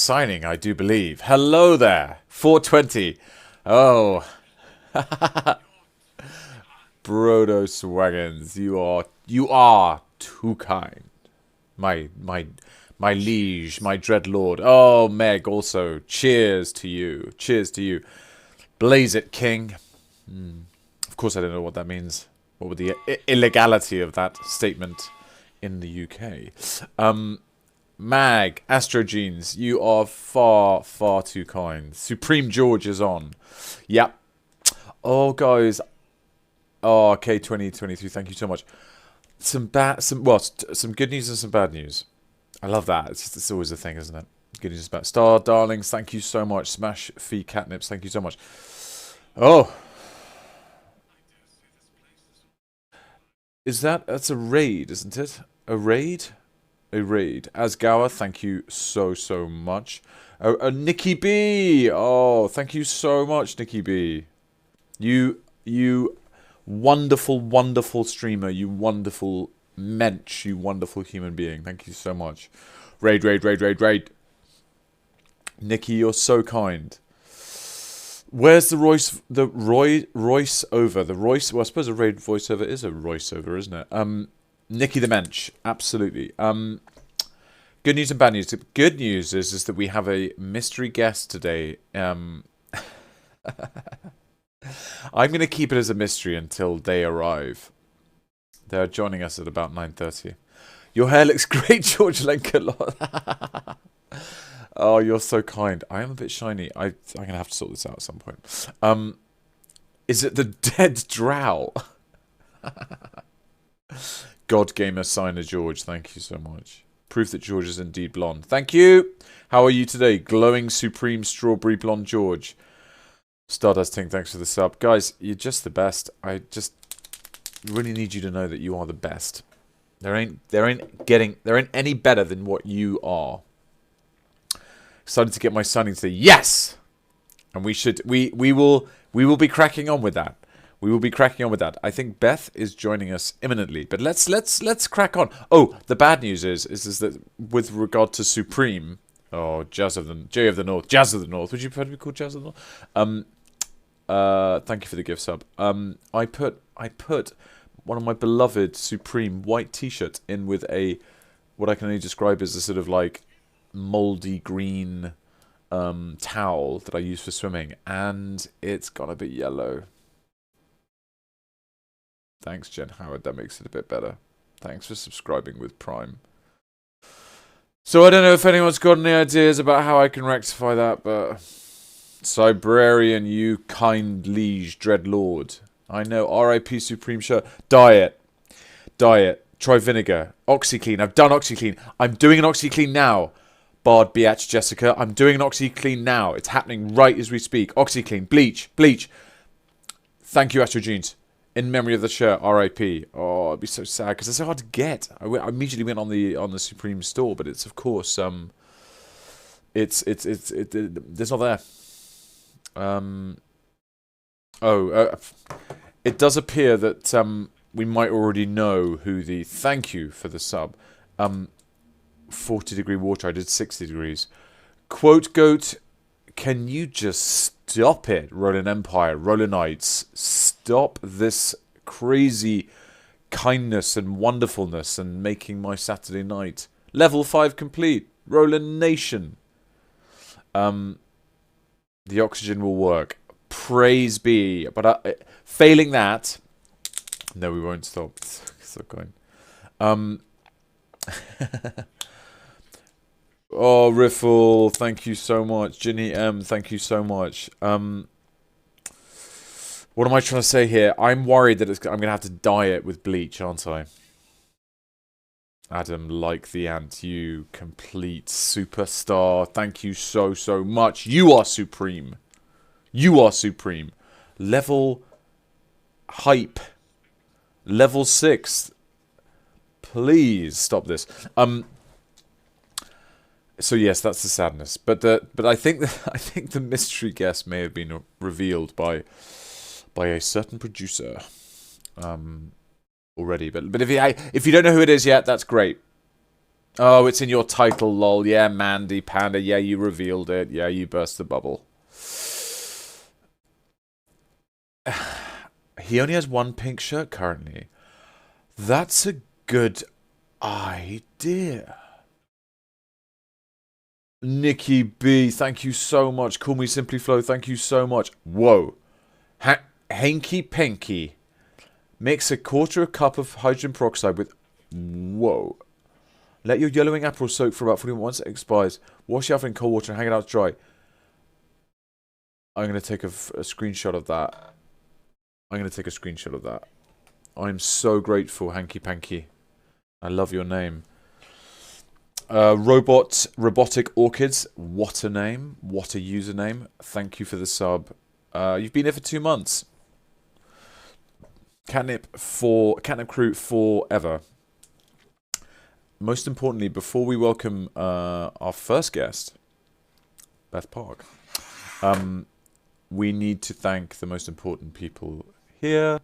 signing, I do believe. Hello there, 420. Oh, Brodo Swaggins, you are too kind. My liege, my dread lord. Oh, Meg, also, cheers to you. Cheers to you. Blaze it, king. Of course, I don't know what that means. What would the illegality of that statement in the UK? Mag, Astrogenes, you are far, far too kind. Supreme George is on. Yep. Oh, guys. Oh, okay, 2023. Thank you so much. Some good news and some bad news. I love that. It's always a thing, isn't it? Good news about Star Darlings. Thank you so much. Smash Fee Catnips. Thank you so much. Oh. That's a raid, isn't it? A raid? A raid. Asgawa, thank you so much. Nikki B! Oh, thank you so much, Nikki B. You wonderful, wonderful streamer. You wonderful mensch. You wonderful human being. Thank you so much. Raid. Nikki, you're so kind. Where's the Royce over? The Royce, well, I suppose a raid voiceover is a Royce over, isn't it? Nikki the Mensch, absolutely. Good news and bad news. The good news is that we have a mystery guest today. I'm going to keep it as a mystery until they arrive. They're joining us at about 9:30. Your hair looks great, George Lenkelot. Oh, you're so kind. I am a bit shiny. I'm going to have to sort this out at some point. Is it the dead drow? God Gamer Signer George, thank you so much. Proof that George is indeed blonde. Thank you. How are you today? Glowing Supreme Strawberry Blonde George. Stardust Ting, thanks for the sub. Guys, you're just the best. I just really need you to know that you are the best. There ain't any better than what you are. Excited to get my signing today. Yes! And we will be cracking on with that. We will be cracking on with that. I think Beth is joining us imminently, but let's crack on. Oh, the bad news is that with regard to Supreme, Jay of the North, Jazz of the North. Would you prefer to be called Jazz of the North? Thank you for the gift sub. I put one of my beloved Supreme white T-shirts in with what I can only describe as a sort of like moldy green towel that I use for swimming, and it's got a bit yellow. Thanks, Jen Howard. That makes it a bit better. Thanks for subscribing with Prime. So I don't know if anyone's got any ideas about how I can rectify that, but Cybrarian, you kind liege, dread lord. I know. R.I.P. Supreme shirt. Diet. Try vinegar. OxyClean. I've done OxyClean. I'm doing an OxyClean now. Bard, Biatch, Jessica. I'm doing an OxyClean now. It's happening right as we speak. OxyClean. Bleach. Thank you, Astrogenes. In memory of the shirt, R.I.P. Oh, it'd be so sad because it's so hard to get. I immediately went on the Supreme store, but it's of course it's not there. It does appear that we might already know who the. Thank you for the sub. 40-degree water. I did 60 degrees. Quote Goat. Can you just stop it, Roland Empire, Roland Knights? Stop this crazy kindness and wonderfulness and making my Saturday night. Level 5 complete. Roland Nation. The oxygen will work. Praise be. But failing that, no, we won't stop. So kind. Oh, Riffle, thank you so much. Ginny M, thank you so much. What am I trying to say here? I'm worried that I'm going to have to dye it with bleach, aren't I? Adam, like the ant, you complete superstar. Thank you so much. You are supreme. You are supreme. Level hype. Level 6. Please stop this. So yes, that's the sadness. But I think the mystery guest may have been revealed by a certain producer already. But if you don't know who it is yet, that's great. Oh, it's in your title, lol. Yeah, Mandy Panda. Yeah, you revealed it. Yeah, you burst the bubble. He only has one pink shirt currently. That's a good idea. Nikki B, thank you so much. Call me Simply Flo, thank you so much. Whoa. Hanky Panky. Mix a quarter a cup of hydrogen peroxide with... Whoa. Let your yellowing apple soak for about 41 once it expires. Wash it off in cold water and hang it out to dry. I'm going to take a screenshot of that. I'm so grateful, Hanky Panky. I love your name. Robotic Orchids. What a name. What a username. Thank you for the sub. You've been here for 2 months. Catnip Crew forever. Most importantly, before we welcome our first guest, Beth Park, we need to thank the most important people here,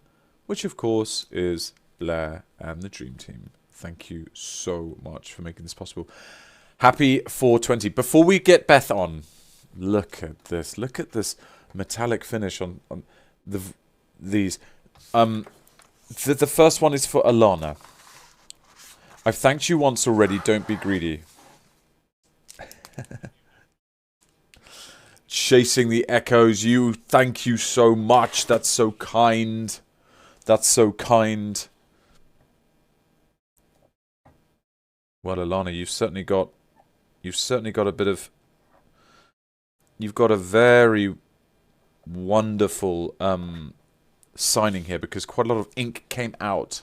which of course is Blair and the Dream Team. Thank you so much for making this possible. Happy 420. Before we get Beth on, look at this. Look at this metallic finish on these. The first one is for Alana. I've thanked you once already. Don't be greedy. Chasing the echoes. Thank you so much. That's so kind. That's so kind. Well, Alana, you've certainly got a bit of... You've got a very wonderful signing here because quite a lot of ink came out.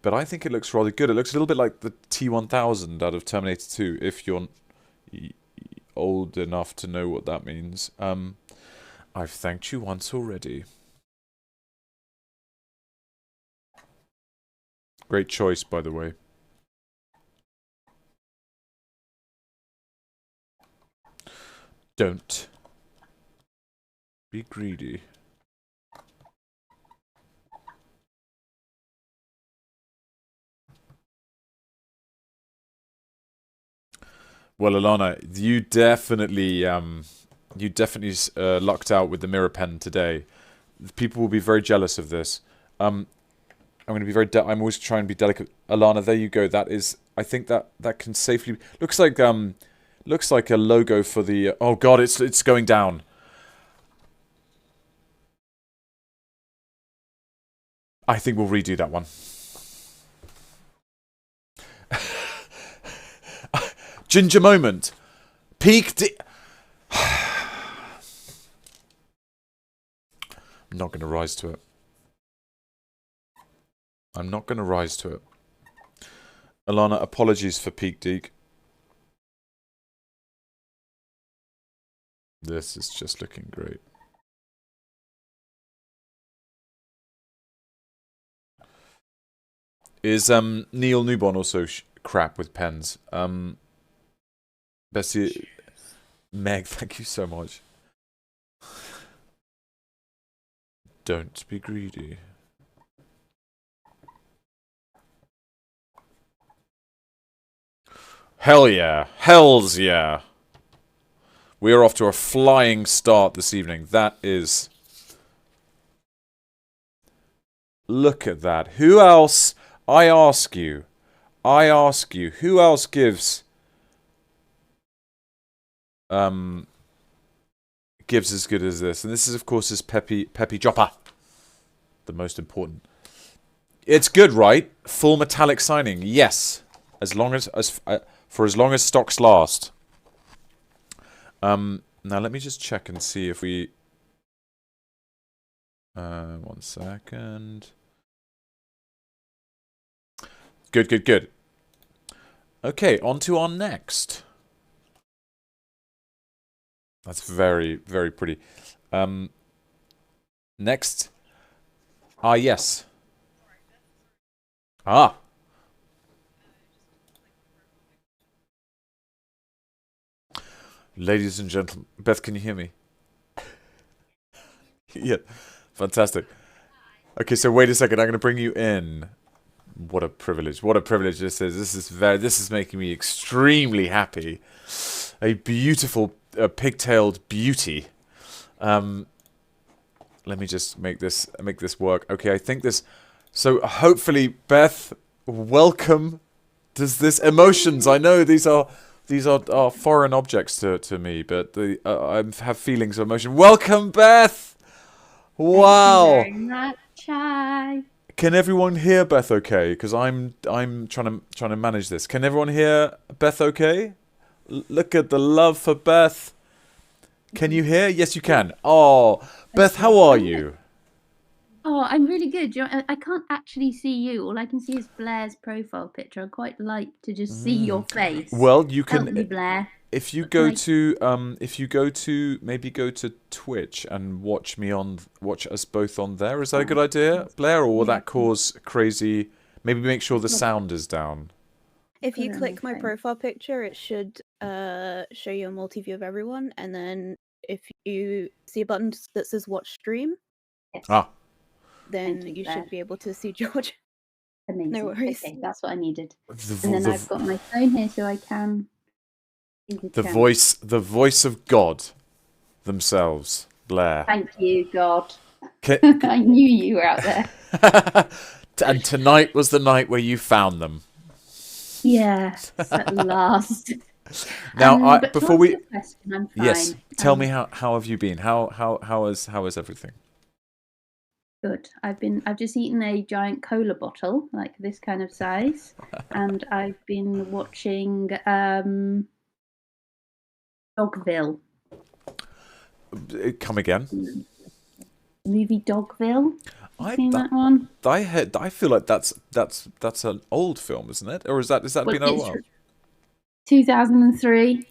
But I think it looks rather good. It looks a little bit like the T-1000 out of Terminator 2, if you're old enough to know what that means. I've thanked you once already. Great choice, by the way. Don't be greedy. Well, Alana, you definitely lucked out with the mirror pen today. People will be very jealous of this. I'm going to be very. I'm always trying to be delicate. Alana, there you go. That is. I think that can safely looks like a logo for the. Oh God, it's going down. I think we'll redo that one. Ginger moment. Peak I'm not going to rise to it. I'm not going to rise to it. Alana, apologies for Peak Deek. This is just looking great. Is Neil Newborn also crap with pens? Bessie, Meg, thank you so much. Don't be greedy. Hell yeah. Hells yeah. We are off to a flying start this evening. That is... Look at that. Who else... I ask you, who else gives as good as this? And this is, of course, is Peppy Joppa. The most important. It's good, right? Full metallic signing. Yes. As long as for as long as stocks last. Now let me just check and see if we... 1 second... Good. Okay, on to our next. That's very, very pretty. Next. Ah, yes. Ah. Ladies and gentlemen. Beth, can you hear me? Yeah. Fantastic. Okay, so wait a second. I'm going to bring you in. what a privilege! What a privilege this is. This is making me extremely happy. A beautiful pigtailed beauty. Let me just make this work. Okay, I think this. So hopefully, Beth, welcome. Does this emotions? I know these are foreign objects to me, but I have feelings of emotion. Welcome, Beth. Wow. Thank you very much. Hi. Can everyone hear Beth okay? Because I'm trying to manage this. Can everyone hear Beth okay? Look at the love for Beth. Can you hear? Yes, you can. Oh, Beth, how are you? Oh, I'm really good. I can't actually see you. All I can see is Blair's profile picture. I quite like to just see your face. Well, you Help can. me, Blair. If you go to maybe go to Twitch and watch us both on there. Is that a good idea, Blair, or will that cause crazy? Maybe make sure the sound is down. If you click my profile picture, it should show you a multi-view of everyone, and then if you see a button that says watch stream, then you should be able to see George. Amazing. No worries. Okay, that's what I needed. And then I've got my phone here so I can see the chat. The voice of God themselves, Blair. Thank you, God. I knew you were out there. And tonight was the night where you found them. Yes, at last. Now, before we, question, I'm fine. Yes, tell me how have you been? How is everything? Good. I've just eaten a giant cola bottle, like this kind of size, and I've been watching Dogville. Come again? The movie Dogville. Seen that one? I feel like that's an old film, isn't it? Or is that been a while? 2003.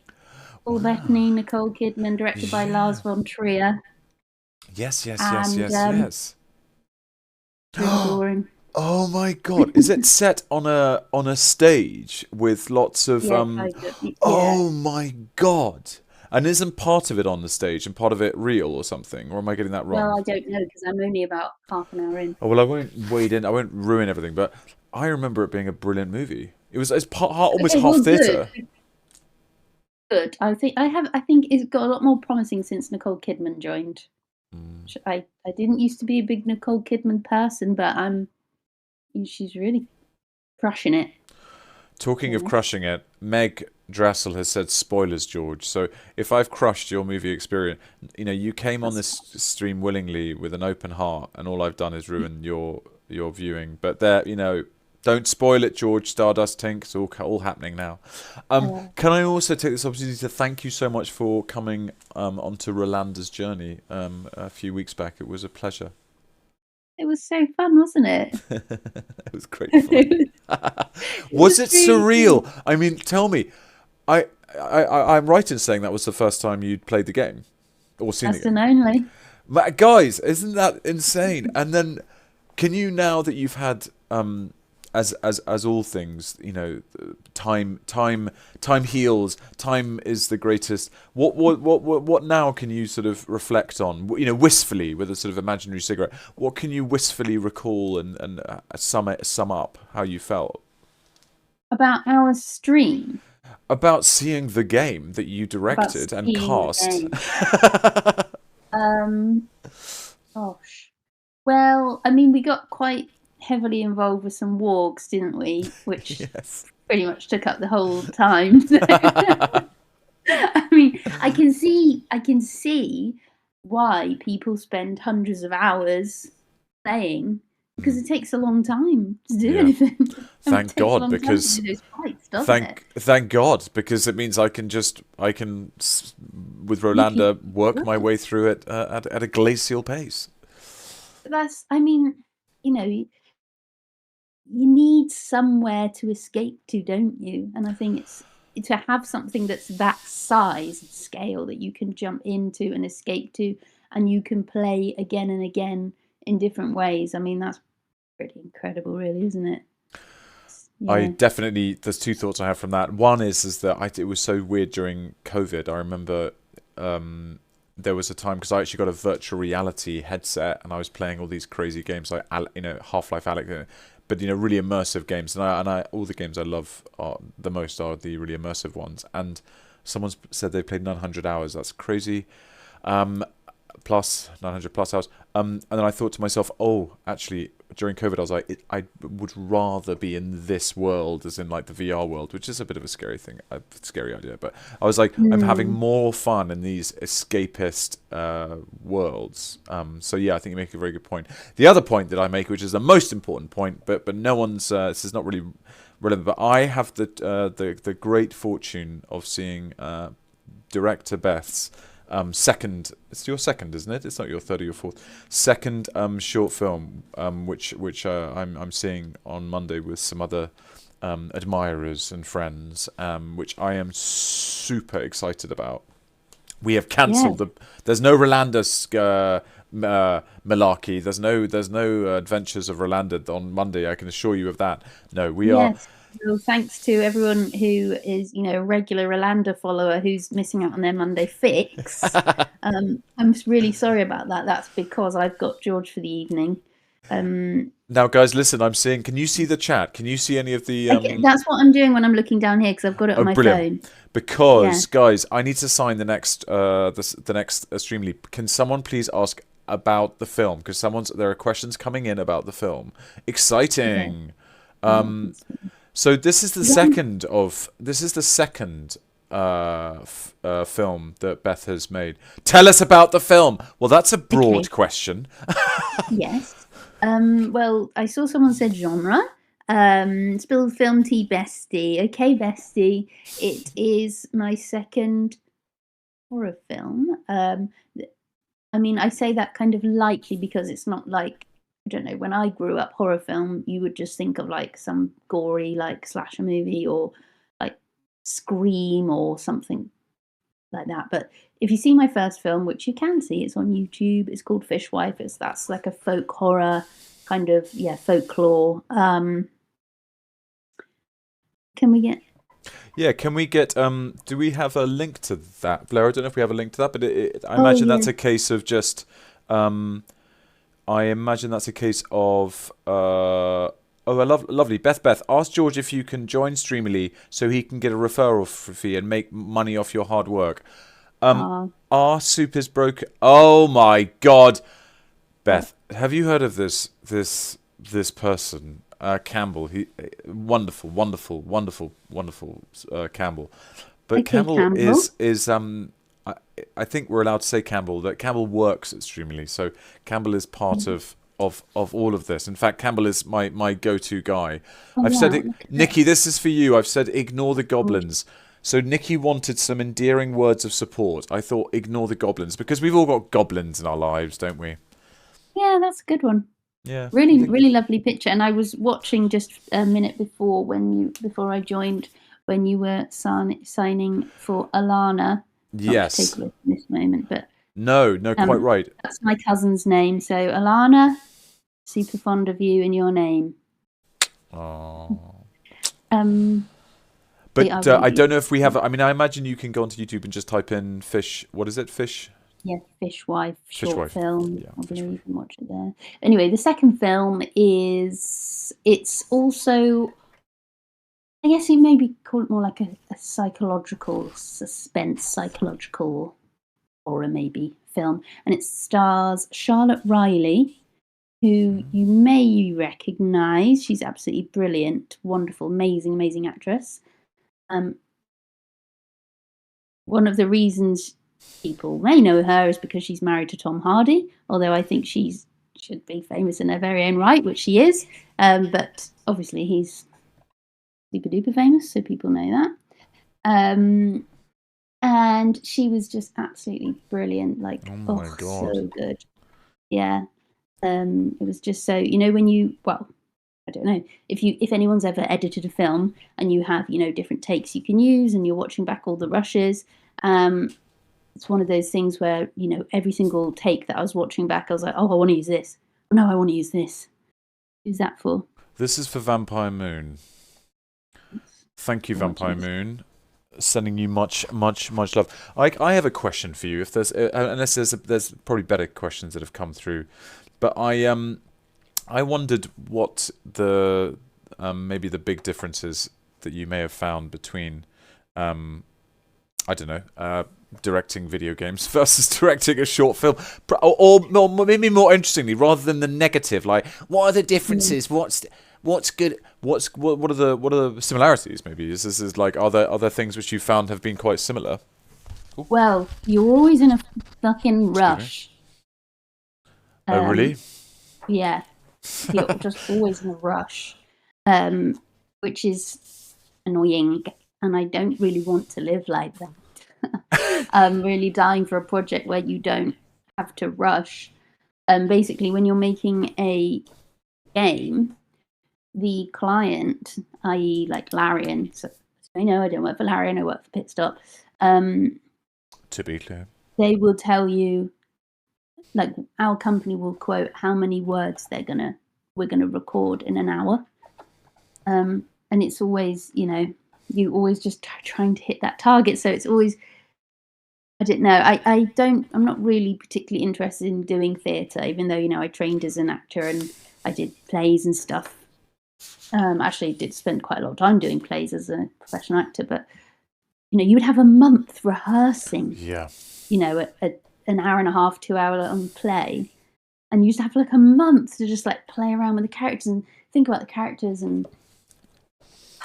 Paul Bettany, Nicole Kidman, directed by Lars von Trier. Yes. Boring. Oh my God! Is it set on a stage with lots of Oh my God! And isn't part of it on the stage and part of it real or something? Or am I getting that wrong? Well, I don't know because I'm only about half an hour in. Oh well, I won't wade in. I won't ruin everything. But I remember it being a brilliant movie. It's almost half theatre. Good. I think it's got a lot more promising since Nicole Kidman joined. I didn't used to be a big Nicole Kidman person, but she's really crushing it. Talking of crushing it, Meg Drassel has said spoilers, George. So if I've crushed your movie experience, you came on this stream willingly with an open heart, and all I've done is ruin your viewing. But there, don't spoil it, George. Stardust Tink, it's all happening now. Can I also take this opportunity to thank you so much for coming onto Rolanda's journey a few weeks back. It was a pleasure. It was so fun, wasn't it? It was great fun. Was it surreal? I mean, tell me. I'm right in saying that was the first time you'd played the game or seen First the game. and only. Guys, isn't that insane? And then, can you, now that you've had as all things, time heals. Time is the greatest. What now can you sort of reflect on? Wistfully, with a sort of imaginary cigarette. What can you wistfully recall and sum up how you felt about our stream? About seeing the game that you directed and cast. Gosh. Well, I mean, we got quite heavily involved with some wargs, didn't we? Which pretty much took up the whole time. So. I mean, I can see why people spend hundreds of hours playing, because it takes a long time to do anything. Thank God, because fights, thank God, because it means I can with Rolanda work my way through it at a glacial pace. You need somewhere to escape to, don't you? And I think it's to have something that's that size and scale that you can jump into and escape to, and you can play again and again in different ways. I mean, that's pretty incredible, really, isn't it? Yeah. There's two thoughts I have from that. One is that it was so weird during COVID. I remember there was a time, because I actually got a virtual reality headset and I was playing all these crazy games like Half-Life Alyx. but really immersive games. And I all the games I love the most are the really immersive ones. And someone's said they played 900 hours. That's crazy. Plus 900 plus hours. And then I thought to myself, oh, actually, during COVID, I was like, I would rather be in this world, as in like the VR world, which is a bit of a scary thing, a scary idea. But I was like, I'm having more fun in these escapist worlds. So yeah, I think you make a very good point. The other point that I make, which is the most important point, but no one's this is not really relevant. But I have the great fortune of seeing director Beth's second, it's your second, isn't it? It's not your third or your fourth. Second short film, which I'm seeing on Monday with some other admirers and friends, which I am super excited about. We have cancelled there's no Rolanda malarkey. There's no Adventures of Rolanda on Monday. I can assure you of that. No, we are. Well, thanks to everyone who is, a regular Rolanda follower who's missing out on their Monday fix. I'm really sorry about that. That's because I've got George for the evening. Now, guys, listen. I'm seeing. Can you see the chat? Can you see any of the? That's what I'm doing when I'm looking down here because I've got it on my phone. Because, guys, I need to sign the next Streamily. Can someone please ask about the film? Because there are questions coming in about the film. Exciting. Okay. So this is the second film that Beth has made. Tell us about the film. Well, that's a broad question. Yes. Well, I saw someone said genre. Spill film tea, bestie. Okay, bestie. It is my second horror film. I mean, I say that kind of lightly because it's not like, I don't know, when I grew up, horror film, you would just think of like some gory like slasher movie or like Scream or something like that. But if you see my first film, which you can see, it's on YouTube, it's called Fishwife. That's like a folk horror kind of, folklore. Can we get... Yeah, can we get, do we have a link to that? Blair, I don't know if we have a link to that, but I imagine that's a case of just... I imagine that's a case of lovely. Beth, ask George if you can join Streamily so he can get a referral fee and make money off your hard work. Our soup is broken. Oh my God, Beth, have you heard of this person, Campbell? He wonderful Campbell. But okay, Campbell is I think we're allowed to say Campbell, that Campbell works at Streamily. So Campbell is part of all of this. In fact, Campbell is my go-to guy. I've said, Nikki, this is for you. I've said, ignore the goblins. So Nikki wanted some endearing words of support. I thought, ignore the goblins, because we've all got goblins in our lives, don't we? Yeah, that's a good one. Yeah. Really lovely picture. And I was watching just a minute before before I joined, when you were signing for Alana. Yes. Take a look in this moment, but no, quite right. That's my cousin's name. So Alana, super fond of you and your name. Oh. But I don't know if we have. I mean, I imagine you can go onto YouTube and just type in fish. What is it? Fish. Yeah, Fishwife short film. Yeah, I believe you can watch it there. Anyway, the second film it's also, I guess you maybe call it more like a psychological suspense, psychological horror maybe film. And it stars Charlotte Riley, who you may recognise. She's absolutely brilliant, wonderful, amazing actress. One of the reasons people may know her is because she's married to Tom Hardy, although I think she should be famous in her very own right, which she is. But obviously he's super duper famous, so people know that. And she was just absolutely brilliant, like oh my God. So good. Yeah. It was just so, when you, well, I don't know if anyone's ever edited a film and you have different takes you can use and you're watching back all the rushes. It's one of those things where every single take that I was watching back, I was like, oh, I want to use this. Oh, no, I want to use this. Who's that for? This is for Vampire Moon. Thank you, Vampire Moon. Sending you much love. I have a question for you. If there's unless there's probably better questions that have come through, but I wondered what the maybe the big differences that you may have found between I don't know, directing video games versus directing a short film, or maybe more interestingly, rather than the negative, like what are the differences? What's good? What are the similarities? Maybe is this like are there things which you found have been quite similar? Well, you're always in a fucking rush. Oh, really? Yeah, you're just always in a rush, which is annoying, and I don't really want to live like that. I'm really dying for a project where you don't have to rush. Basically, when you're making a game, the client, i.e. like Larian, so I know I don't work for Larian, I work for Pitstop. To be clear, they will tell you, like our company will quote how many words we're gonna record in an hour, and it's always, you know, you always just trying to hit that target. So it's always, I don't know. I'm not really particularly interested in doing theatre, even though, you know, I trained as an actor and I did plays and stuff. Actually, did spend quite a lot of time doing plays as a professional actor, but you know, you would have a month rehearsing. Yeah. You know, an hour and a half, 2 hour long play, and you just have like a month to just like play around with the characters and think about the characters and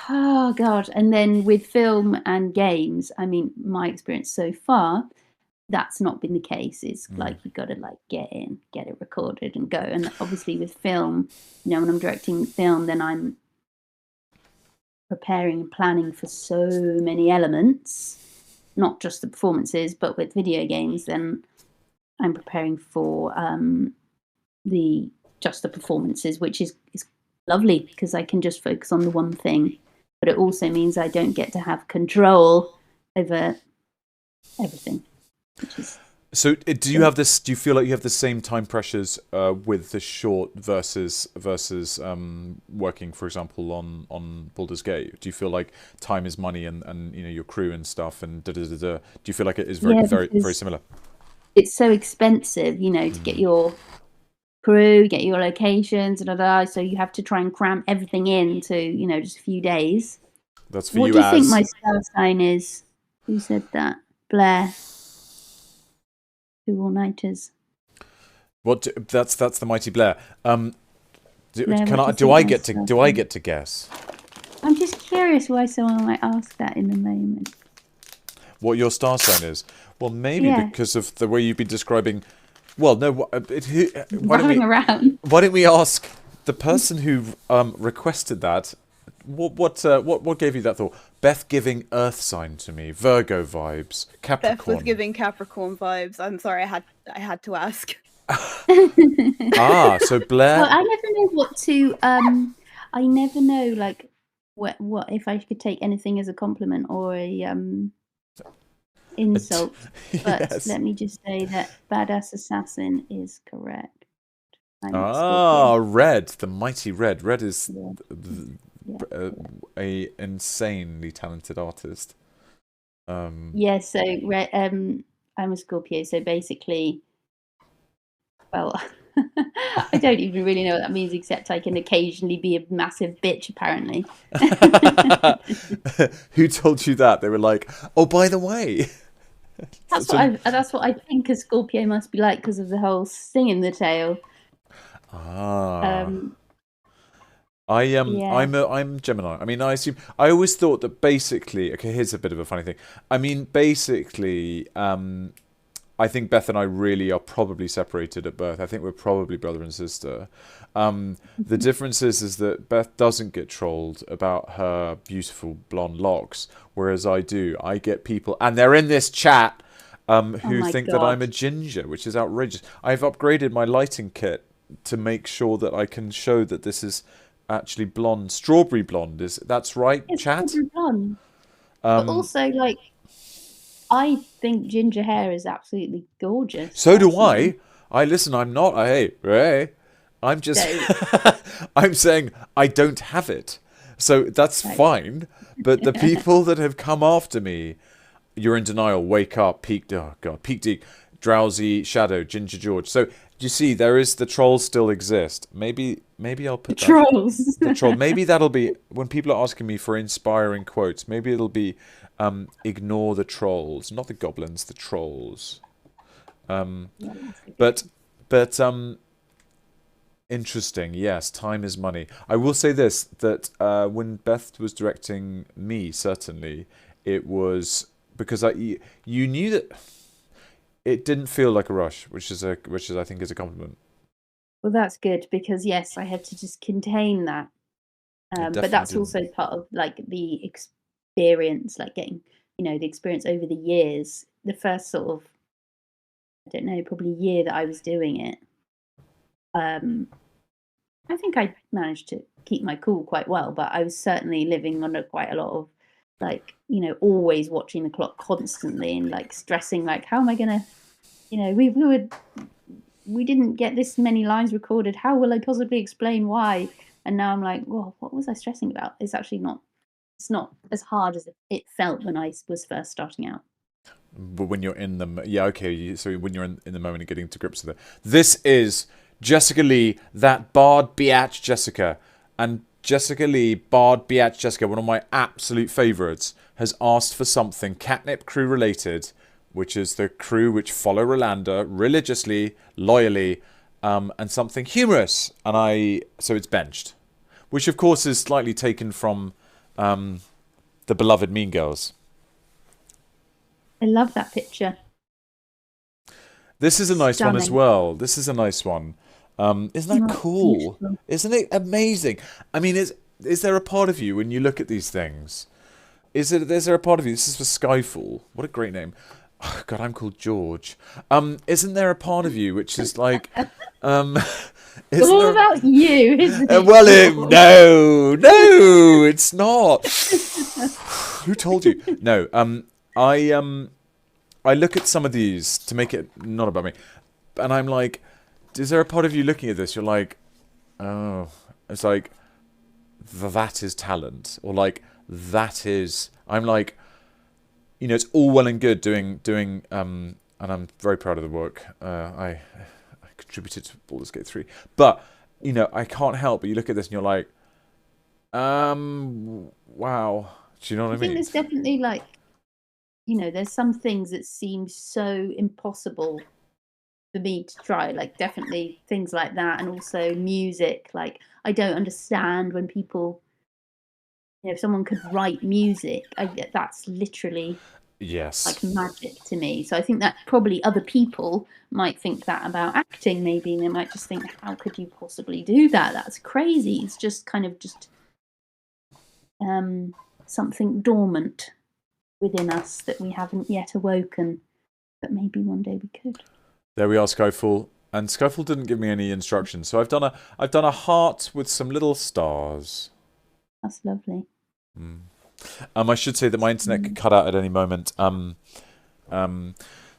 oh god. And then with film and games, I mean, my experience so far, that's not been the case. It's like you've got to like get in, get it recorded and go. And obviously with film, you know, when I'm directing film, then I'm preparing and planning for so many elements, not just the performances, but with video games, then I'm preparing for the performances, which is lovely because I can just focus on the one thing. But it also means I don't get to have control over everything. Which is so do you have this? Do you feel like you have the same time pressures with the short versus working, for example, on Baldur's Gate? Do you feel like time is money and you know your crew and stuff and da da da da? Do you feel like it is very similar? It's so expensive, you know, to get your crew, get your locations, so you have to try and cram everything into, you know, just a few days. That's for what you. What do you think my star sign is? Who said that? Blair. 2 all-nighters. What? That's the mighty Blair. Blair, do I get to guess? I'm just curious why someone might ask that in the moment. What your star sign is? Well, maybe because of the way you've been describing. Well, no. Why don't we ask the person who requested that? What gave you that thought? Beth giving Earth sign to me, Virgo vibes, Capricorn. Beth was giving Capricorn vibes. I'm sorry, I had to ask. So Blair. Well, I never know what to. I never know like what if I could take anything as a compliment or a insult. But yes. Let me just say that Badass Assassin is correct. Red, the mighty Red. Red is a insanely talented artist. So Red, I'm a Scorpio, so basically, well, I don't even really know what that means, except I can occasionally be a massive bitch, apparently. Who told you that? They were like, oh, by the way. That's what I think a Scorpio must be like because of the whole sting in the tail. I'm Gemini. I mean, I always thought that basically. Okay, here's a bit of a funny thing. I mean, basically, I think Beth and I really are probably separated at birth. I think we're probably brother and sister. The difference is that Beth doesn't get trolled about her beautiful blonde locks, whereas I do. I get people, and they're in this chat, who think that I'm a ginger, which is outrageous. I've upgraded my lighting kit to make sure that I can show that this is actually blonde. Strawberry blonde that's right, it's chat? Blonde. But also, like, I think ginger hair is absolutely gorgeous. So do I. I'm not. Hey. I'm just. I'm saying I don't have it, so that's fine. But the people that have come after me, you're in denial. Wake up. Peak. Oh God. Peak deep. Drowsy. Shadow. Ginger George. So you see, the trolls still exist. Maybe I'll put that. Trolls. The troll. Maybe that'll be when people are asking me for inspiring quotes. Maybe it'll be, ignore the trolls, not the goblins, the trolls. But interesting. Yes, time is money. I will say this, that when Beth was directing me, certainly it was because you knew that it didn't feel like a rush, which is I think is a compliment. Well, that's good because yes, I had to just contain that. But that's also part of like the experience, like getting the experience over the years. The first sort of, I don't know, probably year that I was doing it. I think I managed to keep my cool quite well, but I was certainly living under quite a lot of like, always watching the clock constantly and like stressing, like, how am I gonna, we didn't get this many lines recorded. How will I possibly explain why? And now I'm like, well, what was I stressing about? It's actually not. It's not as hard as it felt when I was first starting out. But when you're in the so when you're in the moment and getting to grips with it, this is Jessica Lee, that Bard Biatch Jessica, and Jessica Lee, Bard Biatch Jessica, one of my absolute favourites, has asked for something Catnip Crew related, which is the crew which follow Rolanda religiously, loyally, and something humorous, so it's benched, which of course is slightly taken from the beloved Mean Girls. I love that picture. This is a nice one as well. This is a nice one. Isn't that cool? Beautiful. Isn't it amazing? I mean, is there a part of you when you look at these things? Is there a part of you? This is for Skyfall. What a great name. Oh, God, I'm called George. Isn't there a part of you which is like, it's all about you, isn't it? Well, no, it's not. Who told you? No. I look at some of these to make it not about me, and I'm like, is there a part of you looking at this? You're like, oh, it's like that is talent, or like that is. I'm like, it's all well and good doing, and I'm very proud of the work. I contributed to Baldur's Gate 3, but I can't help but you look at this and you're like, wow. Do you know what I mean? I think there's definitely like, there's some things that seem so impossible for me to try, like definitely things like that, and also music. Like I don't understand when people, if someone could write music, that's literally like magic to me. So I think that probably other people might think that about acting, maybe, and they might just think, how could you possibly do that? That's crazy. It's just kind of just something dormant within us that we haven't yet awoken, but maybe one day we could. There we are, Skyfall. And Skyfall didn't give me any instructions, so I've done a heart with some little stars. That's lovely. I should say that my internet could cut out at any moment.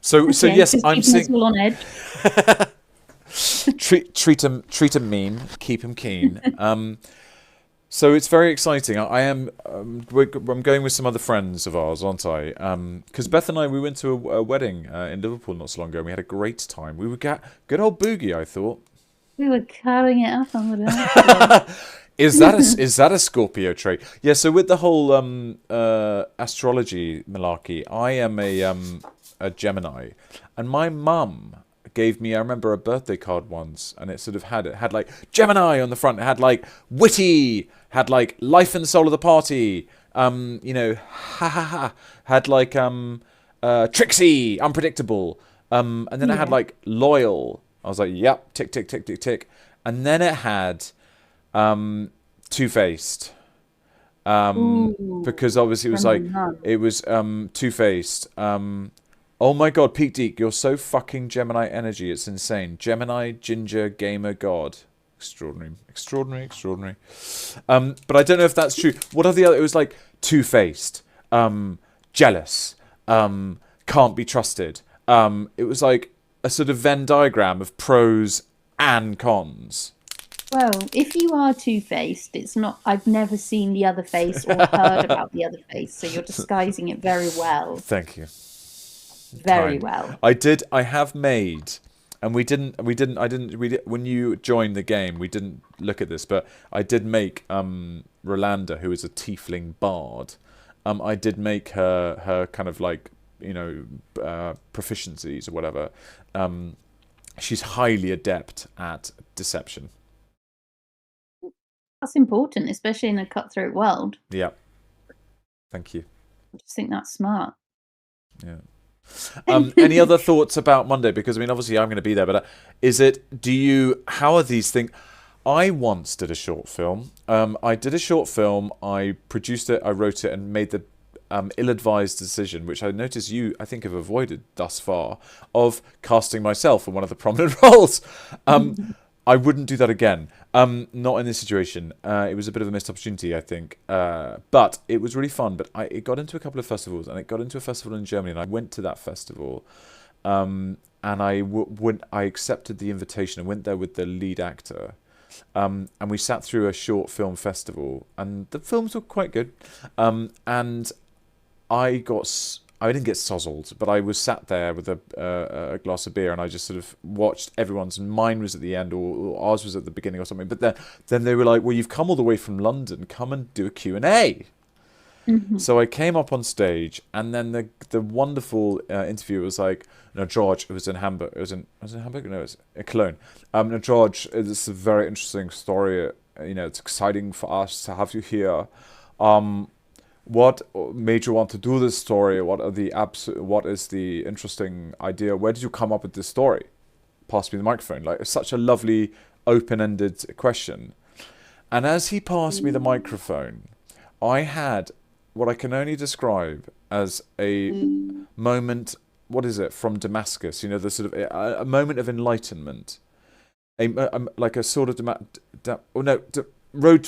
So yes, I'm seeing. All on edge. treat 'em mean, keep 'em keen. So it's very exciting. I'm going with some other friends of ours, aren't I? Because Beth and we went to a wedding in Liverpool not so long ago, and we had a great time. We were good old boogie, I thought. We were carrying it up on the dance. Is that a Scorpio trait? Yeah. So with the whole astrology malarkey, I am a Gemini, and my mum gave me, I remember, a birthday card once, and it sort of had like Gemini on the front. It had like witty, had like life and soul of the party. Ha ha ha. Had like tricksy, unpredictable. And then it had like loyal. I was like, yep, tick tick tick tick tick. And then it had two-faced. Because obviously it was two-faced. Oh my god, Pete Deek, you're so fucking Gemini energy, it's insane. Gemini, ginger, gamer, god. Extraordinary. But I don't know if that's true. What are the other? It was like two-faced, jealous, can't be trusted. It was like a sort of Venn diagram of pros and cons. Well, if you are two-faced, it's not. I've never seen the other face or heard about the other face, so you're disguising it very well. Thank you. Very well. I have made And when you joined the game, we didn't look at this, but I did make Rolanda, who is a tiefling bard. I did make her kind of like, proficiencies or whatever. She's highly adept at deception. That's important, especially in a cutthroat world. Yeah. Thank you. I just think that's smart. Yeah. Any other thoughts about Monday? Because I mean, obviously, I'm going to be there. But how are these things? I once did a short film. I did a short film. I produced it. I wrote it, and made the ill-advised decision, which I notice I think have avoided thus far, of casting myself in one of the prominent roles. I wouldn't do that again. Not in this situation. It was a bit of a missed opportunity, I think. But it was really fun. But it got into a couple of festivals, and it got into a festival in Germany, and I went to that festival. And I accepted the invitation. I went there with the lead actor. And we sat through a short film festival, and the films were quite good. And I didn't get sozzled, but I was sat there with a glass of beer, and I just sort of watched everyone's. Mine was at the end, or ours was at the beginning, or something. But then they were like, "Well, you've come all the way from London. Come and do a Q&A." Mm-hmm. So I came up on stage, and then the wonderful interviewer was like, "No, George, it was in Hamburg. Was it Hamburg? No, it was in Cologne. No, George, this is a very interesting story. It's exciting for us to have you here. What made you want to do this story? What is the interesting idea? Where did you come up with this story?" Pass me the microphone. Like, it's such a lovely, open-ended question. And as he passed me the microphone, I had what I can only describe as a moment. What is it, from Damascus? The sort of a moment of enlightenment. Like a sort of road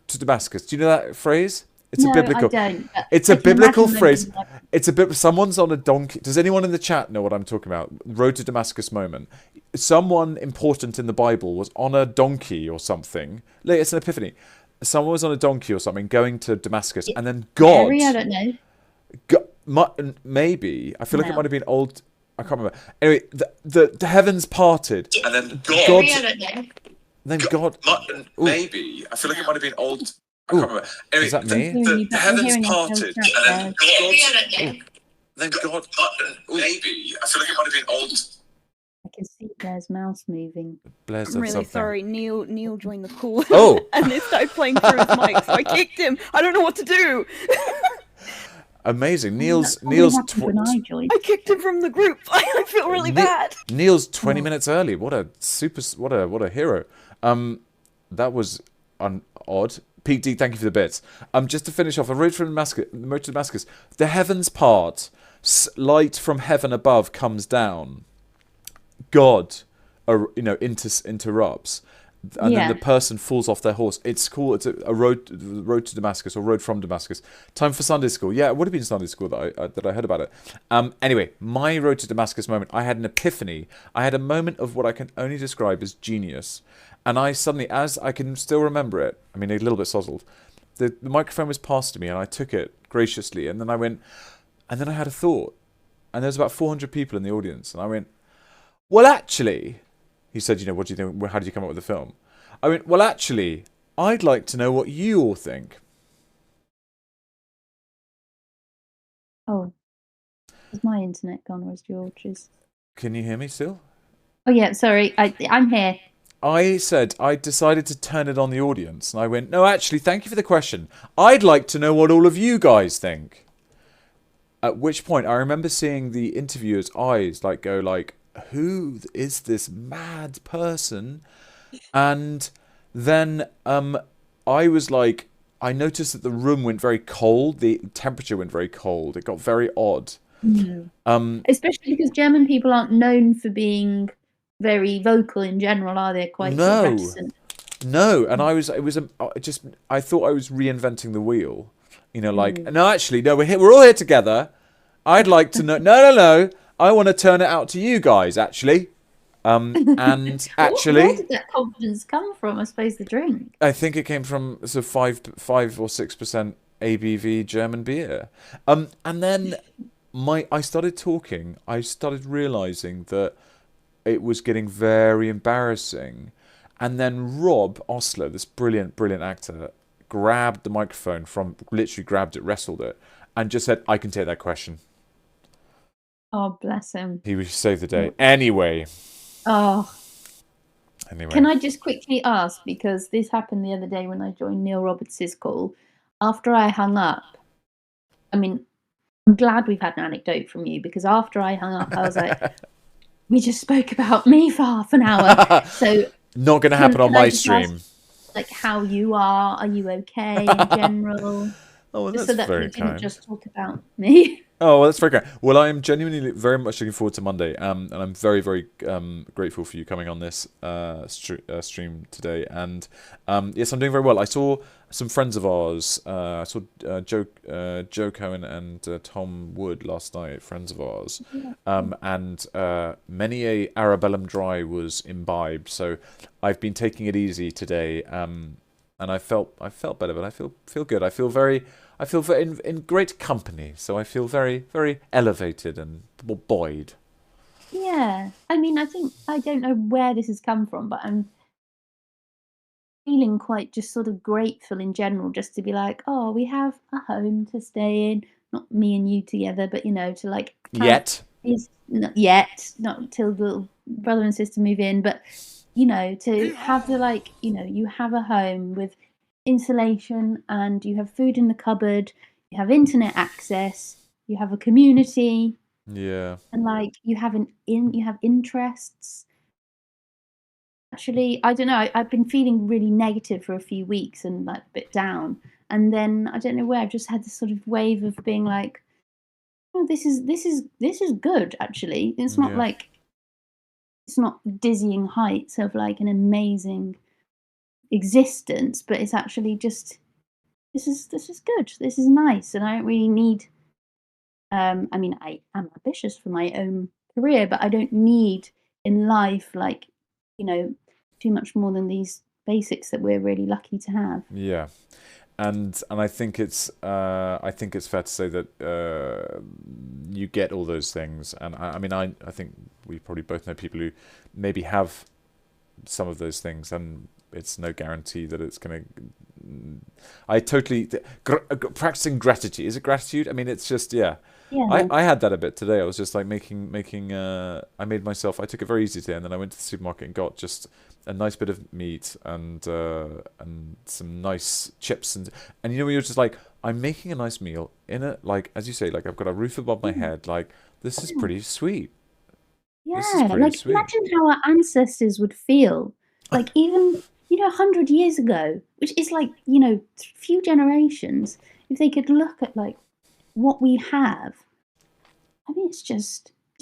to Damascus. Do you know that phrase? It's a biblical. I don't. It's a biblical phrase. It's a bit. Someone's on a donkey. Does anyone in the chat know what I'm talking about? Road to Damascus moment. Someone important in the Bible was on a donkey or something. It's an epiphany. Someone was on a donkey or something going to Damascus, and then God. Mary, I don't know. Maybe I feel like it might have been old. I can't remember. Anyway, the heavens parted, and then God. Mary, I don't know. Then God. Maybe I feel like it might have been old. I can't remember. Anyway, Is that me? The heavens parted, and then God. Maybe I feel like it might have been old. I can see Blair's mouse moving. Blair's I'm really something. sorry. Neil joined the call. Oh. And it started playing through his mic, so I kicked him. I don't know what to do. Amazing. Neil's I kicked him from the group. I feel really bad. Neil's 20 minutes early. What a hero. That was odd. Pete D, thank you for the bits. Just to finish off, a road to Damascus. The heavens part. Light from heaven above comes down. God, interrupts, and then the person falls off their horse. It's cool. It's a road to Damascus, or road from Damascus. Time for Sunday school. Yeah, it would have been Sunday school that I heard about it. Anyway, my road to Damascus moment. I had an epiphany. I had a moment of what I can only describe as genius. And I suddenly, as I can still remember it, I mean, a little bit sozzled, the microphone was passed to me, and I took it graciously, and then I went, and then I had a thought, and there was about 400 people in the audience, and I went, well, actually, he said, what do you think, how did you come up with the film? I went, well, actually, I'd like to know what you all think. Oh, is my internet gone, or is George's? Can you hear me still? Oh, yeah, sorry, I'm here. I said I decided to turn it on the audience, and I went, no, actually, thank you for the question. I'd like to know what all of you guys think. At which point, I remember seeing the interviewer's eyes go like, who is this mad person? And then I was like, I noticed that the room went very cold. The temperature went very cold. It got very odd. Mm-hmm. Especially because German people aren't known for being very vocal in general, are they? Quite reticent. No, and I thought I was reinventing the wheel. No, actually, no, we're all here together. I'd like to know. No. I want to turn it out to you guys, actually. And actually, where did that confidence come from? I suppose the drink. I think it came from sort of 5 or 6% ABV German beer. And then I started talking. I started realizing that it was getting very embarrassing. And then Rob Osler, this brilliant actor, grabbed the microphone literally grabbed it, wrestled it, and just said, "I can take that question." Oh, bless him. He would save the day. Anyway. Can I just quickly ask, because this happened the other day when I joined Neil Roberts' call, after I hung up, I mean, I'm glad we've had an anecdote from you, because after I hung up, I was like, we just spoke about me for half an hour. So not going to happen on my stream. Like, how you are you okay in general? Oh, just that's so that very we didn't kind. just talk about me. Oh, well, that's very kind. Well, I am genuinely very much looking forward to Monday, and I'm very, very grateful for you coming on this stream today. And yes, I'm doing very well. I saw some friends of ours. I saw Joe Cohen and Tom Wood last night, friends of ours. And many a Arabellum Dry was imbibed. So I've been taking it easy today, and I felt better, but I feel good. I feel in great company, so I feel very, very elevated and buoyed. Yeah, I mean, I don't know where this has come from, but I'm feeling quite just sort of grateful in general, just to be like, oh, we have a home to stay in, not me and you together, but to like not till the brother and sister move in, but to have the you have a home with insulation, and you have food in the cupboard, you have internet access, you have a community, and like you have interests. Actually, I don't know, I've been feeling really negative for a few weeks and like a bit down, and then I don't know where I've just had this sort of wave of being like, oh, this is good. Actually, it's not like, it's not dizzying heights of like an amazing existence, but it's actually just this is good, this is nice, and I don't really need I mean, I am ambitious for my own career, but I don't need in life like too much more than these basics that we're really lucky to have. And I think it's fair to say that you get all those things, and I mean I think we probably both know people who maybe have some of those things, and it's no guarantee that it's going to. I totally practicing gratitude. Is it gratitude? I mean, it's just I had that a bit today. I was just like making. I made myself. I took it very easy today, and then I went to the supermarket and got just a nice bit of meat and some nice chips and you're just like, I'm making a nice meal in a, like, as you say, like I've got a roof above my head. Like, this is pretty sweet. Yeah, sweet. Imagine how our ancestors would feel. Like even 100 years ago, which is like few generations. If they could look at like what we have, I mean, it's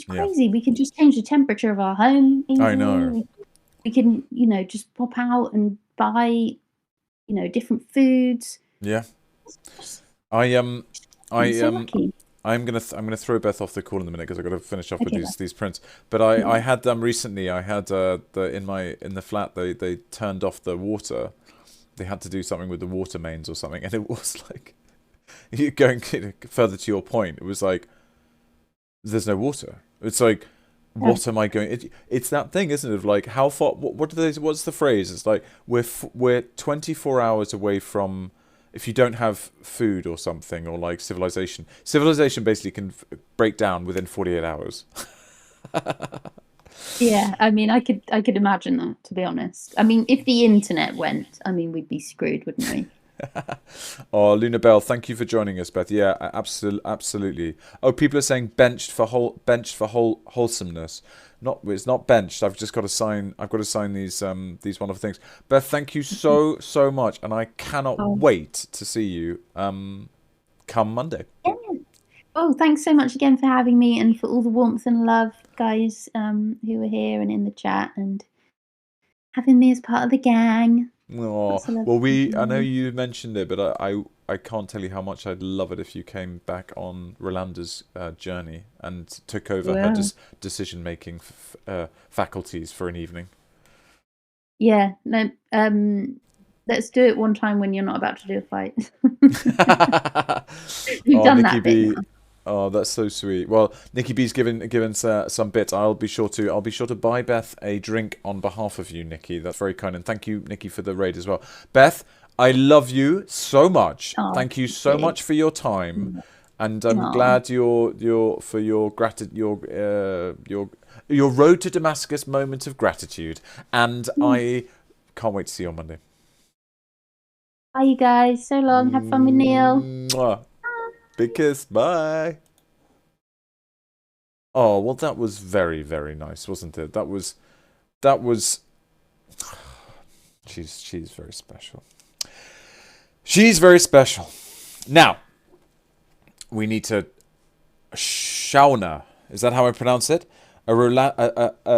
crazy. We can just change the temperature of our home easily. I know. We can, just pop out and buy, different foods. Yeah. I'm gonna throw Beth off the call in a minute because I've got to finish off with these prints. But I had them recently. I had in the flat they turned off the water. They had to do something with the water mains or something, and it was like, you going further to your point. It was like, there's no water. It's like, what am I going? It's that thing, isn't it? Of like, how far? What's the phrase? It's like we're 24 hours away from. If you don't have food or something, or like civilization basically can break down within 48 hours. Yeah, I mean, I could imagine that, to be honest. I mean, if the internet went, I mean, we'd be screwed, wouldn't we? Oh, Luna Bell, thank you for joining us, Beth. Yeah, absolutely. Oh, people are saying benched for wholesomeness. It's not benched. I've got to sign these wonderful things. Beth, thank you so much, and I cannot wait to see you come Monday. Yeah. Oh, thanks so much again for having me, and for all the warmth and love, guys, who are here and in the chat, and having me as part of the gang. Oh, well, I know you mentioned it, but I can't tell you how much I'd love it if you came back on Rolanda's journey and took over her decision-making faculties for an evening. Yeah, no, let's do it one time when you're not about to do a fight. We've done Nikki that bit B, now. Oh, that's so sweet. Well, Nikki B's given some bits. I'll be sure to buy Beth a drink on behalf of you, Nikki. That's very kind, and thank you, Nikki, for the raid as well. Beth, I love you so much. Oh, thank you so much for your time, and I'm Aw. glad your road to Damascus moment of gratitude, and I can't wait to see you on Monday. Bye, you guys. So long. Have fun with Neil. Mwah. Big kiss. Bye. Oh, well, that was very, very nice, wasn't it? That was. She's very special. She's very special. Now, we need to. Shauna. Is that how I pronounce it?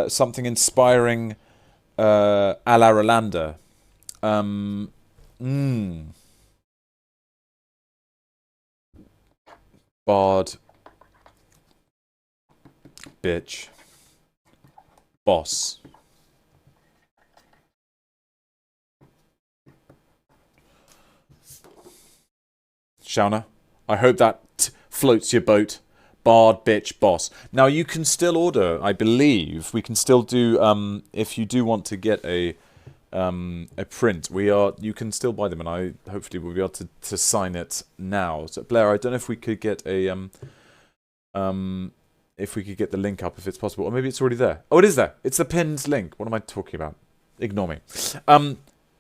Something inspiring a la Rolanda. Bard. Bitch. Boss. Shauna, I hope that floats your boat. Bard, bitch, boss. Now you can still order, I believe. We can still do, if you do want to get a print, you can still buy them, and I hopefully will be able to sign it now. So Blair, I don't know if we could get a if we could get the link up, if it's possible, or maybe it's already there. Oh, it is there. It's the pinned link. What am I talking about? Ignore me.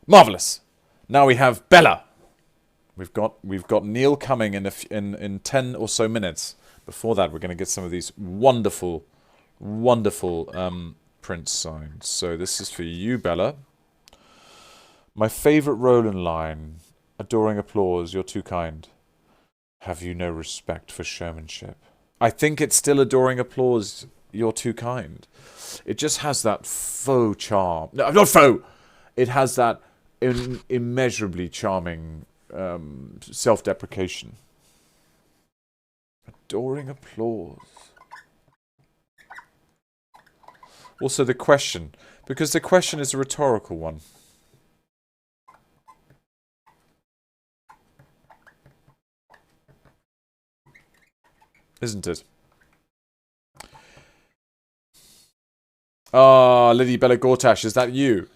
Marvelous. Now we have Bella. We've got Neil coming in 10 or so minutes. Before that, we're going to get some of these wonderful prints signed. So this is for you, Bella. My favourite Roland line. Adoring applause. You're too kind. Have you no respect for showmanship? I think it's still adoring applause. You're too kind. It just has that faux charm. No, not faux. It has that immeasurably charming self-deprecation. Adoring applause. Also the question, because the question is a rhetorical one. Isn't it? Ah, Lady Bella Gortash, is that you?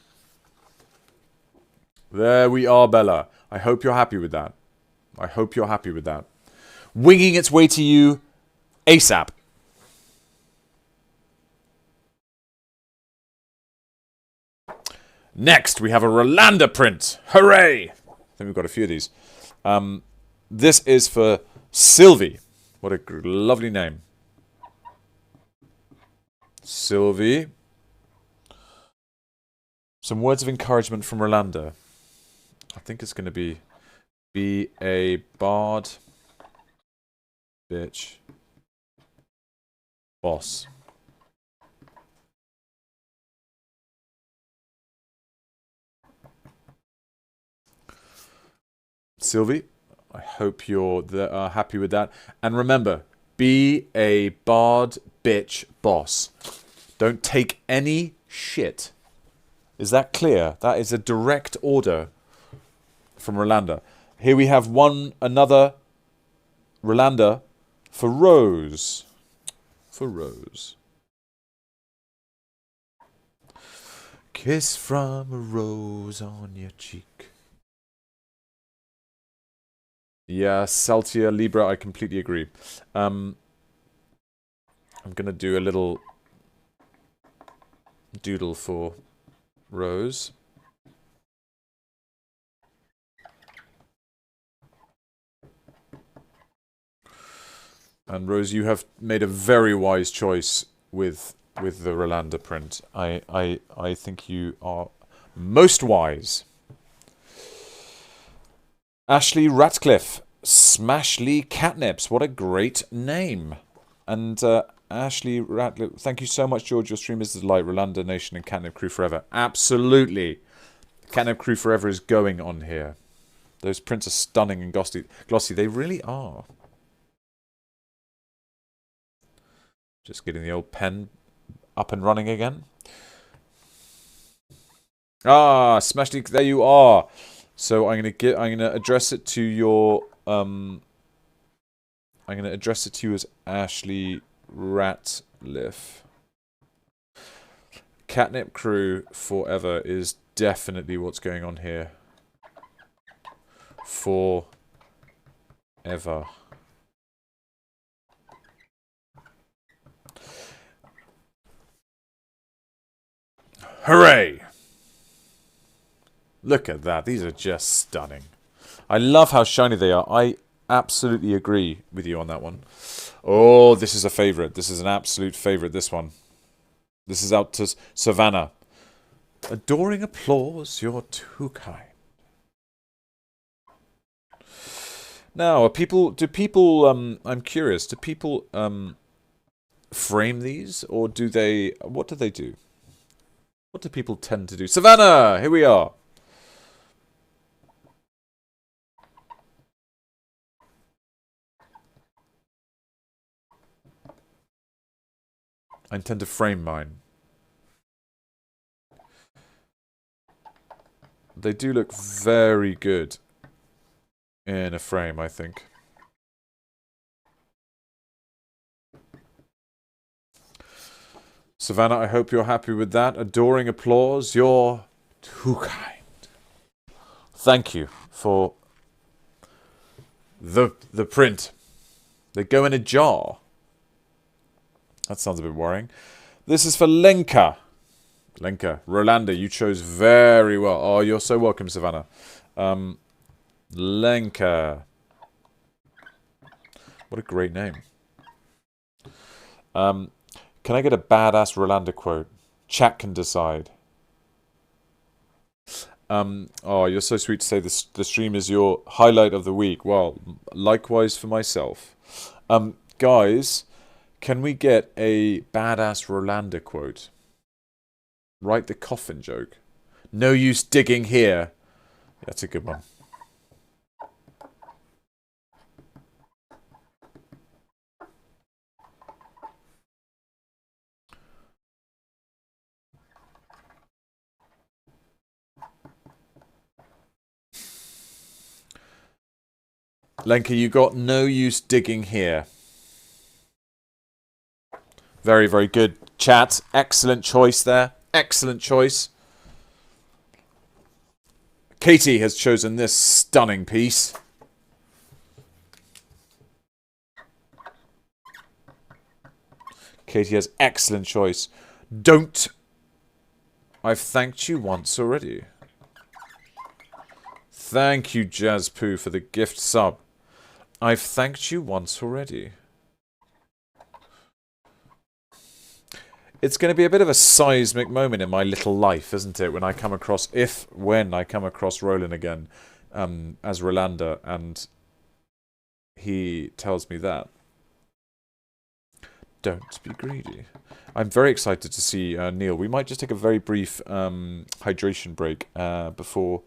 There we are, Bella. I hope you're happy with that. I hope you're happy with that. Winging its way to you ASAP. Next, we have a Rolanda print. Hooray! I think we've got a few of these. This is for Sylvie. What a lovely name. Sylvie. Some words of encouragement from Rolanda. I think it's going to be a bard. Bitch. Boss. Sylvie, I hope you're happy with that. And remember, be a bard, bitch, boss. Don't take any shit. Is that clear? That is a direct order from Rolanda. Here we have another Rolanda for Rose. For Rose. Kiss from a rose on your cheek. Yeah, Celtia, Libra, I completely agree. I'm going to do a little doodle for Rose. And Rose, you have made a very wise choice with the Rolanda print. I think you are most wise. Ashley Ratcliffe, Smashly Catnips. What a great name. And Ashley Ratcliffe, thank you so much, George. Your stream is a delight. Rolanda Nation and Catnip Crew Forever. Absolutely. Catnip Crew Forever is going on here. Those prints are stunning and glossy. They really are. Just getting the old pen up and running again. Ah, Smashly, there you are. So I'm gonna address it to your I'm going to address it to you as Ashley Ratliff. Catnip Crew Forever is definitely what's going on here. Forever. Hooray! Look at that. These are just stunning. I love how shiny they are. I absolutely agree with you on that one. Oh, this is a favourite. This is an absolute favourite, this one. This is out to Savannah. Adoring applause, you're too kind. Now, do people, I'm curious, do people frame these, or what do they do? What do people tend to do? Savannah, here we are. I intend to frame mine. They do look very good in a frame, I think. Savannah, I hope you're happy with that. Adoring applause, you're too kind. Thank you for the print. They go in a jar. That sounds a bit worrying. This is for Lenka. Lenka, Rolanda, you chose very well. Oh, you're so welcome, Savannah. Lenka. What a great name. Can I get a badass Rolanda quote? Chat can decide. Oh, you're so sweet to say the stream is your highlight of the week. Well, likewise for myself. Guys, can we get a badass Rolanda quote? Write the coffin joke. No use digging here. That's a good one. Lenka, you got no use digging here. Very, very good. Chat, excellent choice there. Excellent choice. Katie has chosen this stunning piece. Katie has excellent choice. Don't. I've thanked you once already. Thank you, Jazzpoo, for the gift sub. I've thanked you once already. It's going to be a bit of a seismic moment in my little life, isn't it? When I come across, when I come across Roland again, as Rolanda, and he tells me that. Don't be greedy. I'm very excited to see Neil. We might just take a very brief hydration break before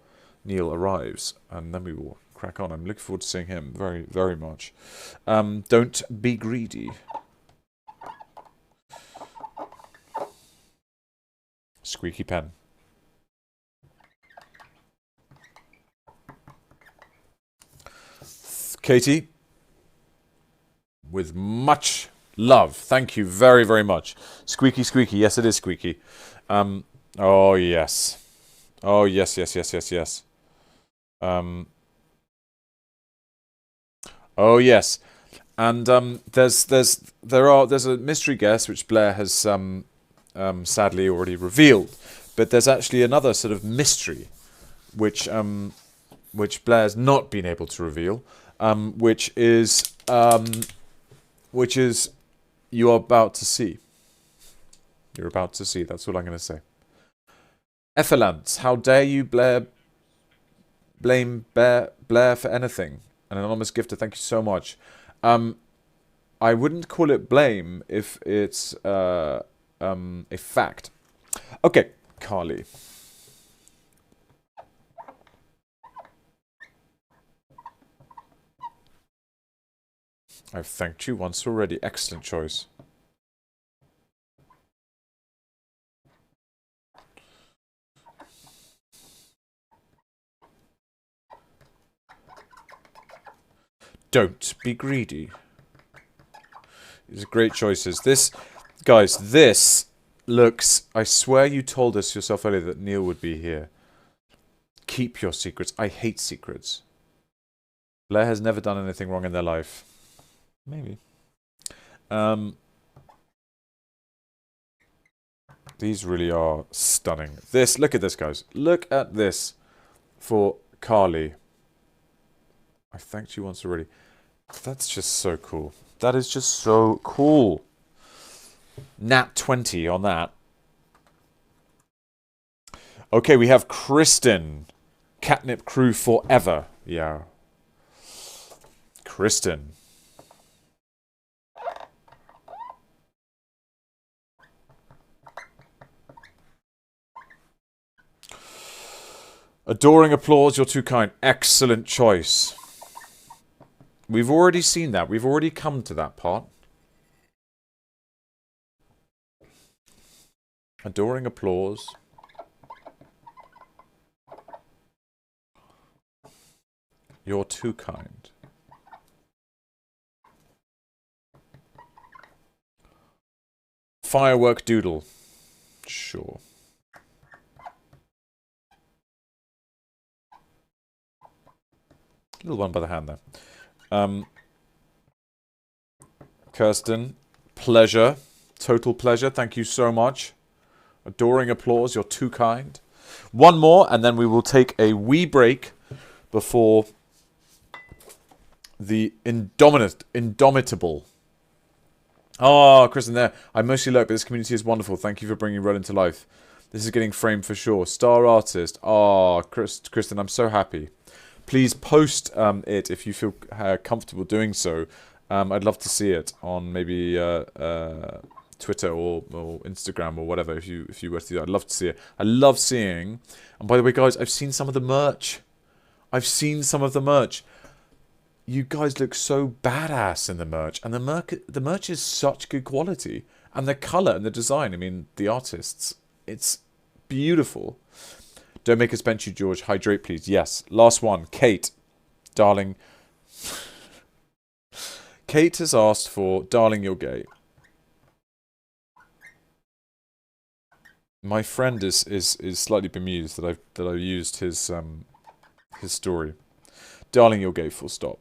Neil arrives, and then we will crack on. I'm looking forward to seeing him very, very much. Don't be greedy. Squeaky pen. Katie, with much love. Thank you very, very much. Squeaky, squeaky. Yes, it is squeaky. Oh, yes. Oh, yes, yes, yes, yes, yes. Oh, yes. And there's a mystery guest which Blair has sadly already revealed, but there's actually another sort of mystery which Blair's not been able to reveal, which is you're about to see. You're about to see. That's all I'm going to say. Effalance, how dare you blame Blair for anything? An anonymous gifter, thank you so much. I wouldn't call it blame if it's a fact. Okay, Carly. I've thanked you once already. Excellent choice. Don't be greedy. These are great choices. This, guys, this looks... I swear you told us yourself earlier that Neil would be here. Keep your secrets. I hate secrets. Blair has never done anything wrong in their life. Maybe. These really are stunning. This, look at this, guys. Look at this for Carly. I thanked you once already. That's just so cool. That is just so cool. Nat 20 on that. Okay, we have Kristen. Catnip crew forever. Yeah. Kristen. Adoring applause, you're too kind. Excellent choice. We've already seen that. We've already come to that part. Adoring applause. You're too kind. Firework doodle. Sure. Little one by the hand there. Kirsten, pleasure. Total pleasure. Thank you so much. Adoring applause. You're too kind. One more, and then we will take a wee break before the Indomitable. Oh, Kristen there. I mostly lurk, but this community is wonderful. Thank you for bringing Roland to life. This is getting framed for sure. Star artist. Oh, Kristen, I'm so happy. Please post it if you feel comfortable doing so. I'd love to see it on maybe Twitter or Instagram or whatever. If you were to do that, I'd love to see it. I love seeing. And by the way, guys, I've seen some of the merch. You guys look so badass in the merch, and the merch is such good quality, and the color and the design. I mean, the artists. It's beautiful. Don't make us bench you, George. Hydrate, please. Yes. Last one. Kate. Darling. Kate has asked for Darling, You're Gay. My friend is slightly bemused that I've used his story. Darling, You're Gay, full stop.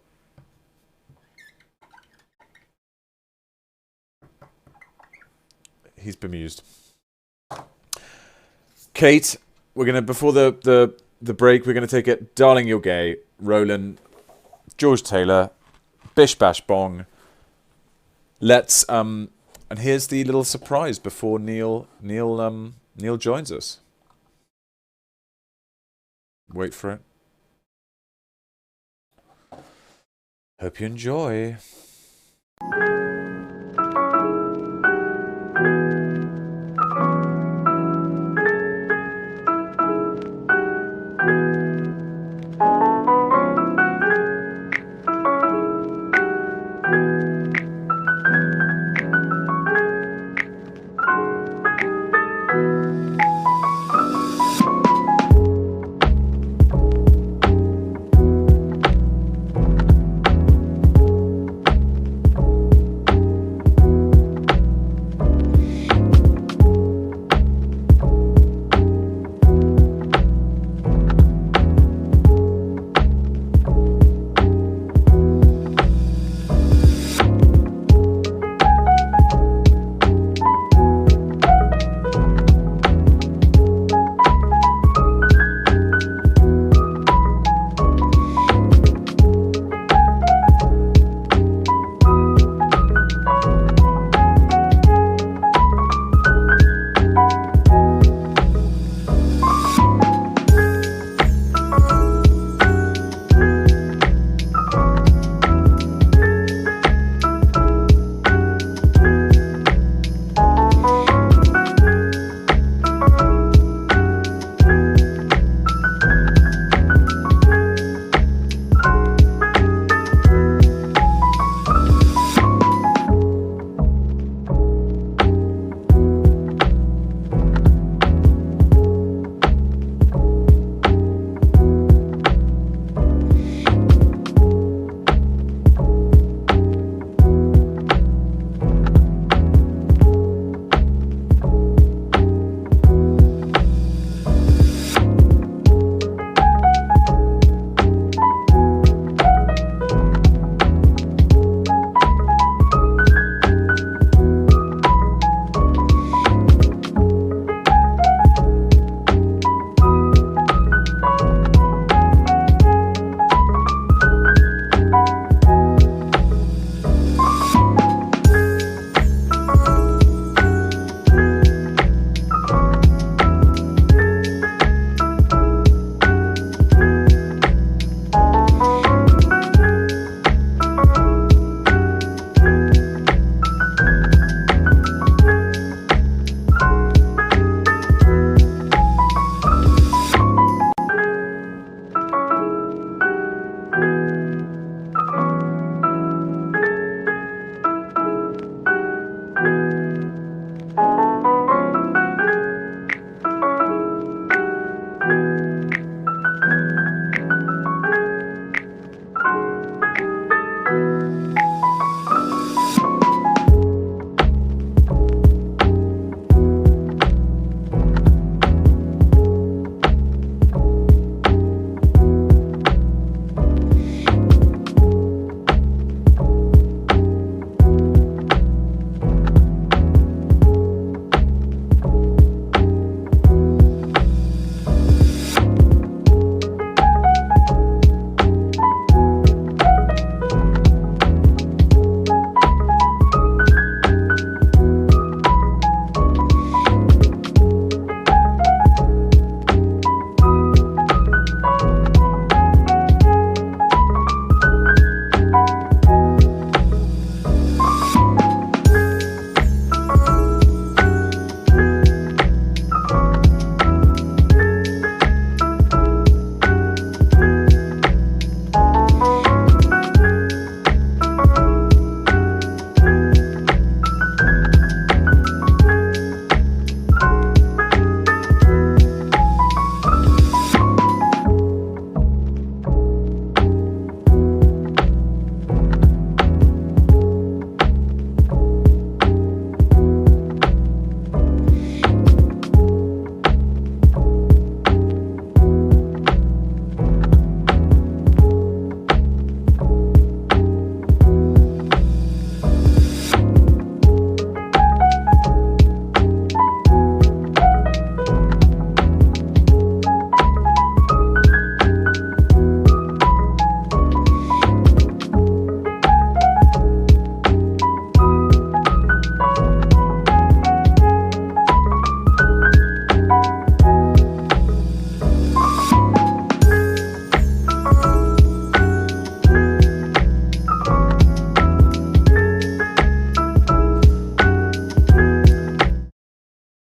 He's bemused. Kate, we're gonna before the break, we're gonna take it. Darling, You're Gay. Roland, George Taylor, Bish Bash Bong. Let's and here's the little surprise before Neil joins us. Wait for it. Hope you enjoy.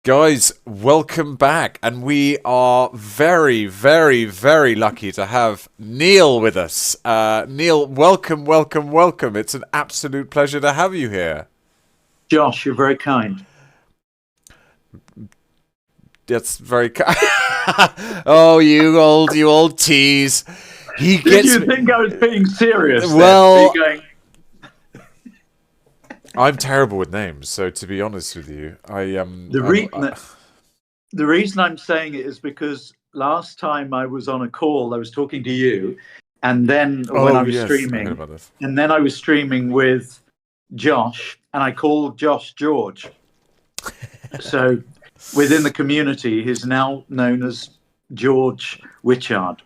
Guys, welcome back, and we are very, very, very lucky to have Neil with us. Neil, welcome, welcome, welcome. It's an absolute pleasure to have you here. Josh, you're very kind. That's very kind. Oh, you old tease. He Did you think I was being serious? Well, I'm terrible with names, so to be honest with you, the reason I'm saying it is because last time I was on a call, I was talking to you, and then when I was streaming, and then I was streaming with Josh, and I called Josh George. So within the community, he's now known as George Witchard.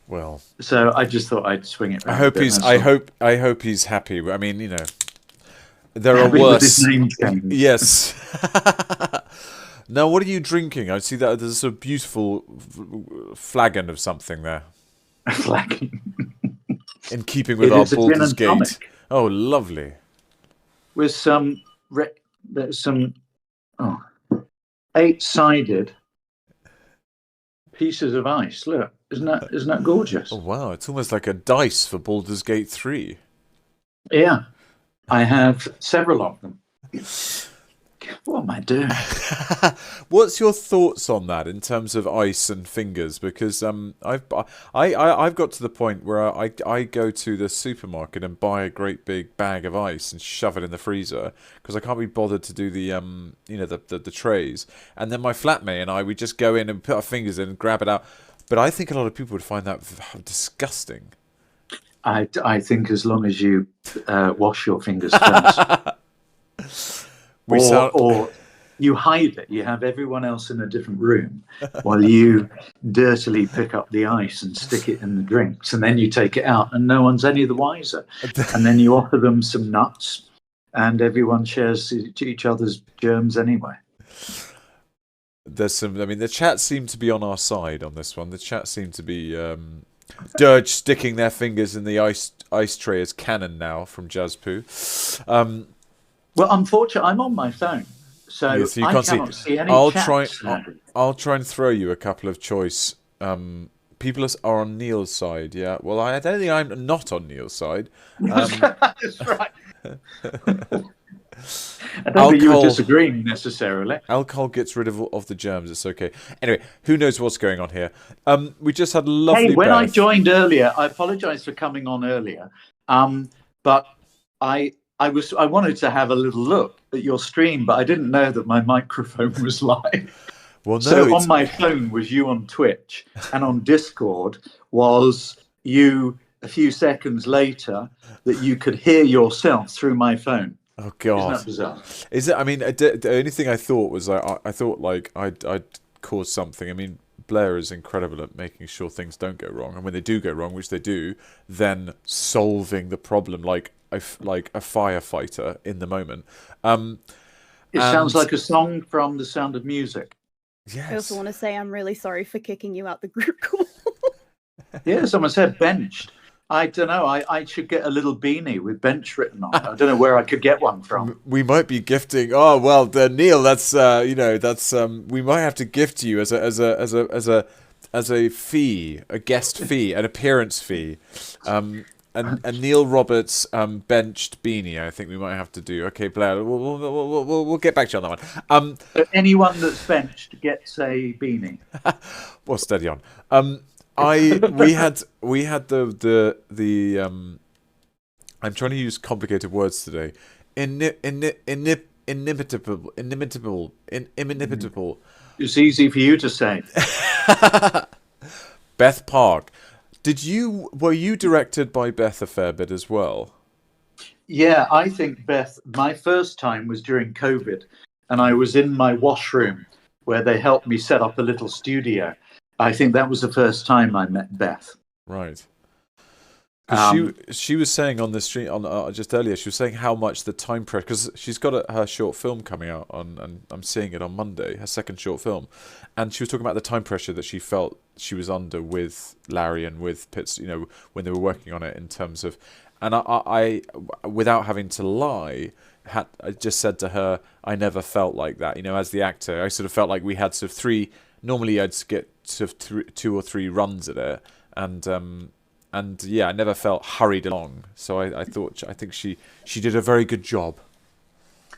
Well, so I just thought I'd swing it. I hope he's happy. I mean, you know, there are worse. Yes. Now, what are you drinking? I see that there's a beautiful flagon of something there. A flagon. In keeping with our Baldurs Gate. Oh, lovely. With some 8-sided pieces of ice. Look. Isn't that gorgeous? Oh, wow. It's almost like a dice for Baldur's Gate 3. Yeah. I have several of them. What am I doing? What's your thoughts on that in terms of ice and fingers? Because I've got to the point where I go to the supermarket and buy a great big bag of ice and shove it in the freezer because I can't be bothered to do the the trays. And then my flatmate and I, we just go in and put our fingers in and grab it out. But I think a lot of people would find that disgusting. I think as long as you wash your fingers first. Or you hide it. You have everyone else in a different room while you dirtily pick up the ice and stick it in the drinks. And then you take it out and no one's any the wiser. And then you offer them some nuts and everyone shares each other's germs anyway. There's some. I mean, the chat seemed to be on our side on this one. The chat seemed to be Dirge sticking their fingers in the ice tray as canon now from Jazzpoo. Well, unfortunately, I'm on my phone, so yes, you I can't cannot see any. I'll try and throw you a couple of choice. People are on Neil's side. Yeah. Well, I don't think I'm not on Neil's side. That's right. I don't think you were disagreeing necessarily. Alcohol gets rid of the germs. It's okay. Anyway, who knows what's going on here? We just had a lovely. Hey, when I joined earlier, I apologise for coming on earlier. But I wanted to have a little look at your stream, but I didn't know that my microphone was live. Well, no, so on my phone was you on Twitch, and on Discord was you a few seconds later that you could hear yourself through my phone. Oh God! Isn't that bizarre? Is it? I mean, the only thing I thought was I thought like I'd caused something. I mean, Blair is incredible at making sure things don't go wrong, and when they do go wrong, which they do, then solving the problem like a firefighter in the moment. It sounds like a song from The Sound of Music. Yes. I also want to say I'm really sorry for kicking you out the group call. Yeah, someone said benched. I don't know. I should get a little beanie with bench written on it. I don't know where I could get one from. We might be gifting. Oh well, Neil. That's that's we might have to gift you as a fee, a guest fee, an appearance fee, and Neil Roberts benched beanie. I think we might have to do. Okay, Blair. We'll get back to you on that one. Anyone that's benched gets a beanie. Well, steady on. We had the I'm trying to use complicated words today. Inimitable. It's easy for you to say. Beth Park. Were you directed by Beth a fair bit as well? Yeah, I think Beth, my first time was during COVID, and I was in my washroom where they helped me set up a little studio. I think that was the first time I met Beth. Right. She was saying on the stream just earlier. She was saying how much the time pressure, because she's got her short film coming out and I'm seeing it on Monday. Her second short film, and she was talking about the time pressure that she felt she was under with Larry and with Pitts. You know, when they were working on it in terms of, and I without having to lie, I just said to her, I never felt like that. You know, as the actor, I sort of felt like we had sort of three. Normally, I'd get sort of 2 or 3 runs at it, and yeah, I never felt hurried along. So I think she did a very good job.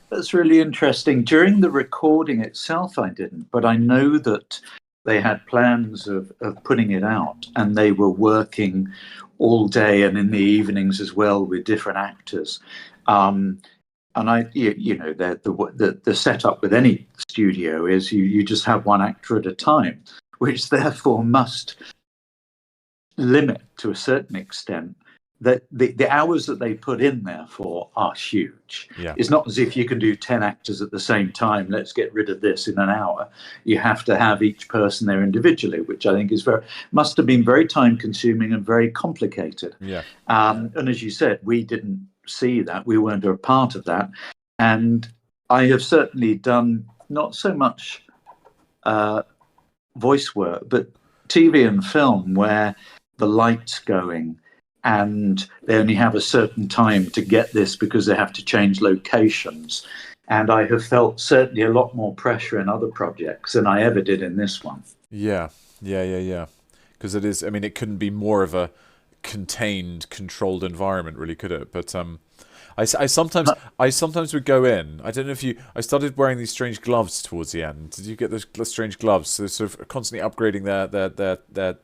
That's really interesting. During the recording itself, I didn't, but I know that they had plans of putting it out, and they were working all day and in the evenings as well with different actors. And the setup with any studio is you just have one actor at a time, which therefore must limit to a certain extent that the hours that they put in there for are huge. Yeah. It's not as if you can do 10 actors at the same time. Let's get rid of this in an hour. You have to have each person there individually, which I think must have been very time consuming and very complicated. Yeah. And as you said, we didn't see that. We weren't a part of that. And I have certainly done not so much voice work, but TV and film where the light's going and they only have a certain time to get this because they have to change locations. And I have felt certainly a lot more pressure in other projects than I ever did in this one. Yeah. Because it is, I mean, it couldn't be more of a contained, controlled environment, really, could it? But I sometimes would go in. I don't know if I started wearing these strange gloves towards the end. Did you get those strange gloves? So sort of constantly upgrading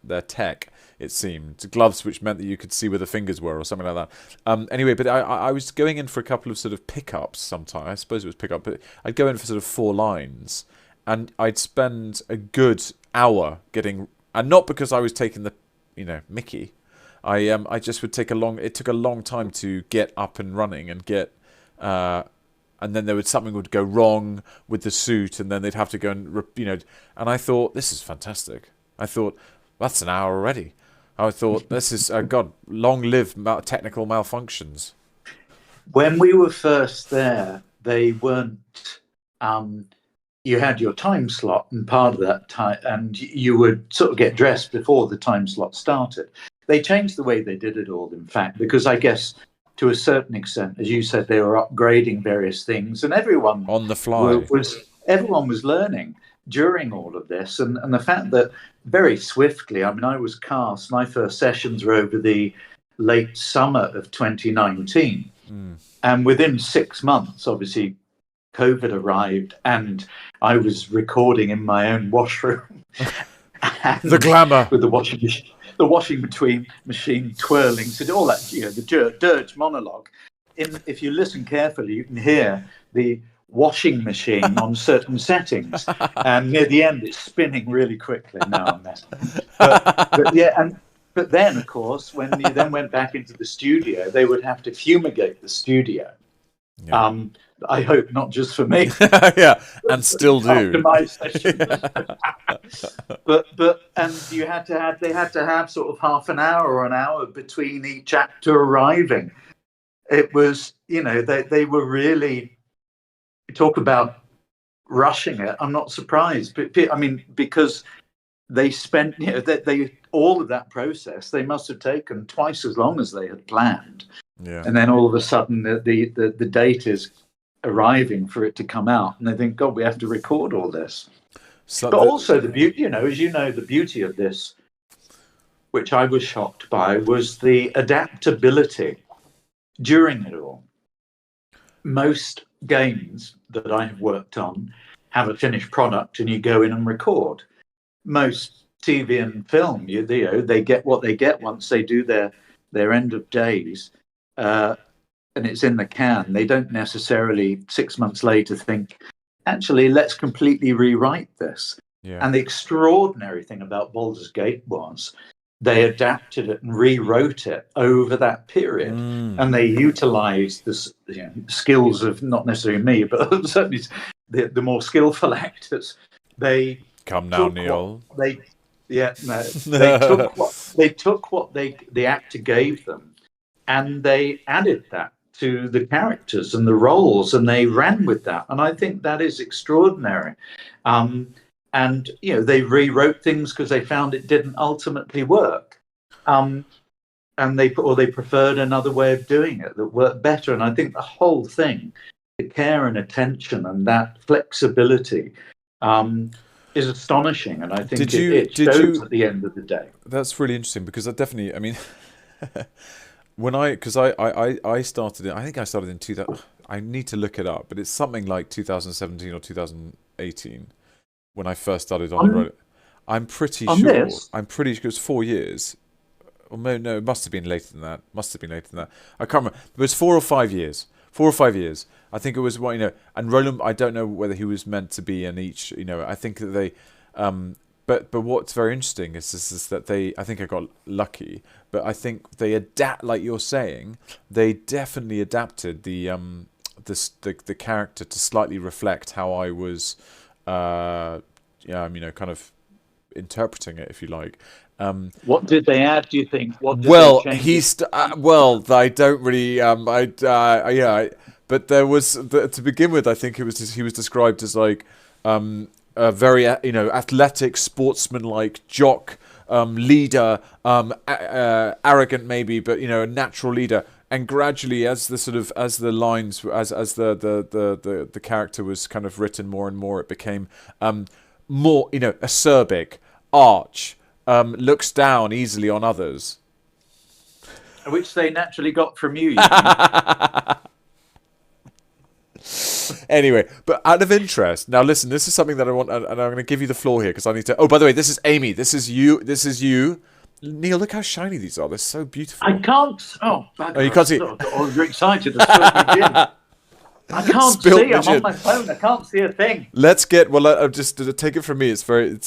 their tech. It seemed gloves which meant that you could see where the fingers were or something like that. Anyway, but I was going in for a couple of sort of pickups. Sometimes I suppose it was pickup, but I'd go in for sort of 4 lines, and I'd spend a good hour getting, and not because I was taking the Mickey. I just would take it took a long time to get up and running and get, and then something would go wrong with the suit, and then they'd have to go and, and I thought, this is fantastic. I thought, that's an hour already. I thought, this is, God, long live technical malfunctions. When we were first there, they weren't, you had your time slot, and part of that time, and you would sort of get dressed before the time slot started. They changed the way they did it all, in fact, because I guess to a certain extent, as you said, they were upgrading various things, and everyone on the fly everyone was learning during all of this, and the fact that very swiftly, I mean, I was cast, my first sessions were over the late summer of 2019, and within 6 months, obviously, COVID arrived, and I was recording in my own washroom. The glamour with the washing machine twirling, so all that, the dirge monologue. If you listen carefully, you can hear the washing machine on certain settings, and near the end, it's spinning really quickly. Now I'm messing. But then, of course, when you then went back into the studio, they would have to fumigate the studio. Yeah. I hope not just for me. Yeah, and still do. After my session. but they had to have sort of half an hour or an hour between each actor arriving. It was, they were really, talk about rushing it. I'm not surprised, but I mean, because they spent, all of that process, they must have taken twice as long as they had planned. Yeah. And then all of a sudden the date is arriving for it to come out, and they think, God, we have to record all this. But also the beauty, as you know, the beauty of this, which I was shocked by, was the adaptability during it all. Most games that I have worked on have a finished product and you go in and record. Most TV and film, they get what they get once they do their end of days, and it's in the can. They don't necessarily 6 months later think, actually, let's completely rewrite this. Yeah. And the extraordinary thing about Baldur's Gate was they adapted it and rewrote it over that period. And they utilized the skills of not necessarily me, but certainly the more skillful actors. They come now, Neil. They took what the actor gave them, and they added that to the characters and the roles, and they ran with that. And I think that is extraordinary. And they rewrote things because they found it didn't ultimately work, and they preferred another way of doing it that worked better. And I think the whole thing care and attention and that flexibility is astonishing, and I think it shows at the end of the day. That's really interesting, because I definitely, I mean, I started I think I started in 2000. I need to look it up, but it's something like 2017 or 2018 when I first started on the road. I'm pretty sure. It was 4 years. Or no, it must have been later than that. I can't remember. It was 4 or 5 years. 4 or 5 years. I think it was what, and Roland, I don't know whether he was meant to be in each, I think that they, but what's very interesting is that I think I got lucky, but I think they like you're saying, they definitely adapted the character to slightly reflect how I was, kind of interpreting it, if you like. What did they add, do you think? I don't really, but there was, to begin with, I think he was described as like a very athletic, sportsman-like jock, leader, arrogant maybe, but a natural leader. And gradually, as the character was kind of written more and more, it became more acerbic, arch, looks down easily on others, which they naturally got from you. Anyway, but out of interest, now listen, this is something that I want, and I'm going to give you the floor here, because I need to. Oh, by the way, this is Amy. This is you. Neil, look how shiny these are. They're so beautiful. I can't. You can't see. You're excited. I can't see. I'm on my phone. I can't see a thing. Let's get. Well, I'll just take it from me. It's very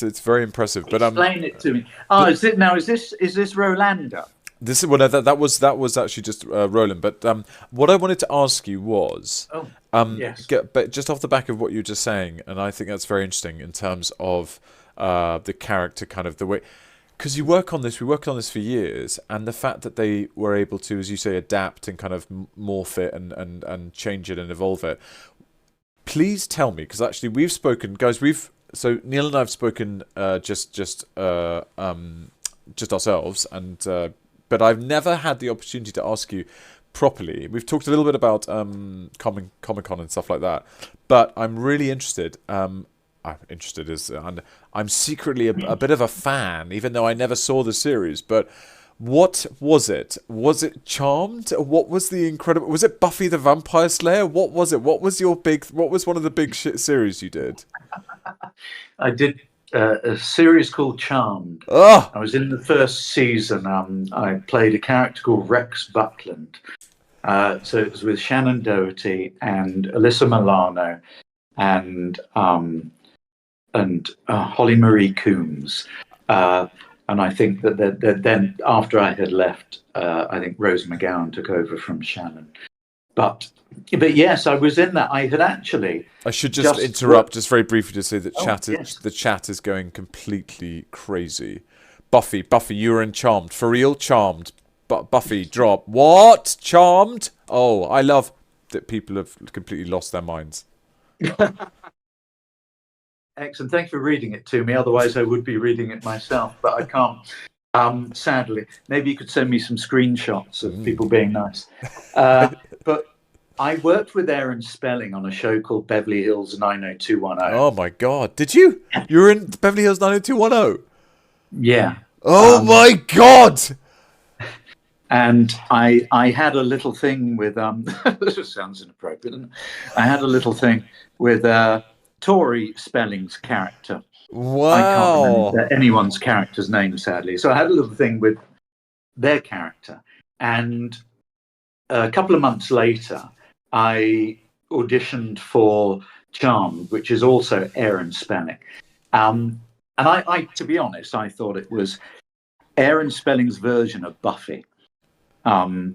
impressive. But explain it to me. Is it now? Is this Rolanda? This is that was actually just Roland. But what I wanted to ask you was, yes. But just off the back of what you were just saying, and I think that's very interesting in terms of the character, kind of the way, because we worked on this for years, and the fact that they were able to, as you say, adapt and kind of morph it and change it and evolve it. Please tell me, because actually we've spoken, guys. So Neil and I have spoken just ourselves, and but I've never had the opportunity to ask you properly. We've talked a little bit about Comic-Con and stuff like that, but I'm really interested. And I'm secretly a bit of a fan, even though I never saw the series. But what was it? Was it Charmed? What was the incredible? Was it Buffy the Vampire Slayer? What was it? What was one of the big series you did? I did a series called Charmed. Oh! I was in the first season. I played a character called Rex Buckland. So it was with Shannon Doherty and Alyssa Milano and Holly Marie Coombs. And I think that then after I had left, I think Rose McGowan took over from Shannon. But yes, I was in that. I had actually. I should just interrupt, just very briefly, to say that the chat is going completely crazy. Buffy, you were in Charmed, for real, Charmed. But Buffy, drop. What? Charmed? Oh, I love that people have completely lost their minds. Excellent. Thanks for reading it to me. Otherwise, I would be reading it myself, but I can't. Sadly, maybe you could send me some screenshots of people being nice. But I worked with Aaron Spelling on a show called Beverly Hills 90210. Oh my God! Did you? You were in Beverly Hills 90210? Yeah. Oh my God! And I had a little thing with this sounds inappropriate. I had a little thing with Tori Spelling's character. Wow. I can't remember anyone's character's name, sadly. So I had a little thing with their character. And a couple of months later, I auditioned for Charmed, which is also Aaron Spelling. And I, to be honest, I thought it was Aaron Spelling's version of Buffy. Buffy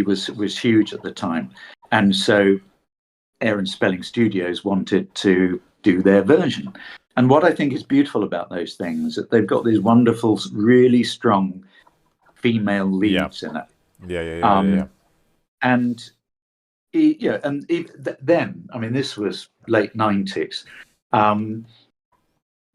was huge at the time. And so Aaron Spelling Studios wanted to do their version. And what I think is beautiful about those things is that they've got these wonderful, really strong female leads in it. Yeah. And then, I mean, this was late 90s.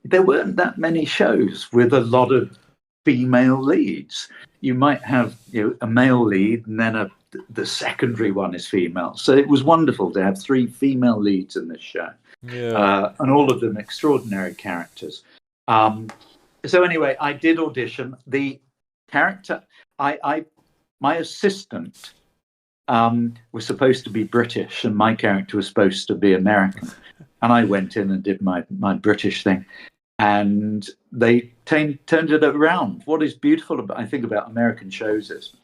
There weren't that many shows with a lot of female leads. You might have a male lead and then the secondary one is female. So it was wonderful to have 3 female leads in this show. Yeah. And all of them extraordinary characters. So anyway, I did audition. The character, my assistant was supposed to be British, and my character was supposed to be American. And I went in and did my British thing, and they turned it around. What is beautiful about, I think, about American shows is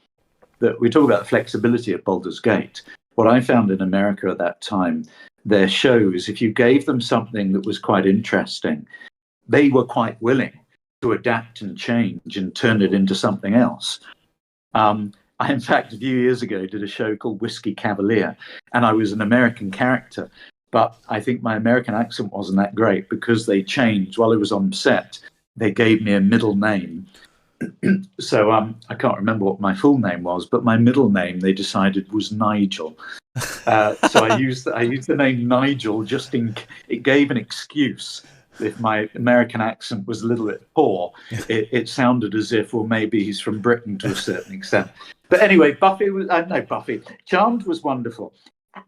that we talk about the flexibility of Baldur's Gate. What I found in America at that time, their shows, if you gave them something that was quite interesting, they were quite willing to adapt and change and turn it into something else. I, in fact, a few years ago, did a show called Whiskey Cavalier, and I was an American character. But I think my American accent wasn't that great because they changed. While I was on set, they gave me a middle name. So I can't remember what my full name was, but my middle name they decided was Nigel. So I used the name Nigel it gave an excuse. If my American accent was a little bit poor, it sounded as if, well, maybe he's from Britain to a certain extent. But anyway, Charmed was wonderful.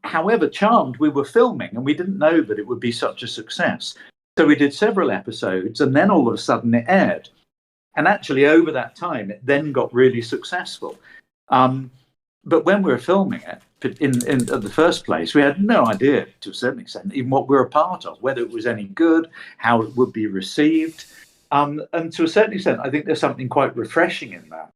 However, Charmed, we were filming and we didn't know that it would be such a success. So we did several episodes and then all of a sudden it aired. And actually over that time, it then got really successful. But when we were filming it, in the first place, we had no idea, to a certain extent, even what we were a part of, whether it was any good, how it would be received. And to a certain extent, I think there's something quite refreshing in that,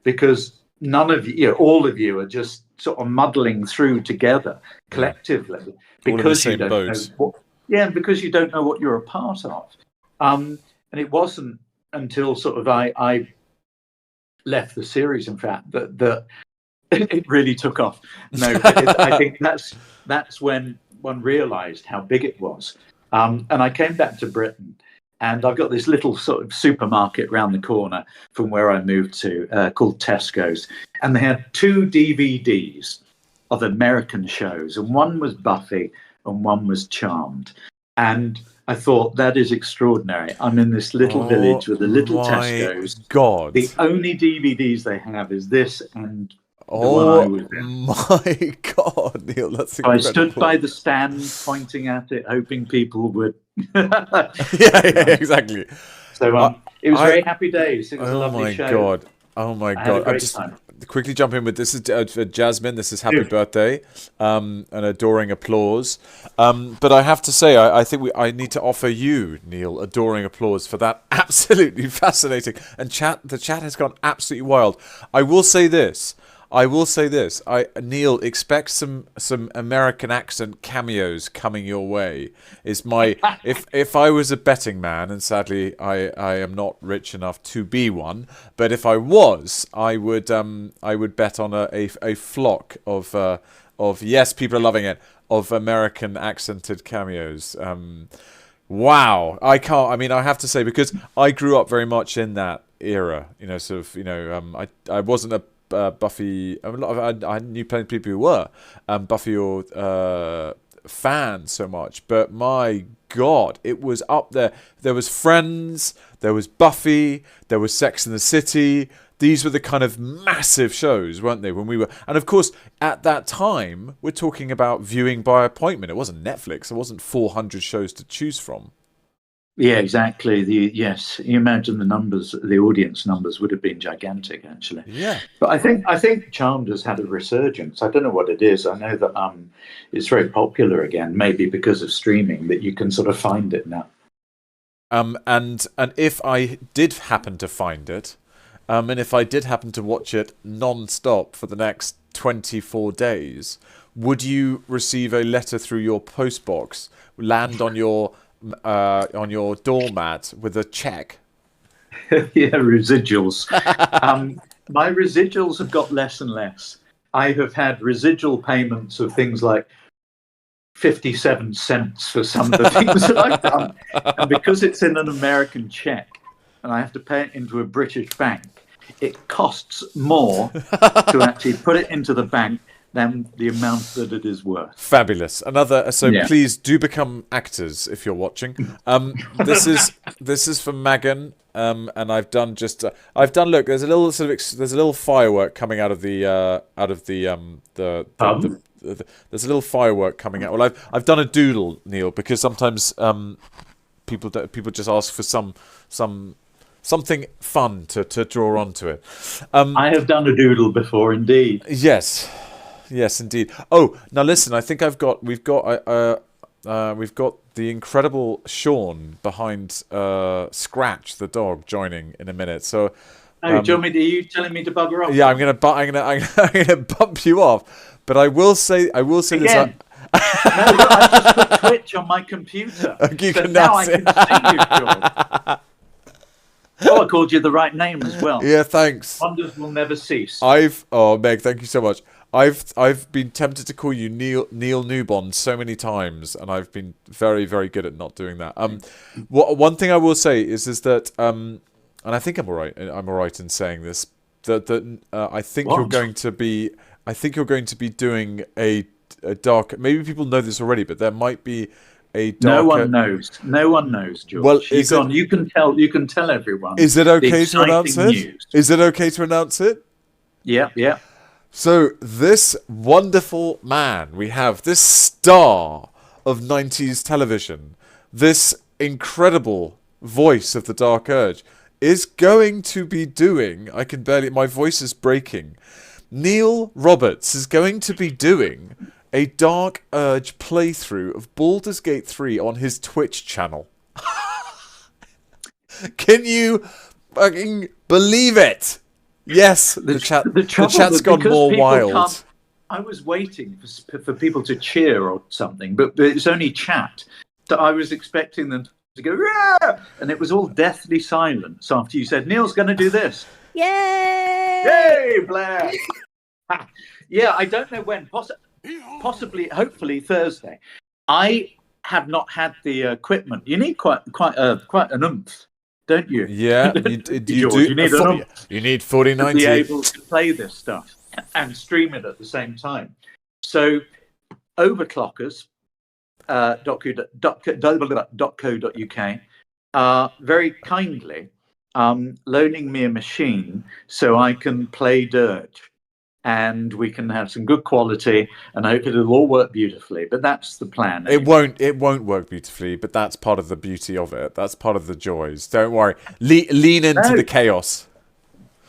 because none of you, all of you are just sort of muddling through together collectively because you don't know because you don't know what you're a part of. And it wasn't until sort of I left the series, in fact, that it really took off. No, I think that's when one realised how big it was. And I came back to Britain, and I've got this little sort of supermarket round the corner from where I moved to called Tesco's, and they had 2 DVDs of American shows, and one was Buffy and one was Charmed. And I thought, that is extraordinary. I'm in this little village with a little Tesco's. God. The only DVDs they have is this and oh my God, Neil, that's incredible. I stood by the stand pointing at it, hoping people would. yeah, exactly. So it was very happy days. It was a lovely show. Oh my God. I'm just quickly jump in with this is for Jasmine. This is happy birthday, an adoring applause. But I have to say, I think I need to offer you, Neil, adoring applause for that absolutely fascinating. And the chat has gone absolutely wild. I will say this. Neil, expect some American accent cameos coming your way. Is my if I was a betting man, and sadly I am not rich enough to be one, but if I was, I would bet on a flock of yes, people are loving it, of American accented cameos. Wow, I have to say, because I grew up very much in that era. I wasn't a Buffy. I knew plenty of people who were Buffy or fans so much, but my God, it was up there. There was Friends, there was Buffy, there was Sex and the City. These were the kind of massive shows, weren't they? When we were, and of course, at that time, we're talking about viewing by appointment. It wasn't Netflix. There wasn't 400 shows to choose from. Yeah, exactly. Yes, you imagine the numbers, the audience numbers would have been gigantic, actually. Yeah. But I think Charmed has had a resurgence. I don't know what it is. I know that it's very popular again, maybe because of streaming, that you can sort of find it now. And if I did happen to find it, and if I did happen to watch it non-stop for the next 24 days, would you receive a letter through your postbox, land on your doormat with a check? Yeah, residuals. My residuals have got less and less. I have had residual payments of things like 57 cents for some of the things that I've done. And because it's in an American check and I have to pay it into a British bank, it costs more to actually put it into the bank than the amount that it is worth. Fabulous. Please do become actors if you're watching. This is from Megan. and I've done just look. There's a little sort of there's a little firework coming out of the there's a little firework coming out. Well, I've done a doodle, Neil, because sometimes people just ask for something fun to draw onto it. I have done a doodle before, indeed. Yes, indeed. Oh, now listen. I think we've got the incredible Sean behind Scratch the dog joining in a minute. So, are you telling me to bugger off? Yeah, I'm gonna bump you off. But I will say this. No, I just put Twitch on my computer. Now I can see you, George. Oh, I called you the right name as well. Yeah, thanks. Wonders will never cease. Meg, thank you so much. I've been tempted to call you Neil Newbond so many times, and I've been very, very good at not doing that. One thing I will say is that and I think I'm all right in saying this, that I think you're going to be doing a dark. Maybe people know this already, but there might be a darker. No one knows, George. Well, you can tell everyone. Is it okay to announce it? News. Is it okay to announce it? Yeah. So this wonderful man, we have this star of 90s television, this incredible voice of the Dark Urge, is going to be doing, my voice is breaking, Neil Roberts is going to be doing a Dark Urge playthrough of Baldur's Gate 3 on his Twitch channel. Can you fucking believe it? Yes, the chat's gone more wild. I was waiting for people to cheer or something, but it's only chat. So I was expecting them to go, "Rah!" And it was all deathly silence after you said, Neil's going to do this. Yay! Yay, Blair! Yeah, I don't know when. Possibly, hopefully Thursday. I have not had the equipment. You need quite an oomph, don't you? Yeah, you need 4090 to be able to play this stuff and stream it at the same time. So, overclockers, .co.uk are very kindly loaning me a machine so I can play Dirge. And we can have some good quality, and I hope it'll all work beautifully. But that's the plan. It won't work beautifully, but that's part of the beauty of it. That's part of the joys. Don't worry. Lean into the chaos.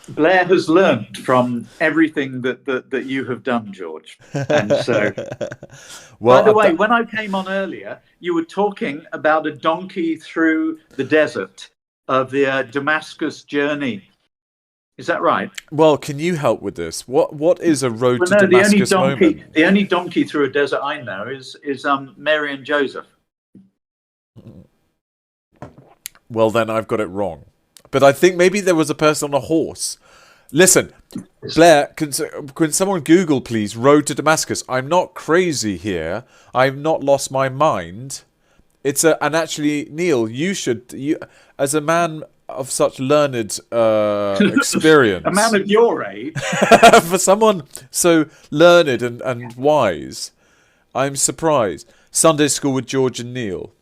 Blair has learned from everything that you have done, George. And so, well, by the way, when I came on earlier, you were talking about a donkey through the desert of the Damascus journey. Is that right? Well, can you help with this? What is a road to Damascus moment? The only donkey through a desert I know is Mary and Joseph. Well, then I've got it wrong. But I think maybe there was a person on a horse. Listen, Blair, can someone Google, please, road to Damascus? I'm not crazy here. I've not lost my mind. And actually, Neil, you as a man of such learned experience. A man of your age. For someone so learned and wise, I'm surprised. Sunday School with George and Neil.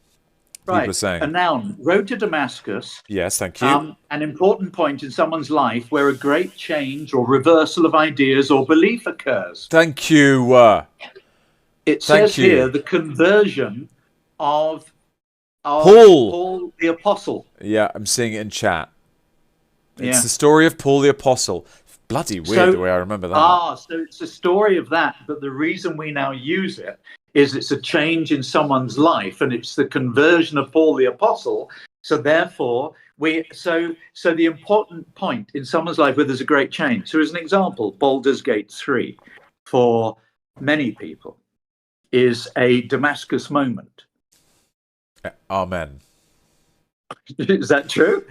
Right. People saying. A noun. Road to Damascus. Yes, thank you. An important point in someone's life where a great change or reversal of ideas or belief occurs. Thank you. It says here the conversion of Paul the Apostle. Yeah, I'm seeing it in chat. It's the story of Paul the Apostle. Bloody weird the way I remember that. So it's a story of that, but the reason we now use it is it's a change in someone's life, and it's the conversion of Paul the Apostle. So therefore, so the important point in someone's life where there's a great change. So as an example, Baldur's Gate 3, for many people, is a Damascus moment. Amen. Is that true?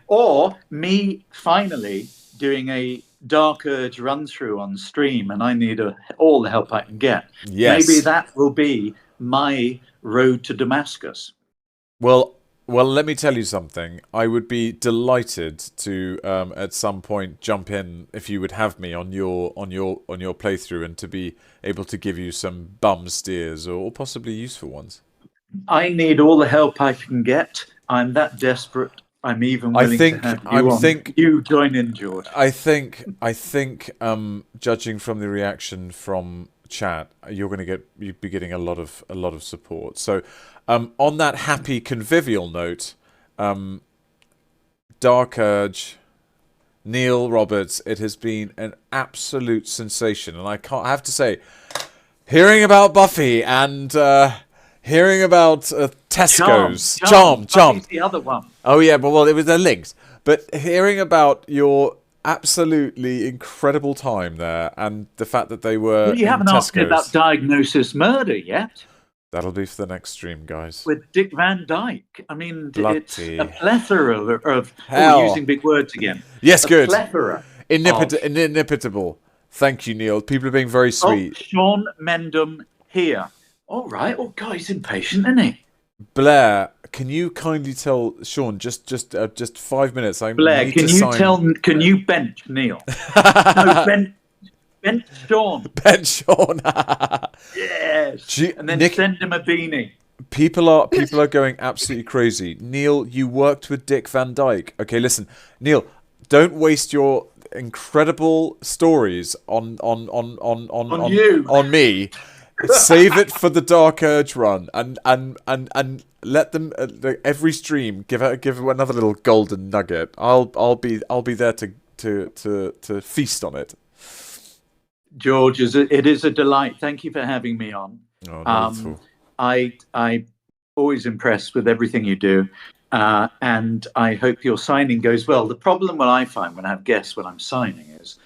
Or me finally doing a Dark Urge run through on stream, and I need all the help I can get. Yes. Maybe that will be my road to Damascus. Well, let me tell you something. I would be delighted to at some point jump in if you would have me on your playthrough, and to be able to give you some bum steers or possibly useful ones. I need all the help I can get. I'm that desperate I'm even willing to have you join in, George. I think, judging from the reaction from chat, you'll be getting a lot of support. So, on that happy convivial note, Dark Urge, Neil Roberts, it has been an absolute sensation, and I have to say, hearing about Buffy and hearing about Tesco's Charmed. The other one. Oh yeah, well, it was their links. But hearing about your absolutely incredible time there, and the fact that they were. Well, you haven't asked me about Diagnosis Murder yet. That'll be for the next stream, guys. With Dick Van Dyke. I mean, it's Bloody a plethora of using big words again. Yes, good. Plethora. Inimitable. Thank you, Neil. People are being very sweet. Sean Mendham here. All right. Oh, God, he's impatient, isn't he? Blair, can you kindly tell Sean just 5 minutes? Blair, can you bench Neil? No, bench Sean. Bench Sean. Yes. And then send him a beanie. People are going absolutely crazy. Neil, you worked with Dick Van Dyke. Okay, listen, Neil, don't waste your incredible stories on you. On me. Save it for the Dark Urge run, and let them every stream give another little golden nugget. I'll be there to feast on it. George, it is a delight. Thank you for having me on. Oh, I'm always impressed with everything you do, and I hope your signing goes well. The problem that I find when I have guests when I'm signing is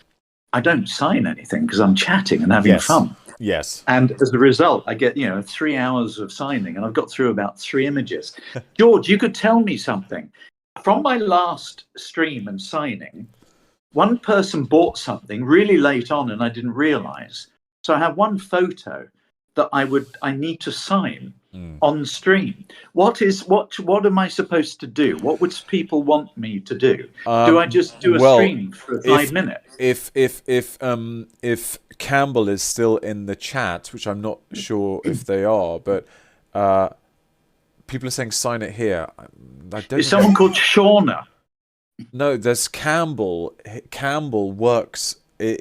I don't sign anything because I'm chatting and having fun. Yes. And as a result, I get 3 hours of signing, and I've got through about 3 images. George, you could tell me something. From my last stream and signing, one person bought something really late on, and I didn't realise. So I have one photo that I need to sign on stream. What am I supposed to do? What would people want me to do? Do I just do a stream for 5 minutes? If Campbell is still in the chat, which I'm not sure if they are, but people are saying sign it here. Is someone called Shauna? No, there's Campbell. Campbell works. I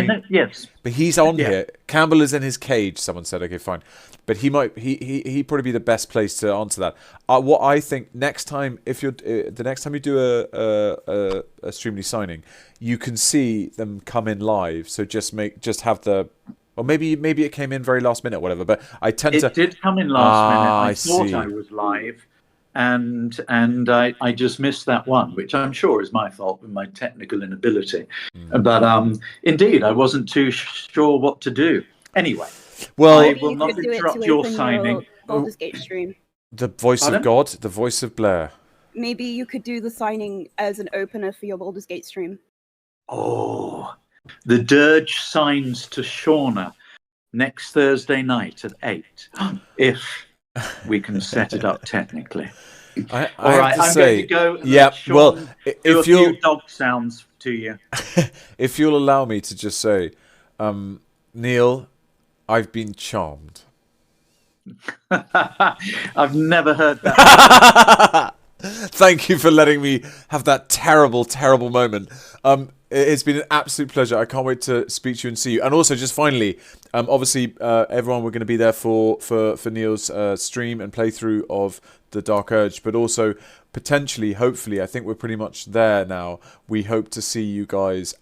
know. Yes, but he's on here. Campbell is in his cage. Someone said, okay, fine, but he'd probably be the best place to answer that. What I think next time, if you're the next time you do a Streamily signing, you can see them come in live. So just have the. Or maybe it came in very last minute, whatever. But it did come in last minute. I thought I was live. And I just missed that one, which I'm sure is my fault with my technical inability. But indeed, I wasn't too sure what to do. Anyway, I will not interrupt your signing. Baldur's Gate stream. The voice of God, the voice of Blair. Maybe you could do the signing as an opener for your Baldur's Gate stream. Oh, the Dirge signs to Shauna next Thursday night at 8. If we can set it up technically. All right, I'm going to go. Yeah, well, if a few dog sounds to you. If you'll allow me to just say, Neil, I've been charmed. I've never heard that. Thank you for letting me have that terrible, terrible moment. It's been an absolute pleasure. I can't wait to speak to you and see you. And also, just finally, obviously, everyone, we're going to be there for Neil's stream and playthrough of the Dark Urge, but also potentially, hopefully, I think we're pretty much there now. We hope to see you guys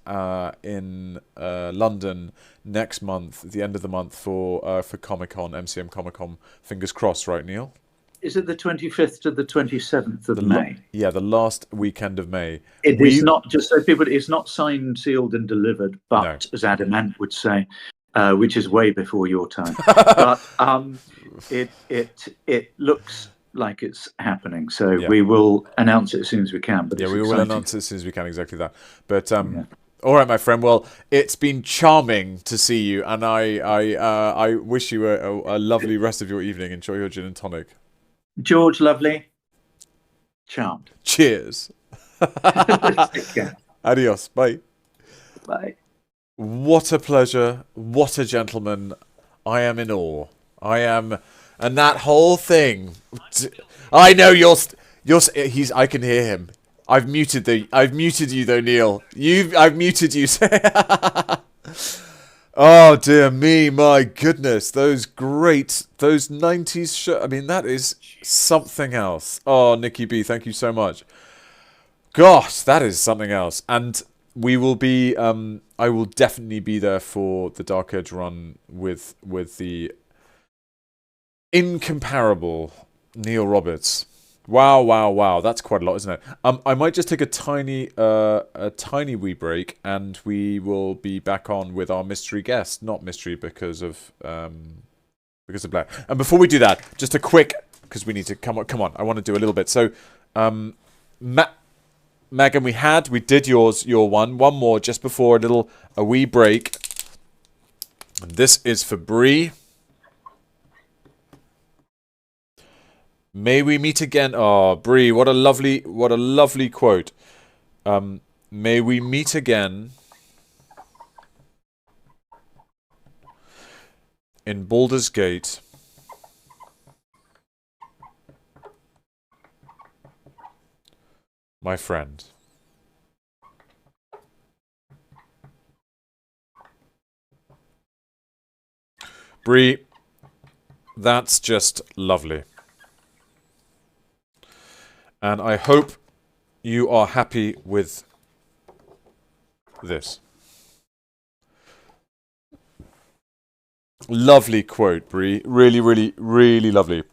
in London next month, at the end of the month, for Comic-Con, MCM Comic-Con. Fingers crossed, right, Neil? Is it the 25th to the 27th of May? Yeah, the last weekend of May. It is not, just so people, it's not signed, sealed, and delivered, but as Adamant would say, which is way before your time. But it looks like it's happening, so we will announce it as soon as we can. But we will announce it as soon as we can. Exactly that. But all right, my friend. Well, it's been charming to see you, and I wish you a lovely rest of your evening. Enjoy your gin and tonic. George, lovely. Charmed. Cheers. Adios. Bye. Bye. What a pleasure. What a gentleman. I am in awe. I am. And that whole thing. I know I can hear him. I've muted you though, Neil. I've muted you. Oh dear me, my goodness. Those 90s show. I mean, that is something else. Oh, Nikki B, thank you so much. Gosh, that is something else. And we will be I will definitely be there for the Dark Edge run with the incomparable Neil Roberts. Wow. That's quite a lot, isn't it? I might just take a tiny wee break, and we will be back on with our mystery guest. Not mystery because of Black. And before we do that, just a quick, because we need to come on. I want to do a little bit. So, Megan, we did your one more just before a wee break. And this is for Bree. May we meet again. Oh, Bree, what a lovely quote. May we meet again in Baldur's Gate. My friend. Bree, that's just lovely. And I hope you are happy with this. Lovely quote, Bree. Really lovely.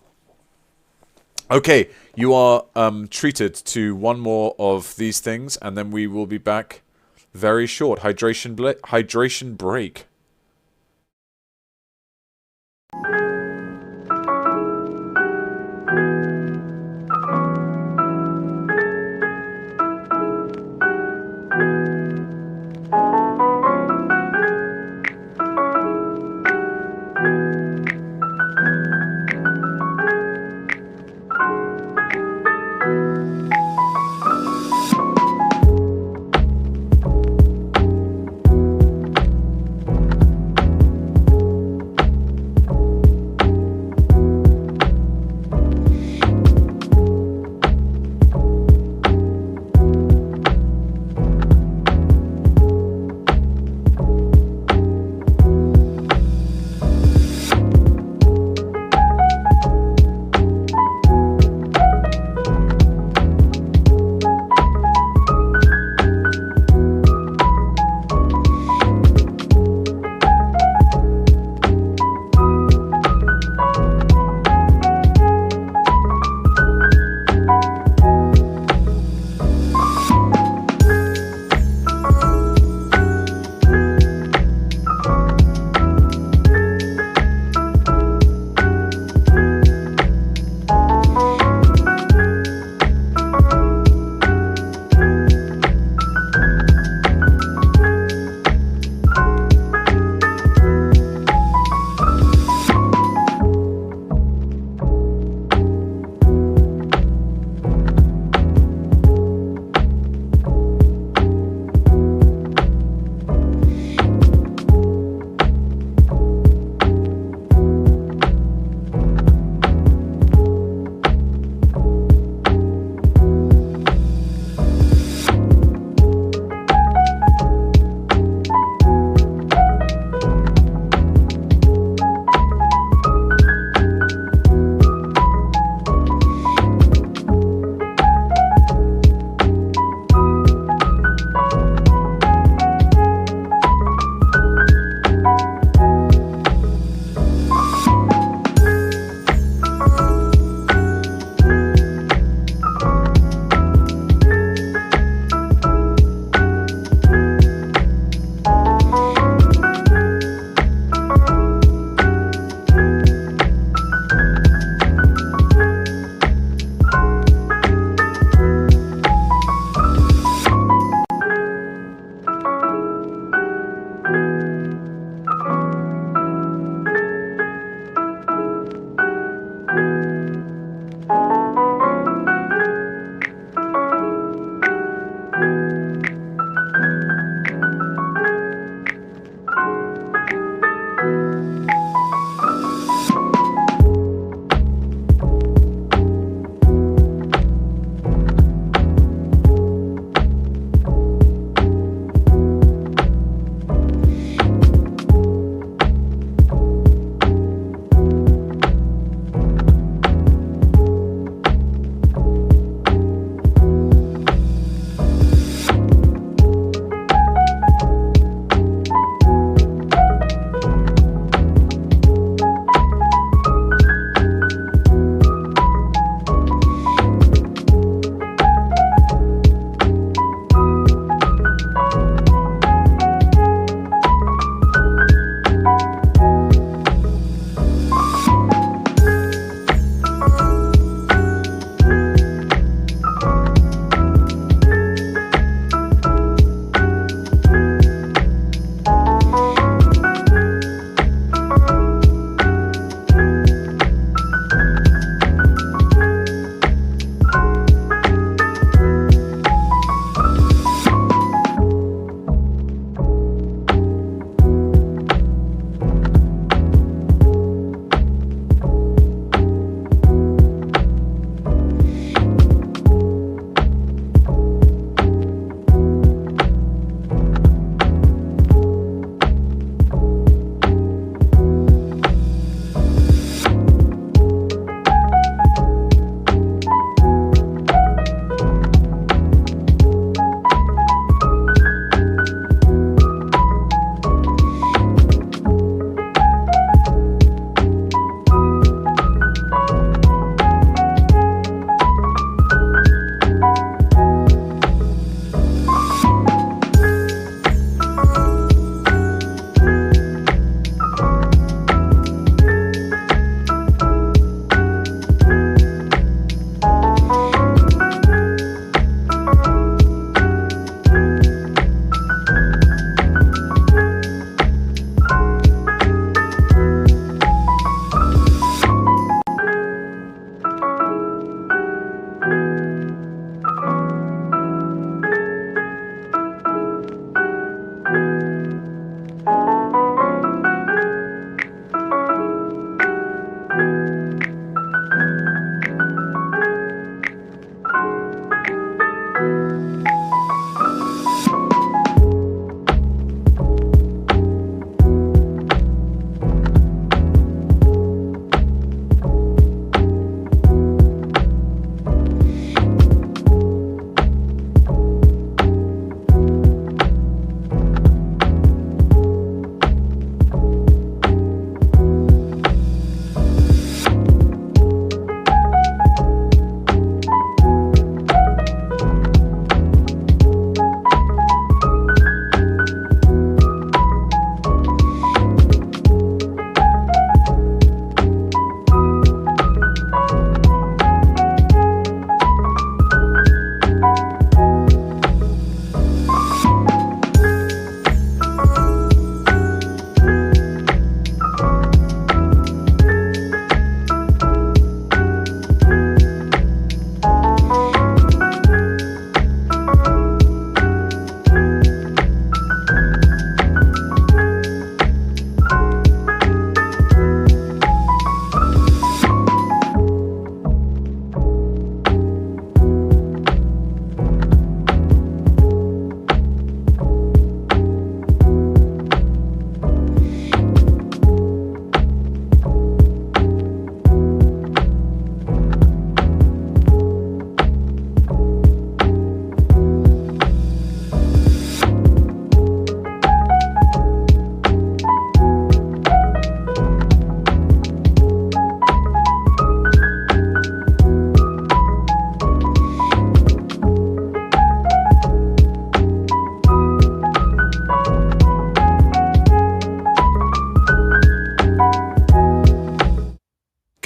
Okay, you are treated to one more of these things, and then we will be back very short. Hydration break.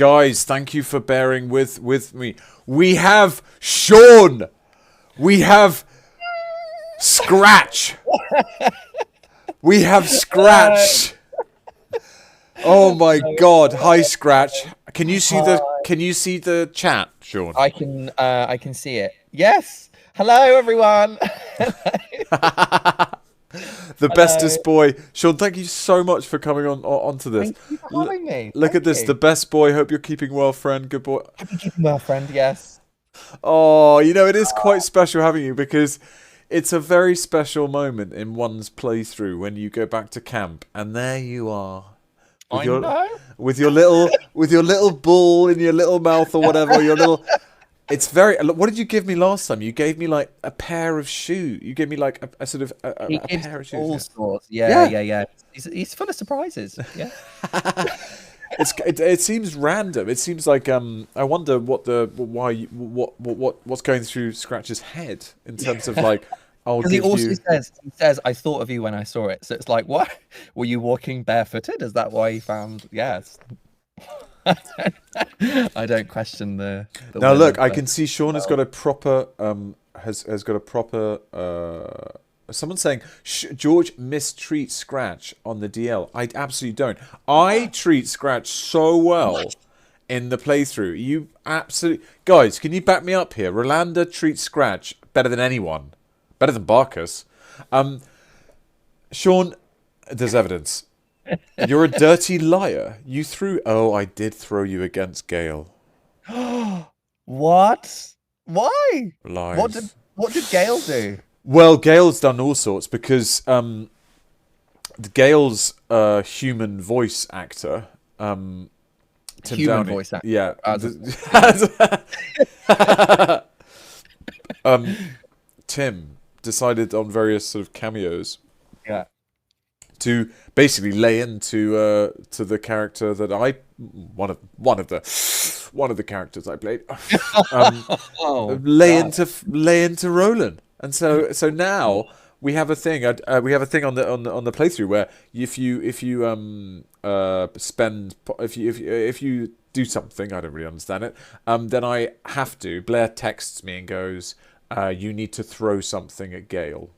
guys, thank you for bearing with me. We have Sean. We have Scratch. We have Scratch. Oh my God! Hi, Scratch. Can you see the chat, Sean? I can see it. Yes. Hello, everyone. The bestest boy, Sean. Thank you so much for coming onto this. Thank you for having me. Look at this, the best boy. Hope you're keeping well, friend. Good boy. Hope you're keeping well, friend. Yes. Oh, you know, it is quite special having you because it's a very special moment in one's playthrough when you go back to camp and there you are. With your little ball in your little mouth or whatever, your little. It's very. What did you give me last time? You gave me like a pair of shoes. You gave me like a sort of a pair of shoes. All sorts. Yeah. He's full of surprises. Yeah. It seems random. It seems like I wonder what's going through Scratch's head in terms of like. Because he says, I thought of you when I saw it. So it's like, what? Were you walking barefooted? Is that why he found? Yes. I don't question the now look, I can see Sean has got a proper has got a proper someone's saying George mistreats Scratch on the DL. I absolutely don't. I treat Scratch so well in the playthrough. You absolutely guys, can you back me up here? Rolanda treats Scratch better than anyone. Better than Barkus. Sean, there's evidence. You're a dirty liar. You threw... Oh, I did throw you against Gale. What? Why? Lies. What did Gale do? Well, Gale's done all sorts because Gale's human voice actor... Tim Human Downey, voice actor. Yeah. Tim decided on various sort of cameos. Yeah. To basically lay into to the character that I one of the characters I played lay into Roland, and so now we have a thing on the playthrough where if you do something, I don't really understand it, then I have to. Blair texts me and goes, you need to throw something at Gale.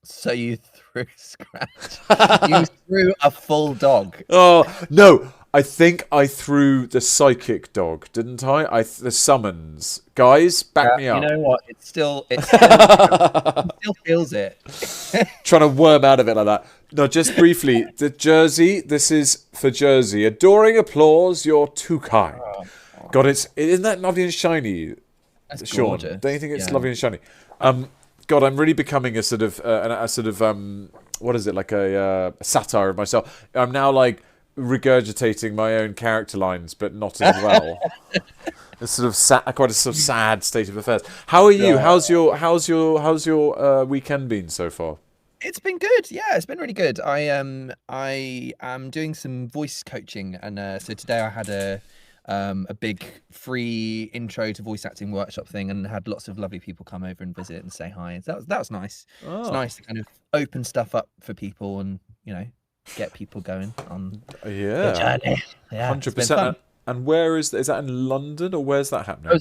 So you threw Scratch. You threw a full dog. Oh no! I think I threw the psychic dog, didn't I? The summons. Guys, back me up. You know what? It still feels it. Trying to worm out of it like that. No, just briefly. The Jersey. This is for Jersey. Adoring applause. You're too kind. God, isn't that lovely and shiny? That's Sean, gorgeous. don't you think it's lovely and shiny? God, I'm really becoming a sort of what is it, like a satire of myself. I'm now like regurgitating my own character lines, but not as well. It's sort of quite a sort of sad state of affairs. How are you? How's your weekend been so far? It's been good. Yeah, it's been really good. I am doing some voice coaching, and so today I had a big free intro to voice acting workshop thing, and had lots of lovely people come over and visit and say hi. That was nice. Oh. It's nice to kind of open stuff up for people and get people going on the journey. Yeah, 100%. And where is that in London, or where's that happening? It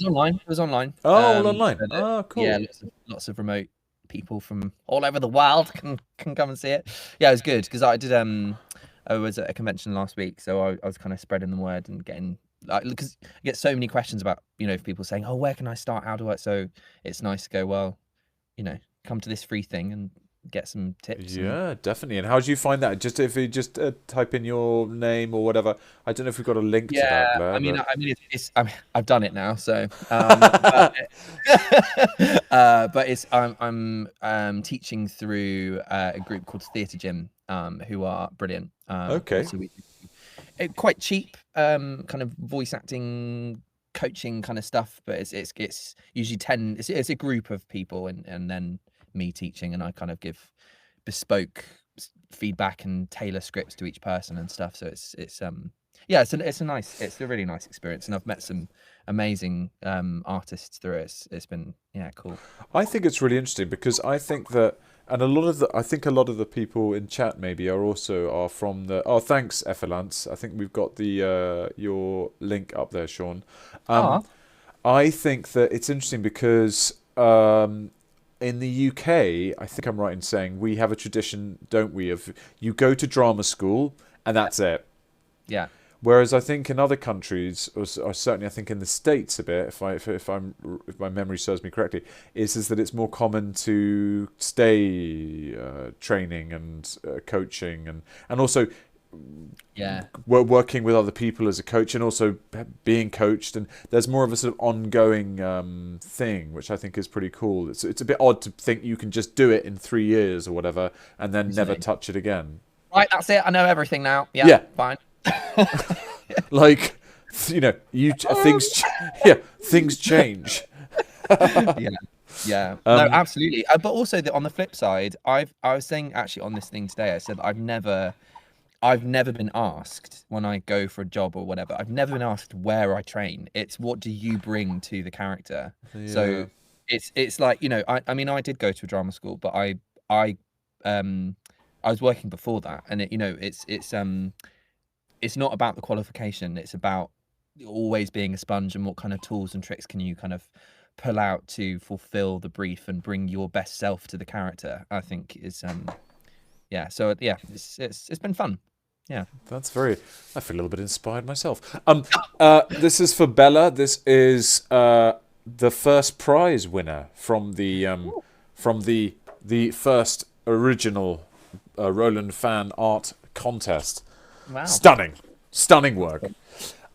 was online. Oh, online. Cool. Yeah, lots of remote people from all over the world can come and see it. Yeah, it was good because I did. I was at a convention last week, so I was kind of spreading the word and getting. Because I get so many questions about, people saying, oh, where can I start? How do I? So it's nice to go, well, come to this free thing and get some tips. Yeah, definitely. And how do you find that? Just if you just type in your name or whatever. I don't know if we've got a link to that. Blair, I've done it now. So, but it's I'm teaching through a group called Theatre Gym, who are brilliant. Okay. So quite cheap, kind of voice acting coaching kind of stuff, but it's usually 10. It's a group of people, and then me teaching, and I kind of give bespoke feedback and tailor scripts to each person and stuff. So it's a really nice experience, and I've met some amazing artists through it. It's been cool. I think it's really interesting because I think that And I think a lot of the people in chat maybe are from the. Oh, thanks, Effalance. I think we've got the your link up there, Sean. I think that it's interesting because in the UK, I think I'm right in saying we have a tradition, don't we, of you go to drama school and that's it. Yeah. Whereas I think in other countries, or certainly I think in the States a bit, if my memory serves me correctly, is that it's more common to stay training and coaching and also working with other people as a coach and also being coached, and there's more of a sort of ongoing thing, which I think is pretty cool. It's a bit odd to think you can just do it in 3 years or whatever and then never touch it again. Right, that's it. I know everything now. Yeah. Fine. Like, you know, things change. No, absolutely. But also on the flip side, I was saying actually on this thing today, I said I've never been asked when I go for a job or whatever. I've never been asked where I train. It's what do you bring to the character. Yeah. So it's like, you know, I mean I did go to a drama school, but I was working before that, and it, you know, it's not about the qualification. It's about always being a sponge and what kind of tools and tricks can you kind of pull out to fulfill the brief and bring your best self to the character. I think is So it's been fun. Yeah, that's very. I feel a little bit inspired myself. This is for Bella. This is the first prize winner from the first original Roland fan art contest. Wow. Stunning work.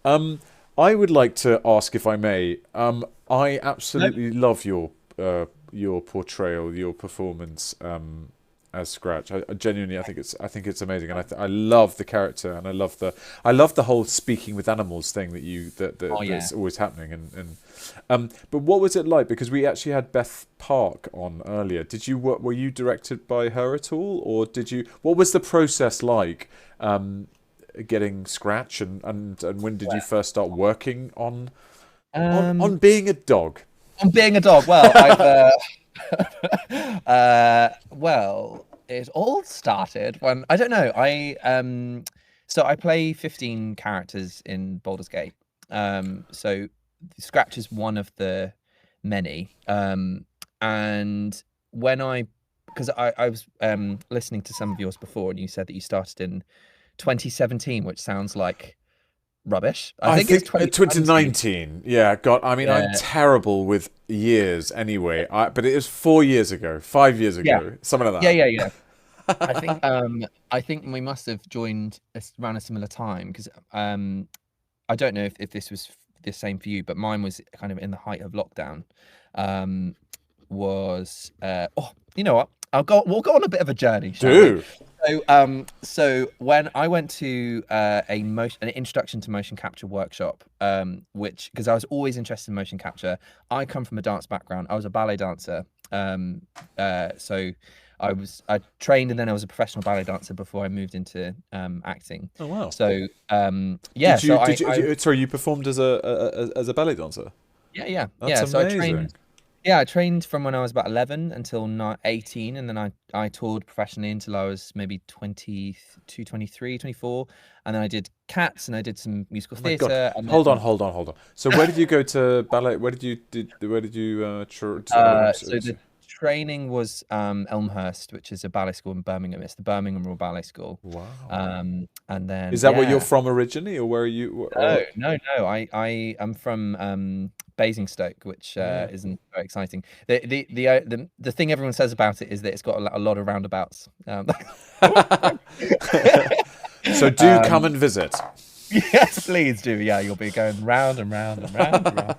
I would like to ask, if I may. I absolutely love your portrayal, your performance as Scratch. I genuinely, I think it's amazing, and I love the character, and I love the whole speaking with animals thing that's always happening. But what was it like? Because we actually had Beth Park on earlier. Were you directed by her at all, or what was the process like? Getting Scratch, and when did you first start working on being a dog? On being a dog, well, well, it all started when I don't know. So I play 15 characters in Baldur's Gate. So Scratch is one of the many. And when because I was listening to some of yours before, and you said that you started in 2017, which sounds like rubbish. I think it's 2019. Yeah, God, I mean, I'm terrible with years anyway. But it was 4 years ago, 5 years ago, something like that. Yeah. I think we must have joined around a similar time, because I don't know if this was the same for you, but mine was kind of in the height of lockdown. You know what? We'll go on a bit of a journey. So when I went to an introduction to motion capture workshop, because I was always interested in motion capture. I come from a dance background. I was a ballet dancer. So I trained, and then I was a professional ballet dancer before I moved into acting. Oh wow! So sorry, you performed as a ballet dancer? Yeah. That's amazing. I trained from when I was about 11 until 18, and then I toured professionally until I was maybe 22, 23, 24, and then I did Cats, and I did some musical theatre. Hold on. So where did you go to ballet? So the training was Elmhurst, which is a ballet school in Birmingham. It's the Birmingham Royal Ballet School. Wow. And then is that where you're from originally, or where are you? No. I am from Basingstoke, which isn't very exciting. The thing everyone says about it is that it's got a lot of roundabouts. So do come and visit. Yes, please do. Yeah, you'll be going round and round and round and round.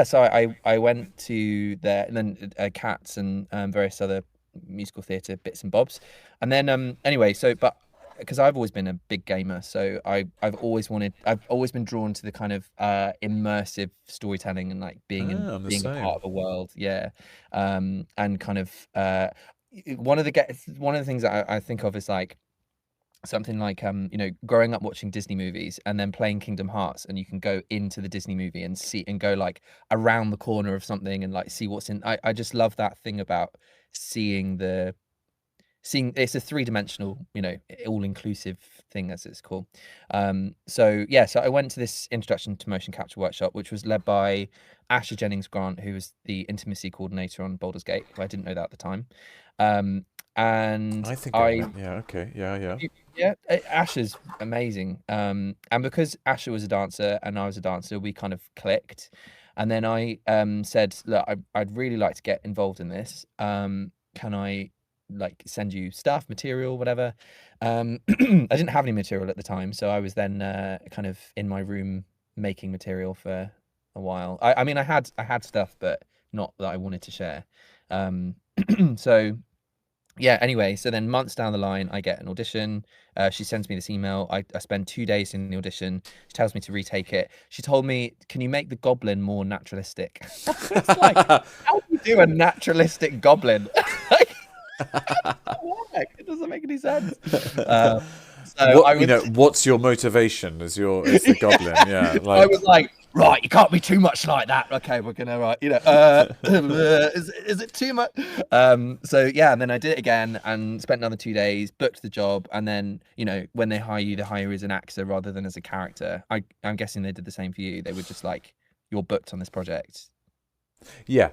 So I went to there, and then Cats and various other musical theatre bits and bobs, and then anyway. But because I've always been a big gamer, so I've always been drawn to the kind of immersive storytelling and like being a part of a world. Yeah, and kind of one of the things that I think of is like, something like growing up watching Disney movies and then playing Kingdom Hearts, and you can go into the Disney movie and see and go like around the corner of something and like see what's in. I just love that thing about seeing it's a three-dimensional, all-inclusive thing, as it's called. So I went to this introduction to motion capture workshop, which was led by Asher Jennings Grant, who was the intimacy coordinator on Baldur's Gate. I didn't know that at the time. And I think Asher's amazing. And because Asher was a dancer and I was a dancer, we kind of clicked. And then I said, look, I'd really like to get involved in this. Can I like send you stuff, material, whatever? I didn't have any material at the time, so I was then kind of in my room making material for a while. I mean, I had stuff, but not that I wanted to share. So yeah, anyway, so then months down the line, I get an audition. She sends me this email. I spend 2 days in the audition. She tells me to retake it. She told me, can you make the goblin more naturalistic? It's like, how do you do a naturalistic goblin? It doesn't make any sense. What's your motivation as the goblin? Yeah, like... I was like, right, you can't be too much like that. Okay, we're gonna is it too much? So yeah, and then I did it again and spent another 2 days, booked the job, and then when they hire you, they hire you as an actor rather than as a character. I'm guessing they did the same for you. They were just like, you're booked on this project. Yeah.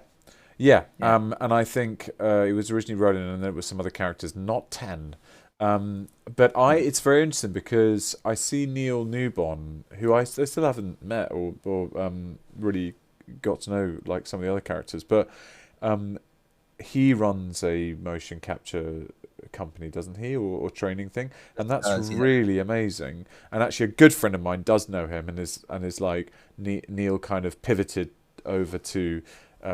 And I think it was originally Ronan, and there was some other characters, not 10. But it's very interesting because I see Neil Newbon, who I still haven't met or really got to know like some of the other characters, but he runs a motion capture company, doesn't he, or training thing, and that's really amazing. And actually, a good friend of mine does know him, and is like Neil kind of pivoted over to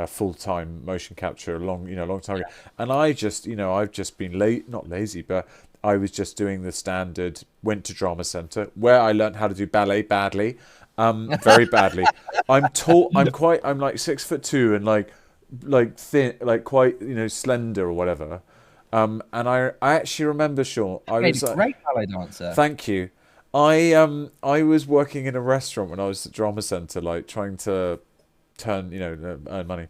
full-time motion capture a long time ago. And I just I've just been not lazy, but I was just doing the standard, went to drama centre where I learned how to do ballet badly, very badly. I'm tall, I'm like 6'2" and like thin, like quite slender or whatever. And I actually remember, Sean, I was a great ballet dancer. Thank you. I was working in a restaurant when I was at drama centre, like trying to earn money.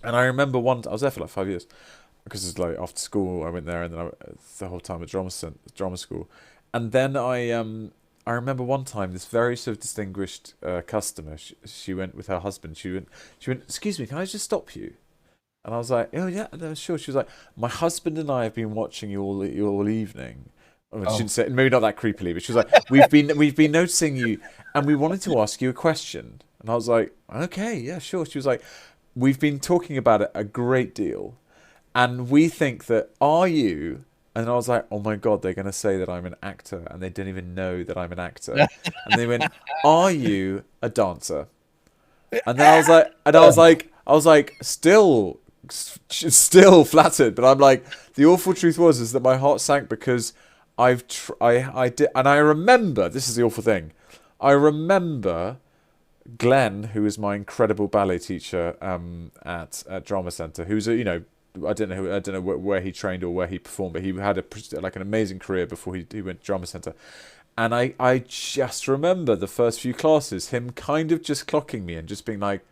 And I remember I was there for like 5 years because it's like after school I went there, and then the whole time at drama school. And then I remember one time this very sort of distinguished customer. She went with her husband. She went. Excuse me, can I just stop you? And I was like, oh yeah, no, sure. She was like, my husband and I have been watching you all evening. She didn't say, maybe not that creepily, but she was like, we've been noticing you, and we wanted to ask you a question. And I was like, okay, yeah, sure. She was like, we've been talking about it a great deal, and we think that, are you? And I was like, oh my God, they're going to say that I'm an actor, and they didn't even know that I'm an actor. And they went, are you a dancer? And then I was like, still flattered, but I'm like, the awful truth is that my heart sank because I did, and I remember, this is the awful thing, I remember Glenn, who was my incredible ballet teacher at Drama Centre, who's I don't know where he trained or where he performed, but he had an amazing career before he went to Drama Centre. And I just remember the first few classes, him kind of just clocking me and just being like,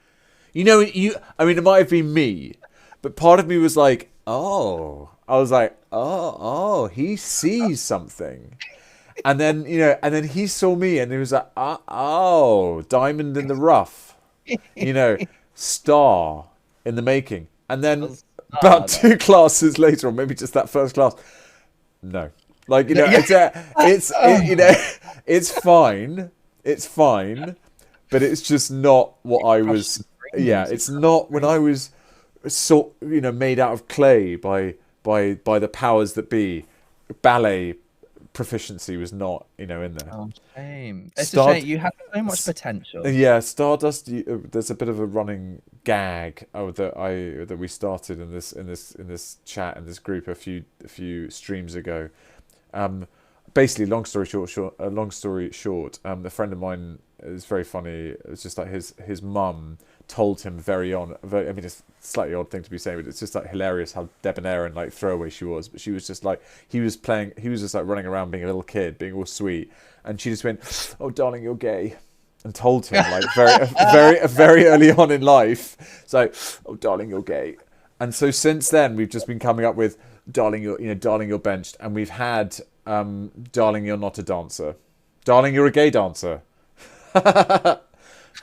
I mean, it might have been me, but part of me was like, oh, I was like, oh, he sees something. And then, and then he saw me and he was like, oh, diamond in the rough, star in the making. And then about 2 classes later, or maybe just that first class, no. Like, it's fine. It's fine. But it's just not what I was. Yeah, it's not when I was made out of clay by the powers that be. Ballet proficiency was not, in there. Oh, shame. It's a shame. You had so much potential. Yeah, Stardust. There's a bit of a running gag that we started in this chat in this group a few streams ago. basically, long story short, a friend of mine is very funny. It's just like his mum told him I mean, it's a slightly odd thing to be saying, but it's just like hilarious how debonair and like throwaway she was. But she was just like, he was just like running around being a little kid, being all sweet, and she just went, "Oh, darling, you're gay," and told him like very early on in life. So, "Oh, darling, you're gay." And so since then, we've just been coming up with "Darling, you're benched," and we've had "Darling, you're not a dancer," "Darling, you're a gay dancer,"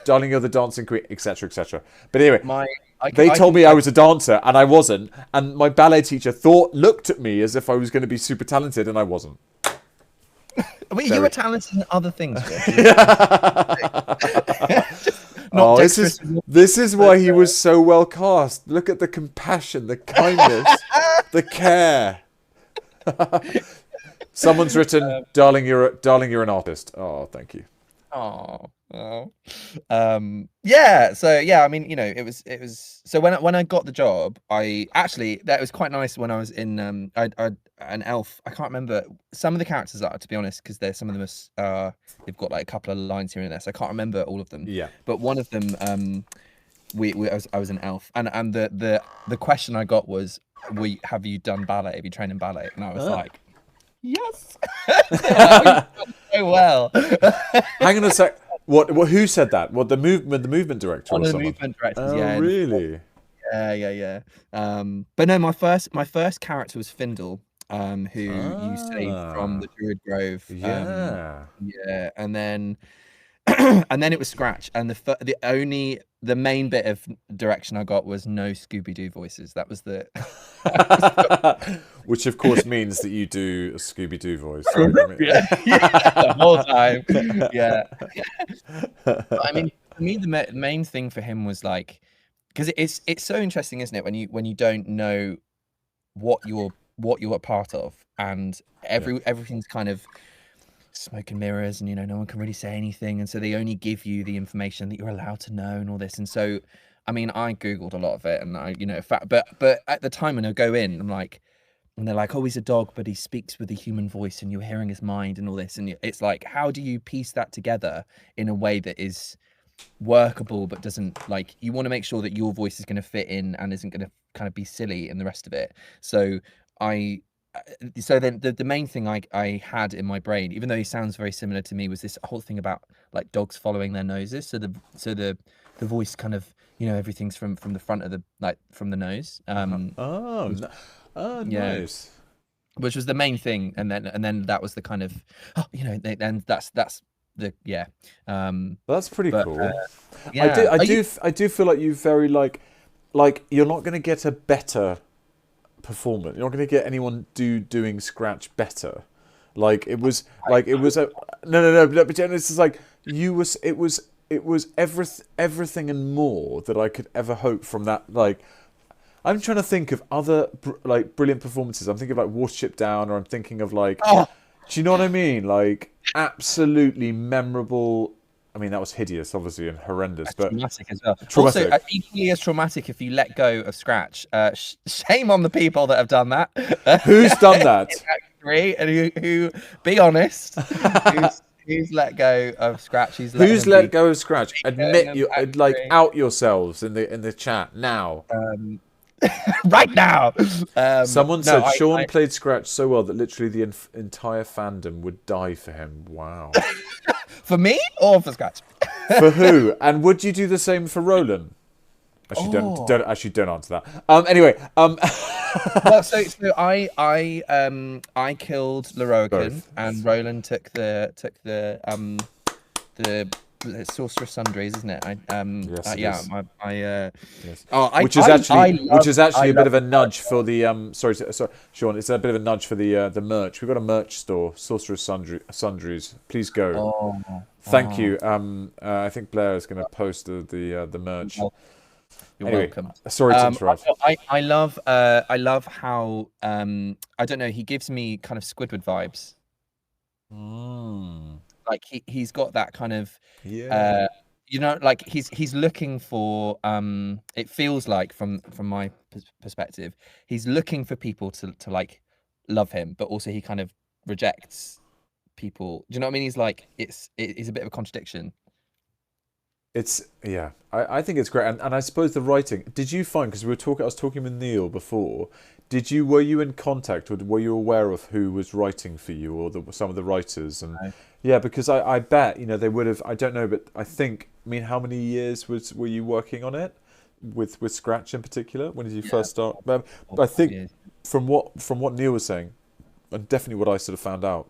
"Darling, you're the dancing queen," etc., etc. But anyway, they told me I was a dancer, and I wasn't. And my ballet teacher looked at me as if I was going to be super talented, and I wasn't. Wait, you were talented in other things. This is why he was so well cast. Look at the compassion, the kindness, the care. Someone's written, "Darling, you're an artist." Oh, thank you. Oh. Yeah. So yeah, I mean, it was. So when I got the job, that was quite nice. When I was in an elf. I can't remember some of the characters are, to be honest, because some of them they've got like a couple of lines here and there, so I can't remember all of them. Yeah. But one of them, I was an elf, and the question I got was, have you done ballet? Have you trained in ballet? And I was like, yes. So well. Hang on a sec. What? Who said that? What, the movement director? One or of the someone? movement directors. Oh, yeah. really? Yeah. But no, my first character was Findle, who you saved from the Druid Grove. Yeah. And then it was Scratch, and the main bit of direction I got was no Scooby-Doo voices. That was the which of course means that you do a Scooby-Doo voice. Yeah, the whole time. Yeah. But, I mean, for me, the main thing for him was like, because it's so interesting, isn't it, when you don't know what you're a part of, and everything's kind of smoke and mirrors, and no one can really say anything, and so they only give you the information that you're allowed to know and all this. And so, I mean, I googled a lot of it, and but at the time when I go in, I'm like, and they're like, "Oh, he's a dog, but he speaks with a human voice, and you're hearing his mind and all this," and it's like, how do you piece that together in a way that is workable but doesn't, like, you want to make sure that your voice is going to fit in and isn't going to kind of be silly in the rest of it. So then the main thing I had in my brain, even though he sounds very similar to me, was this whole thing about like dogs following their noses. So the voice kind of, everything's from the front of from the nose. Nice. Which was the main thing, and then that was the kind of, then that's the That's pretty cool. Yeah. I do feel like you very like you're not going to get a better performance. You're not going to get anyone doing Scratch better. Like it was a no. But it's just like it was everything and more that I could ever hope from that. Like, I'm trying to think of other brilliant performances. I'm thinking of like Watership Down, or I'm thinking of like, do you know what I mean? Like absolutely memorable. I mean, that was hideous, obviously, and horrendous, but traumatic as well. Traumatic. Also, equally as traumatic if you let go of Scratch. Shame on the people that have done that. Who's done that? And who be honest, who's let go of Scratch? Who's let go of Scratch? Admit you, out yourselves in the chat now. Right now. Someone said Sean played Scratch so well that literally the entire fandom would die for him. Wow. For me or for Scratch? For who? And would you do the same for Roland? Actually, don't answer that. Anyway, well, so I killed Leroican, and Roland took the Sorcerous Sundries, isn't it? Yes. Which is actually a bit of a nudge for the sorry, Sean. It's a bit of a nudge for the merch. We've got a merch store, Sorcerous Sundries. Please go. Thank you. I think Blair is going to post the merch. You're welcome. Sorry to interrupt. I love how I don't know. He gives me kind of Squidward vibes. Like he's got that kind of like he's looking for it feels like from my perspective, he's looking for people to like love him, but also he kind of rejects people. Do you know what I mean? He's like, it's a bit of a contradiction. I think it's great, and I suppose the writing. Did you find, because I was talking with Neil before. Were you in contact, or were you aware of who was writing for you, or some of the writers? And No. yeah, because I bet they would have. I don't know, but I think. I mean, how many years were you working on it with Scratch in particular? When did you first start? But I think from what Neil was saying, and definitely what I sort of found out,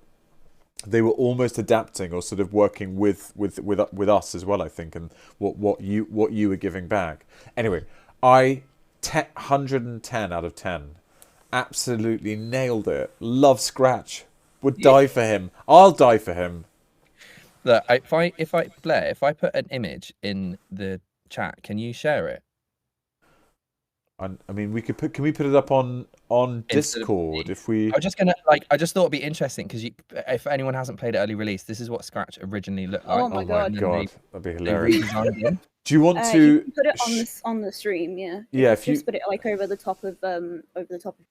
they were almost adapting or sort of working with us as well, I think, and what you were giving back. Anyway, 110 out of 10. Absolutely nailed it. Love Scratch. Would die for him. I'll die for him. Look, if I put an image in the chat, can you share it? I mean, can we put it up on Discord if we? I just thought it'd be interesting because if anyone hasn't played it early release, this is what Scratch originally looked like. Oh my god, that'd be hilarious. Do you want to you can put it on the stream? Yeah. Yeah, if you just put it like over the top of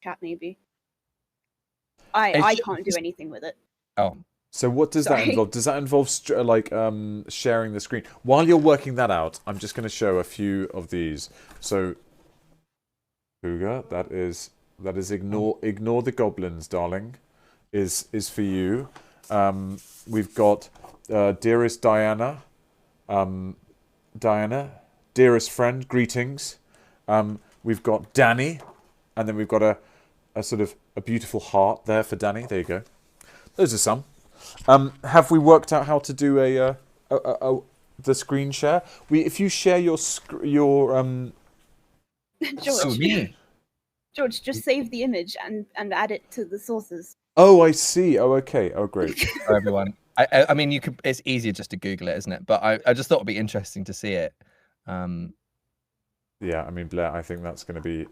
chat, maybe. I can't do anything with it. Oh. So what does that involve? Does that involve sharing the screen? While you're working that out, I'm just going to show a few of these. So, Huga, that is ignore the goblins, darling. Is for you. We've got dearest Diana. Diana, dearest friend, greetings. We've got Danny, and then we've got a sort of a beautiful heart there for Danny. There you go. Those are some. Have we worked out how to do the screen share? If you share your George, just save the image and add it to the sources. Oh, I see. Oh, okay. Oh, great. For everyone. I mean, you could. It's easier just to Google it, isn't it? But I just thought it'd be interesting to see it. Yeah, I mean, Blair, I think that's going to be.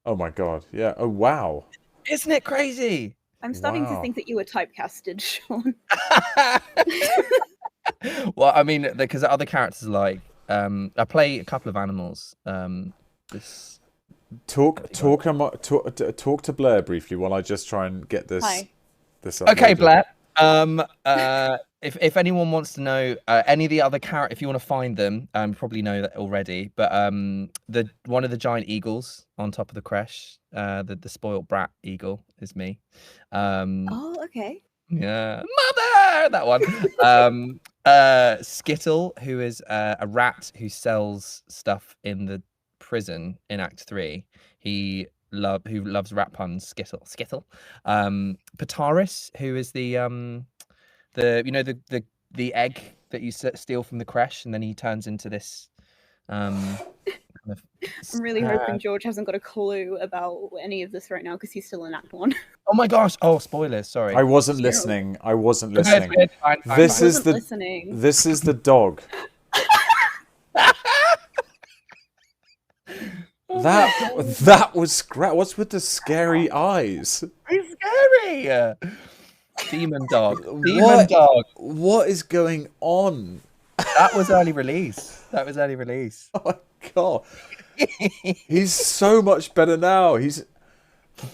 Oh my god! Yeah. Oh wow! Isn't it crazy? I'm starting to think that you were typecasted, Sean. Well, I mean, because the other characters like I play a couple of animals. Talk to Blair briefly while I just try and get this. Hi. This okay, uploaded. Blair. If anyone wants to know any of the other characters, if you want to find them, you probably know that already. But one of the giant eagles on top of the creche, the spoiled brat eagle is me. Oh, okay. Yeah, mother, that one. Skittle, who is a rat who sells stuff in the prison in Act 3. Who loves rat puns. Skittle. Pataris, who is the egg that you steal from the creche, and then he turns into this. I'm really hoping George hasn't got a clue about any of this right now because he's still in Act 1. Oh my gosh! Oh, spoilers! Sorry. I wasn't listening. Fine. This is the dog. That was Scratch. What's with the scary eyes? It's scary. Demon dog. Dog. What is going on? That was early release. Oh my god. He's so much better now. He's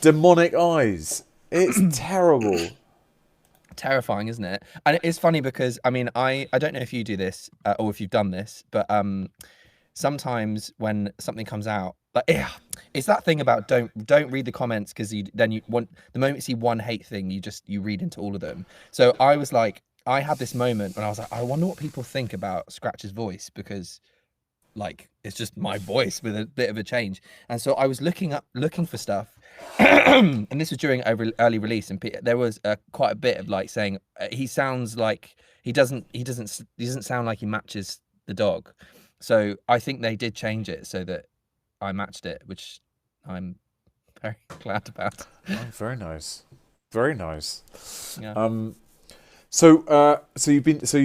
demonic eyes. It's terrible. Terrifying, isn't it? And it's funny because I mean I don't know if you do this or if you've done this, but sometimes when something comes out, like it's that thing about don't read the comments because then you want the moment you see one hate thing you read into all of them. So I was like, I had this moment when I was like, I wonder what people think about Scratch's voice because like it's just my voice with a bit of a change. And so I was looking for stuff, and this was during early release, and there was quite a bit of like saying he sounds like he doesn't sound like he matches the dog. So I think they did change it so that I matched it, which I'm very glad about. Oh, very nice, very nice. Yeah. So you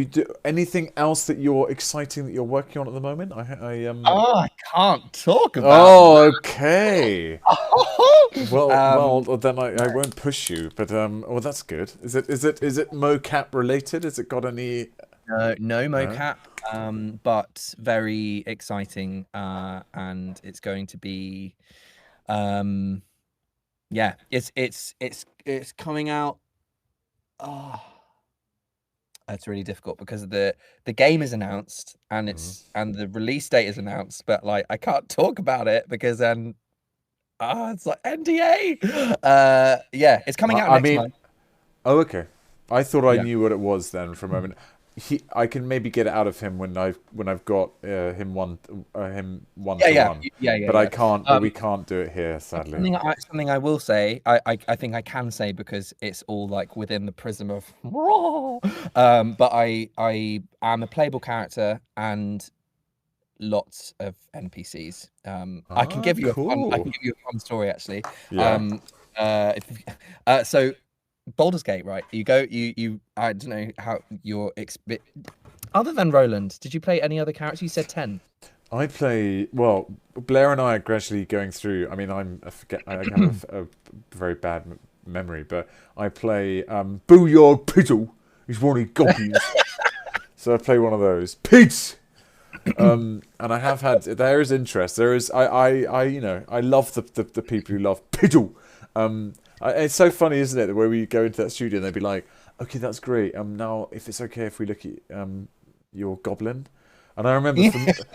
do anything else that you're exciting that you're working on at the moment? I can't talk about. Oh, okay. well, then I won't push you. But well, that's good. Is it mocap related? Has it got any? No mocap. But very exciting. And it's going to be. Yeah, it's coming out. It's really difficult because the game is announced and and the release date is announced, but like I can't talk about it because it's like NDA. Yeah, it's coming out next month. Oh, okay. I thought I Yeah. knew what it was then for a moment. I can maybe get it out of him when I've got him one to one. But I can't. But we can't do it here, sadly. Something I will say. I think I can say because it's all like within the prism of. But I am a playable character and lots of NPCs. I can give you I can give you a fun story actually. Yeah. So Baldur's Gate, right? You I don't know how your other than Roland, did you play any other characters? You said 10. I play, well, Blair and I are gradually going through. I mean, I have a very bad memory, but I play Booyard Piddle. He's one of goblins. So I play one of those. Pigs! And I have had, there is interest. There is, I love the people who love Piddle. It's so funny, isn't it, where we go into that studio and they'd be like, okay, that's great. Now, if it's okay if we look at your goblin. And I remember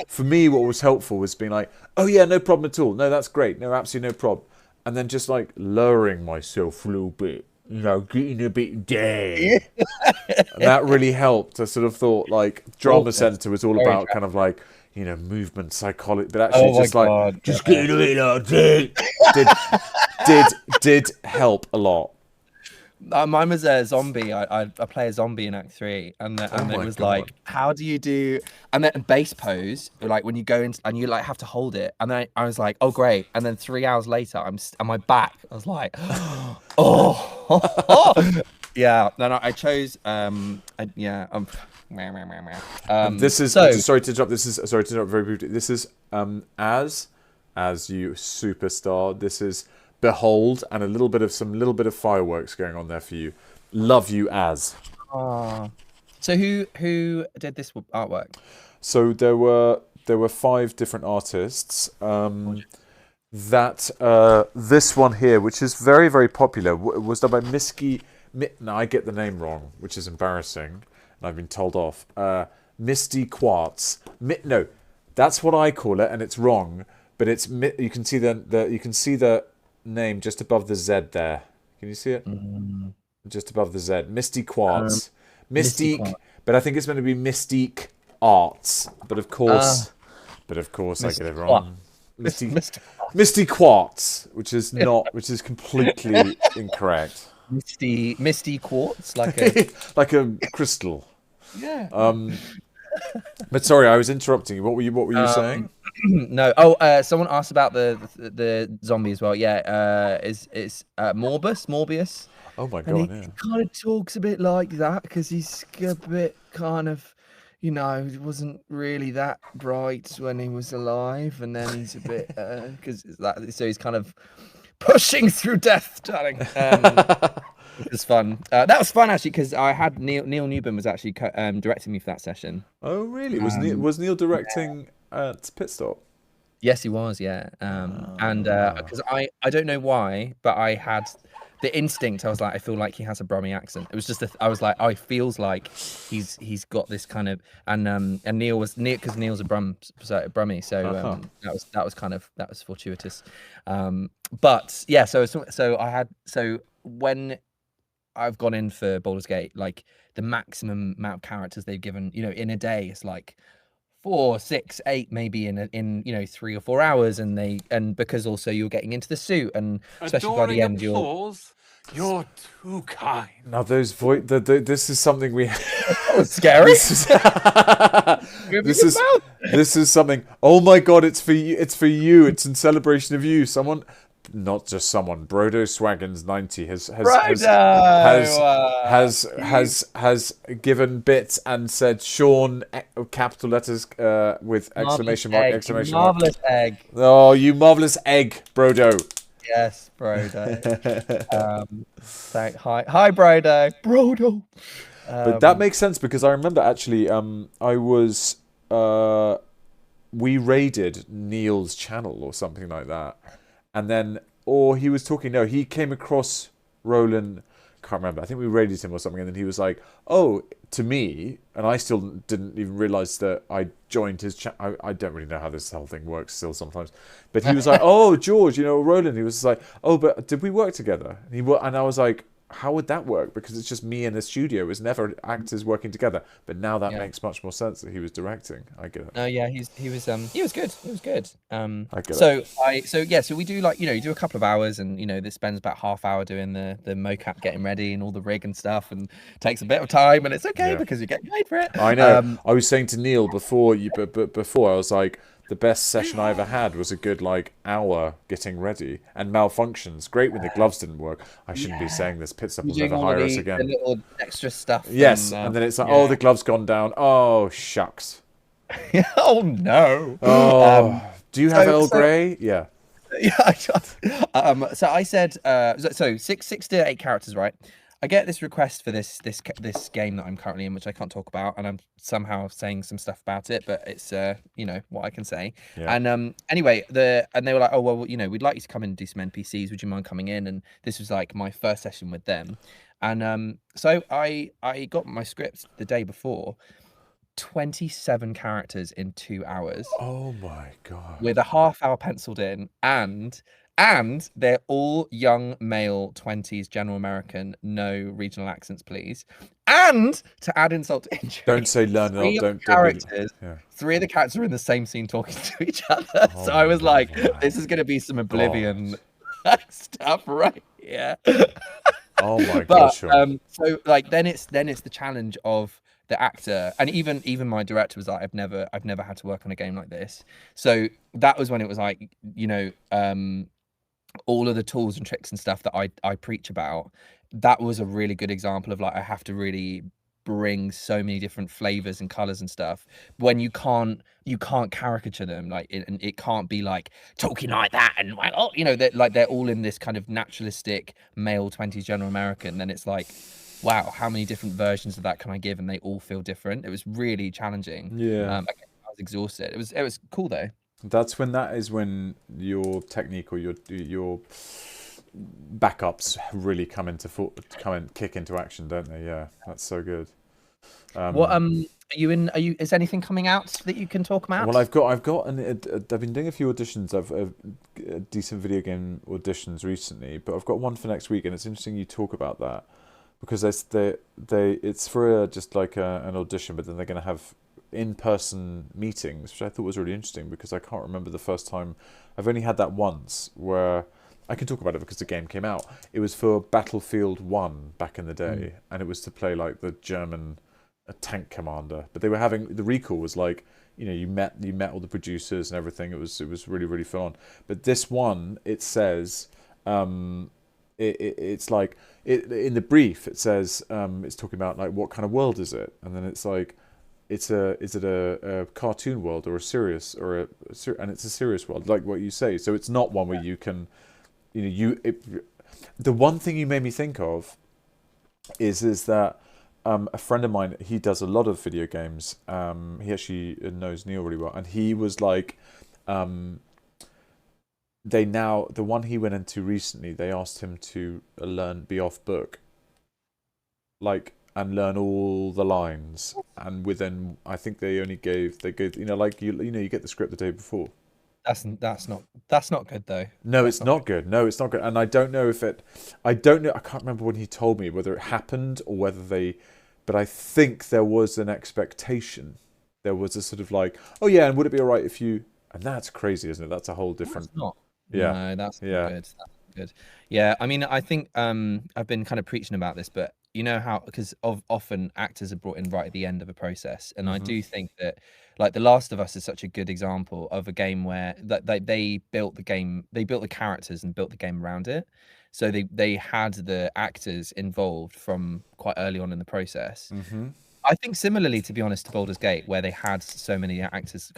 for me, what was helpful was being like, oh yeah, no problem at all. No, that's great. No, absolutely no problem. And then just like lowering myself a little bit, getting a bit down. And that really helped. I sort of thought like Drama Centre was all about kind of like, movement, psychology, but actually just getting a bit did help a lot. Mine was a zombie. I play a zombie in Act 3, and it was like, how do you do? And then base pose, like when you go in and you like have to hold it. And then I was like, oh great. And then 3 hours later, I'm on my back. I was like, yeah. Then I chose this is sorry to interrupt. Sorry to interrupt very briefly. This is as you superstar. This is Behold, and a little bit of fireworks going on there for you. Love you as. So who did this artwork? So there were 5 different artists. This one here, which is very, very popular, was done by Now I get the name wrong, which is embarrassing, and I've been told off. Misty Quartz. No, that's what I call it, and it's wrong. But it's you can see the name just above the Z there. Can you see it? Just above the Z. Misty Quartz. Mystique. But I think it's meant to be Mystique Arts. But of course I get it wrong. Misty Quartz, which is completely incorrect. Misty Quartz, like a like a crystal. Yeah. But sorry, I was interrupting you. What were you saying? No. Someone asked about the zombie as well. Yeah. Is Morbius? Oh my god! He kind of talks a bit like that because he's a bit kind of, he wasn't really that bright when he was alive, and then he's a bit so he's kind of pushing through death, darling. It was fun. That was fun actually because I had Neil Newbin was actually directing me for that session. Oh really? Was Neil directing at Pit Stop? Yes, he was. Yeah. And because I don't know why, but I had the instinct. I was like, I feel like he has a Brummie accent. It was just I was like, oh, he feels like he's got this kind of and Neil because Neil's a Brummie, so that was fortuitous. But yeah, so I had when I've gone in for Baldur's Gate, like the maximum amount of characters they've given, in a day, it's like 4, 6, 8, maybe in 3 or 4 hours, and because also you're getting into the suit, and especially by the end, you're too kind. Now those this is something we. That was scary. This is something. Oh my god! It's for you. It's for you. It's in celebration of you. Someone. Not just someone. Brodo Swaggins 90 has given bits and said Sean capital letters with exclamation mark. Marvelous egg. Oh, you marvelous egg, Brodo. Yes, Brodo. Hi, Brodo. Brodo. But that makes sense because I remember actually, we raided Neil's channel or something like that. And then, or he was talking, he came across Roland, can't remember, I think we raided him or something, and then he was like, oh, to me, and I still didn't even realise that I joined his channel. I don't really know how this whole thing works still sometimes. But he was like, oh, George, Roland. He was like, oh, but did we work together? And I was like, how would that work? Because it's just me in the studio. It was never actors working together. But now that makes much more sense that he was directing. I get it. No, yeah, he was good. He was good. I get it. So we do you do a couple of hours, and this spends about half hour doing the mocap, getting ready, and all the rig and stuff, and takes a bit of time, and it's okay because you're getting paid for it. I know. I was saying to Neil before I was like, the best session I ever had was a good hour getting ready, and malfunctions. Great when the gloves didn't work. I shouldn't be saying this. Pitstop will never hire us again. The little extra stuff. Yes, and then it's like, oh, the glove's gone down. Oh, shucks. Oh no. Oh, do you have Earl Grey? Yeah. Yeah. So I said, so 6 to 8 characters, right? I get this request for this game that I'm currently in, which I can't talk about, and I'm somehow saying some stuff about it, but it's what I can say. Yeah. And anyway, they were like, oh well, we'd like you to come in and do some NPCs. Would you mind coming in? And this was like my first session with them, and so I got my script the day before. 27 characters in 2 hours. Oh my god! With a half hour penciled in, and they're all young male 20s, general American, no regional accents, please. And to add insult to injury, don't say learn it. Don't. Three of the characters are in the same scene talking to each other. So I was like, this is going to be some Oblivion stuff, right? Yeah. Oh my gosh. So then it's the challenge of the actor, and even my director was like, I've never had to work on a game like this. So that was when it was like, all of the tools and tricks and stuff that I preach about. That was a really good example of I have to really bring so many different flavors and colors and stuff when you can't caricature them. It can't be talking like that and they're all in this kind of naturalistic male 20s general American. Then it's like, wow, how many different versions of that can I give, and they all feel different. It was really challenging. Yeah. I was exhausted. It was cool though. That's when your technique or your backups really kick into action, don't they? Yeah, that's so good. Is anything coming out that you can talk about? Well, I've been doing a few auditions. I've decent video game auditions recently, but I've got one for next week, and it's interesting you talk about that. Because it's for just an audition, but then they're going to have in-person meetings, which I thought was really interesting because I can't remember the first time. I've only had that once where I can talk about it because the game came out. It was for Battlefield 1 back in the day, and it was to play the German tank commander. But they were having the recall was you met all the producers and everything. It was really, really fun. But this one, it says. It's in the brief it says it's talking about what kind of world is it, and then it's is it a cartoon world or a serious and it's a serious world like what you say, so it's not one where you can the one thing you made me think of is that a friend of mine, he does a lot of video games, he actually knows Neil really well, and he was the one he went into recently, they asked him to be off book, and learn all the lines, and within I think they gave you get the script the day before. That's not good though. No, it's not good. No, it's not good. And I don't know I can't remember when he told me whether it happened or whether but I think there was an expectation. There was a sort of oh yeah, and would it be all right if you, and that's crazy, isn't it? That's a whole different. That's not. Yeah. No, that's not good. That's good. Yeah, I mean, I think I've been kind of preaching about this, but how, because often actors are brought in right at the end of a process, and I do think that The Last of Us is such a good example of a game where they built the characters and built the game around it. So they had the actors involved from quite early on in the process. I think similarly, to be honest, to Baldur's Gate, where they had so many actors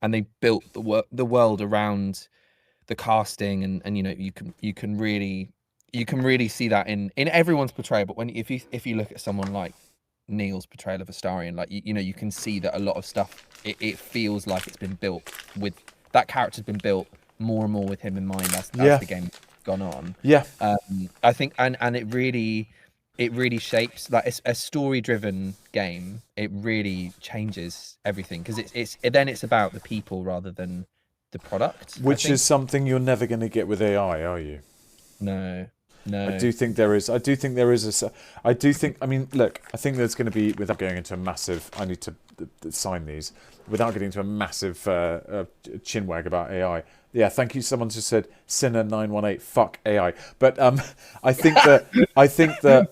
and they built the world around the casting, and you can really see that in everyone's portrayal. But if you look at someone like Neil's portrayal of Astarion, you can see that a lot of stuff, it feels like it's been built with that character's been built more and more with him in mind as the game gone on. Yeah. I think and it really, it really shapes, like a story-driven game. It really changes everything because then it's about the people rather than the product. Which is something you're never going to get with AI, are you? No. I do think there is. I think, I mean, look, I think there's going to be, without going into a massive, I need to sign these, without getting into a massive chinwag about AI. Yeah, thank you. Someone just said, Sinner918, fuck AI. But I think that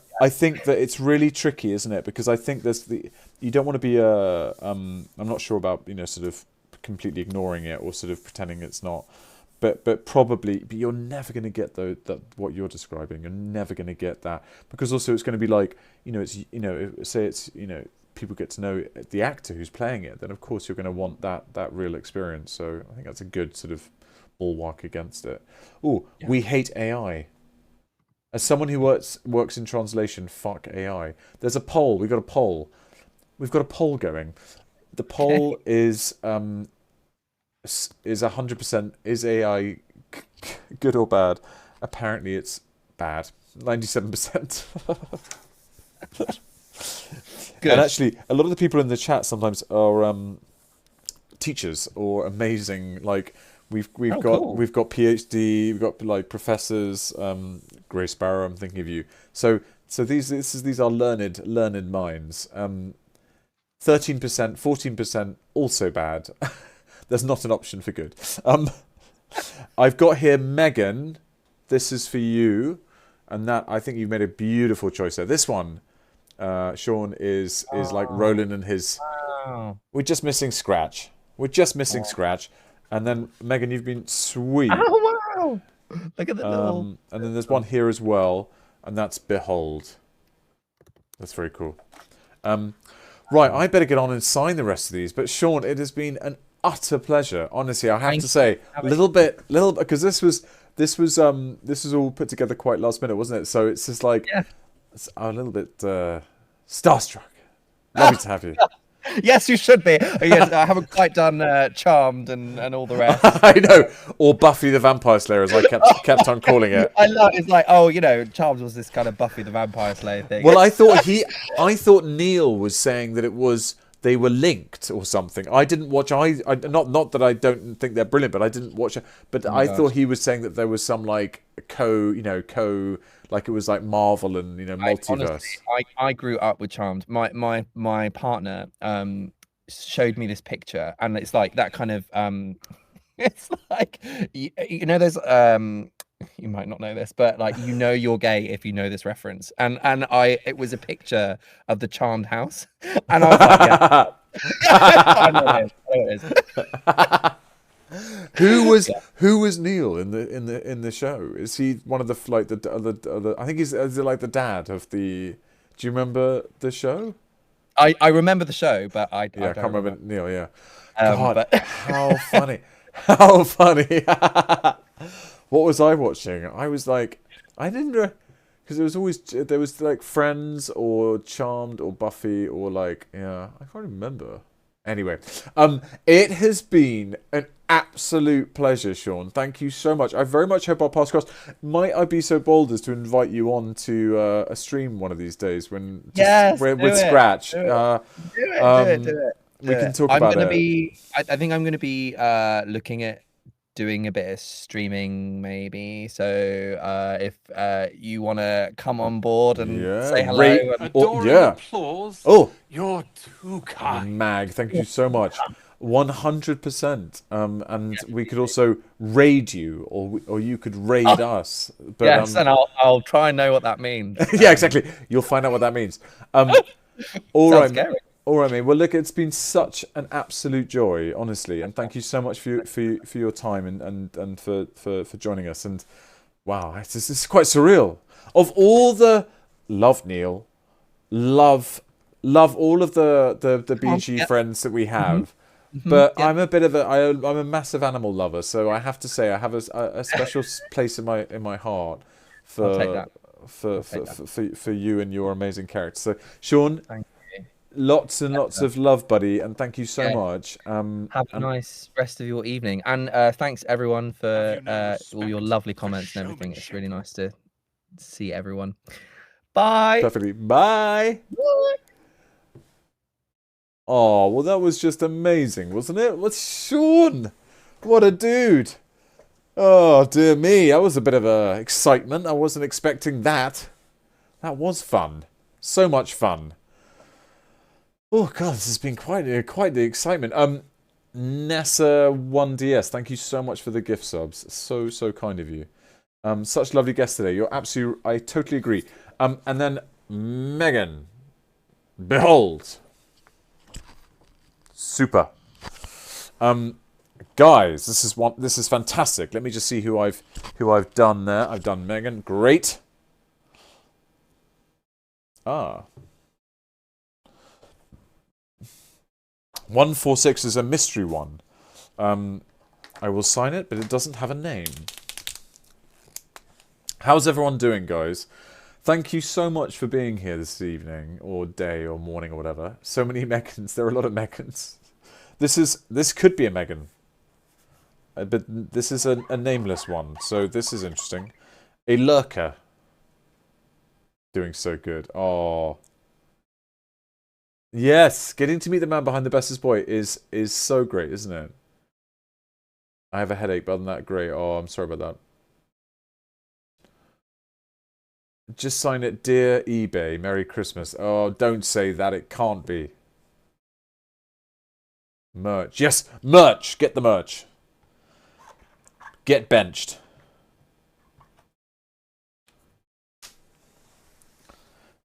it's really tricky, isn't it? Because I think you don't want to be I'm not sure about, sort of completely ignoring it or sort of pretending it's not. But you're never going to get that what you're describing. You're never going to get that, because also it's going to be like, people get to know the actor who's playing it. Then of course you're going to want that real experience. So I think that's a good sort of bulwark against it. Oh, yeah. We hate AI. As someone who works in translation, fuck AI. There's a poll. We've got a poll. We've got a poll going. The poll is 100%, is AI good or bad? Apparently it's bad. 97%. Good. And actually, a lot of the people in the chat sometimes are teachers or amazing. Like we've got PhD, we've got like professors. Grace Barrow, I'm thinking of you. So these are learned minds. 13%, 14% also bad. There's not an option for good. I've got here Megan. This is for you, and that I think you've made a beautiful choice there. This one, Sean, is like Roland and his. Wow. We're just missing Scratch. Scratch, and then Megan, you've been sweet. Oh wow! Look at the little. And then there's one here as well, and that's Behold. That's very cool. Right, I better get on and sign the rest of these. But Sean, it has been an utter pleasure. Honestly, I have to say, little bit, because this was all put together quite last minute, wasn't it? So it's just like it's a little bit starstruck. Lovely to have you. Yes, you should be. Yes, I haven't quite done Charmed and all the rest. I know, or Buffy the Vampire Slayer, as I kept on calling it. I love it's like, Charmed was this kind of Buffy the Vampire Slayer thing. Well, I thought Neil was saying that they were linked or something. I didn't watch. Not that I don't think they're brilliant, but I didn't watch it. But thought he was saying that there was some like like it was like Marvel and multiverse. Honestly, I grew up with Charmed. My partner showed me this picture, and it's like that kind of it's like there's you might not know this, but like you're gay if you know this reference, and it was a picture of the Charmed house, and I was like, I know it is. Who was Neil in the show? Is he one of the I think is it like the dad of the? Do you remember the show? I remember the show, but I can't remember Neil. Yeah, God, how funny! How funny! What was I watching? I was like, I didn't know, because there was like Friends or Charmed or Buffy or like I can't remember. Anyway, it has been an absolute pleasure, Sean. Thank you so much. I very much hope our paths cross. Might I be so bold as to invite you on to a stream one of these days with Scratch? Do it. We can talk about it. I think I'm going to be looking at doing a bit of streaming maybe. So if you want to come on board and say hello. Applause. Oh, you're too kind. Mag, thank you so much. 100%. And we could also raid you, or you could raid us. But, yes, and I'll try and know what that means. Yeah, exactly. You'll find out what that means. All right. Scary. All right, mate. Well, look, it's been such an absolute joy, honestly, and thank you so much for your time and for joining us. And wow, this is quite surreal. Of all the Neil, love all of the BG friends that we have, but I'm a bit of I'm a massive animal lover, so I have to say I have a special place in my heart for you and your amazing character. So, Sean. Lots and lots of love, buddy, and thank you so much. Have a nice rest of your evening, and thanks everyone for all your lovely comments and everything. It's really nice to see everyone. Bye. Perfectly. Bye. Oh, well, that was just amazing, wasn't it? What's Sean? What a dude. Oh, dear me. That was a bit of excitement. I wasn't expecting that. That was fun. So much fun. Oh, God, this has been quite the excitement. Nessa1DS, thank you so much for the gift subs. So kind of you. Such lovely guests today. You're absolutely... I totally agree. And then Megan. Behold. Super. Guys, this is fantastic. Let me just see who I've done there. I've done Megan. Great. 146 is a mystery one. I will sign it, but it doesn't have a name. How's everyone doing, guys? Thank you so much for being here this evening, or day, or morning, or whatever. So many Megans. There are a lot of Megans. This could be a Megan. But this is a nameless one, so this is interesting. A lurker. Doing so good. Oh. Yes, getting to meet the man behind the bestest boy is so great, isn't it? I have a headache, but other than that, great. Oh, I'm sorry about that. Just sign it, dear eBay. Merry Christmas. Oh, don't say that. It can't be. Merch. Yes, merch. Get the merch. Get benched.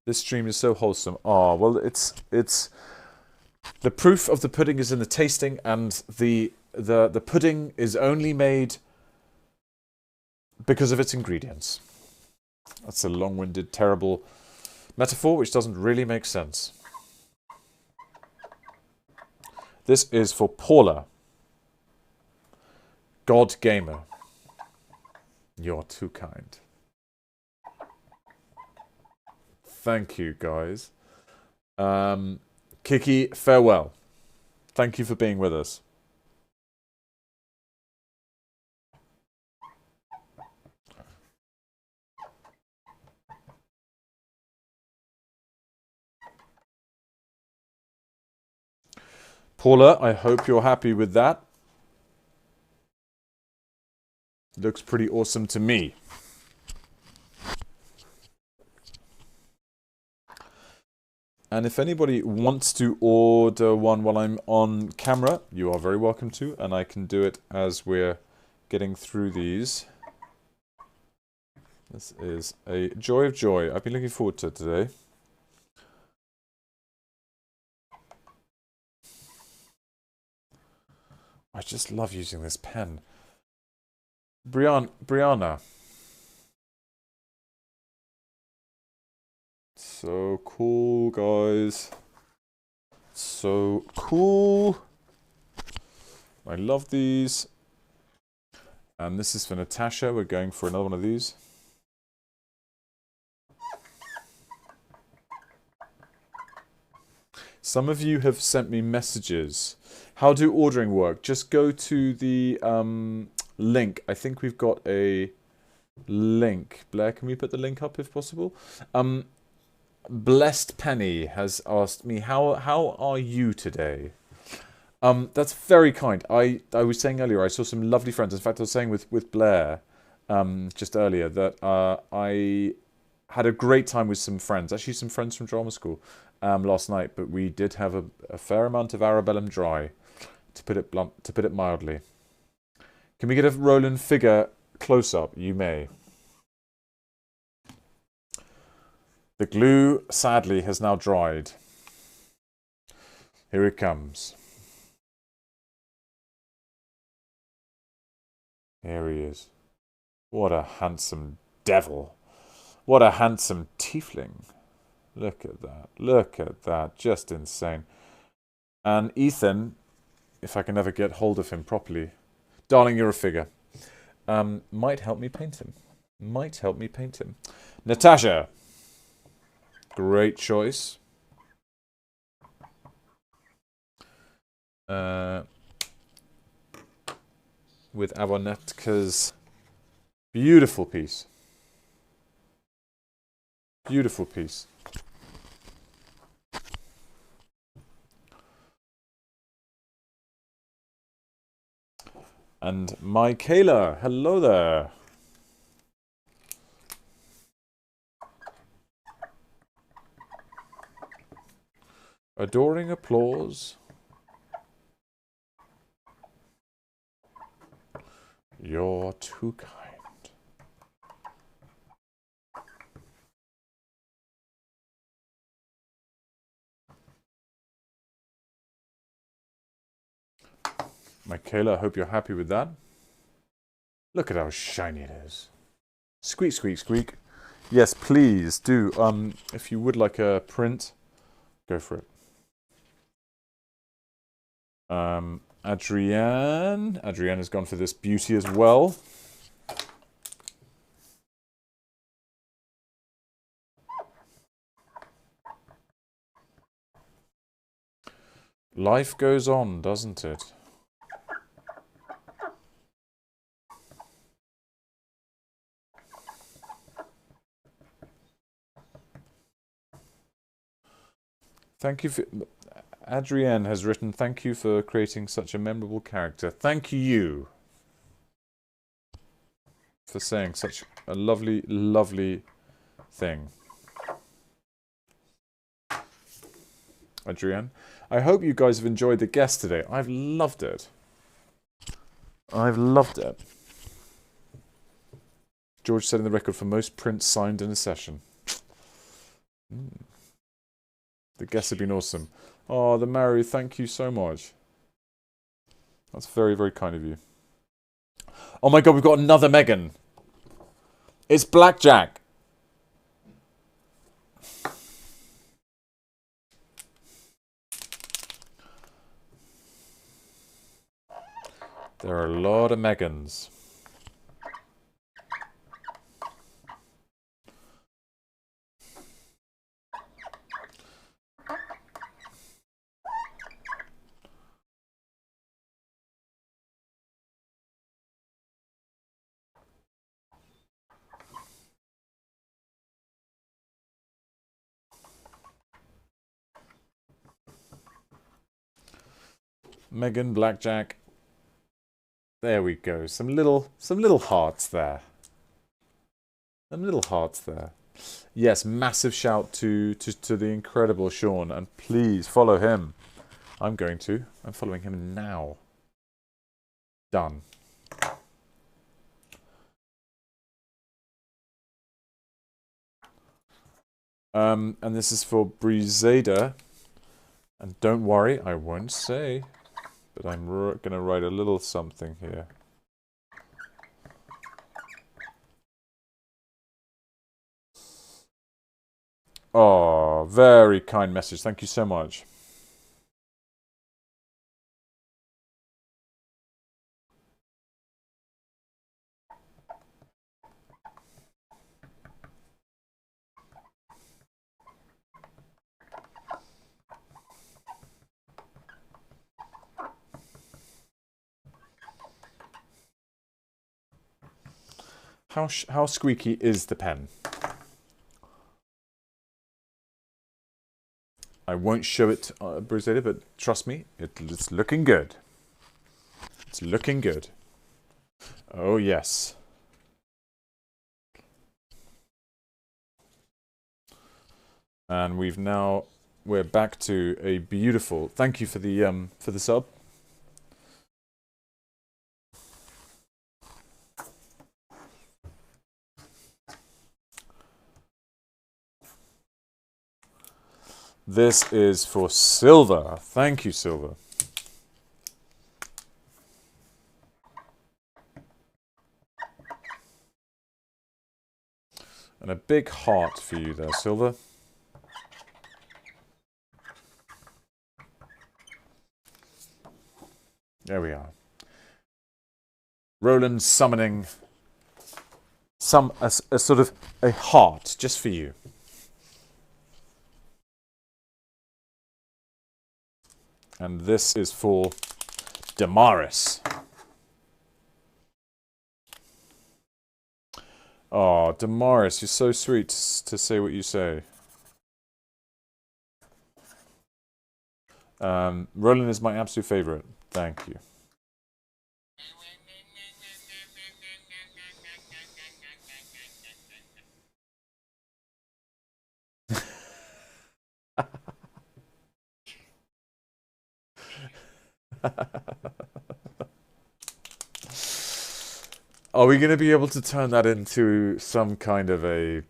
This stream is so wholesome. Oh, well, it's the proof of the pudding is in the tasting, and the pudding is only made because of its ingredients. That's a long-winded, terrible metaphor which doesn't really make sense. This is for Paula. God Gamer. You're too kind. Thank you, guys. Kiki, farewell. Thank you for being with us. Paula, I hope you're happy with that. Looks pretty awesome to me. And if anybody wants to order one while I'm on camera, you are very welcome to, and I can do it as we're getting through these. This is a joy of joy. I've been looking forward to it today. I just love using this pen. Brianna. So cool, guys. So cool. I love these. And this is for Natasha. We're going for another one of these. Some of you have sent me messages. How do ordering work? Just go to the link. I think we've got a link. Blair, can we put the link up if possible? Blessed Penny has asked me, how are you today? That's very kind. I was saying earlier, I saw some lovely friends. In fact, I was saying with Blair just earlier that I had a great time with some friends. Actually, some friends from drama school last night. But we did have a fair amount of Arabellum Dry, to put it blunt, to put it mildly. Can we get a Roland figure close up? You may. The glue, sadly, has now dried. Here it comes. Here he is. What a handsome devil. What a handsome tiefling. Look at that. Look at that. Just insane. And Ethan, if I can ever get hold of him properly. Darling, you're a figure. Might help me paint him. Might help me paint him. Natasha. Great choice. With Abonetka's beautiful piece. Beautiful piece. And Michaela, hello there. Adoring applause. You're too kind. Michaela, I hope you're happy with that. Look at how shiny it is. Squeak, squeak, squeak. Yes, please do. If you would like a print, go for it. Adrienne has gone for this beauty as well. Life goes on, doesn't it? Thank you for... Adrienne has written, thank you for creating such a memorable character. Thank you for saying such a lovely, lovely thing. Adrienne, I hope you guys have enjoyed the guest today. I've loved it. I've loved it. George setting the record for most prints signed in a session. The guests have been awesome. Oh, the Maru, thank you so much. That's very, very kind of you. Oh my god, we've got another Megan. It's Blackjack. There are a lot of Megans. Megan, Blackjack. There we go. Some little hearts there. Some little hearts there. Yes, massive shout to the incredible Sean, and please follow him. I'm going to. I'm following him now. Done. And this is for Brizada. And don't worry, I won't say. But I'm going to write a little something here. Oh, very kind message. Thank you so much. How squeaky is the pen? I won't show it, Brizada, but trust me, it's looking good. It's looking good. Oh, yes. And we're back to a beautiful... Thank you for the sub. This is for Silver. Thank you, Silver. And a big heart for you there, Silver. There we are. Roland summoning a sort of a heart just for you. And this is for Damaris. Oh, Damaris, you're so sweet to say what you say. Roland is my absolute favorite. Thank you. Are we going to be able to turn that into some kind of a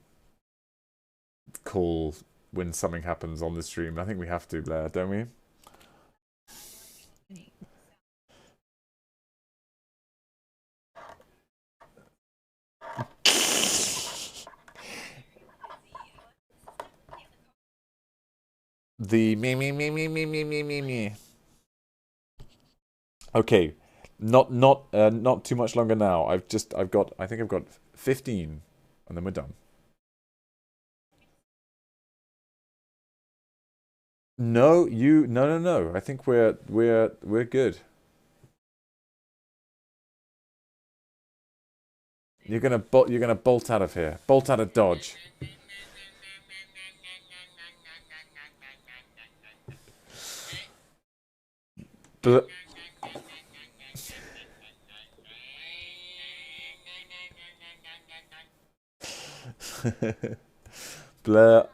call when something happens on the stream? I think we have to, Blair, don't we? The me. Okay, not too much longer now. I think I've got 15, and then we're done. No. I think we're good. You're gonna bolt out of here. Bolt out of Dodge. But Blair,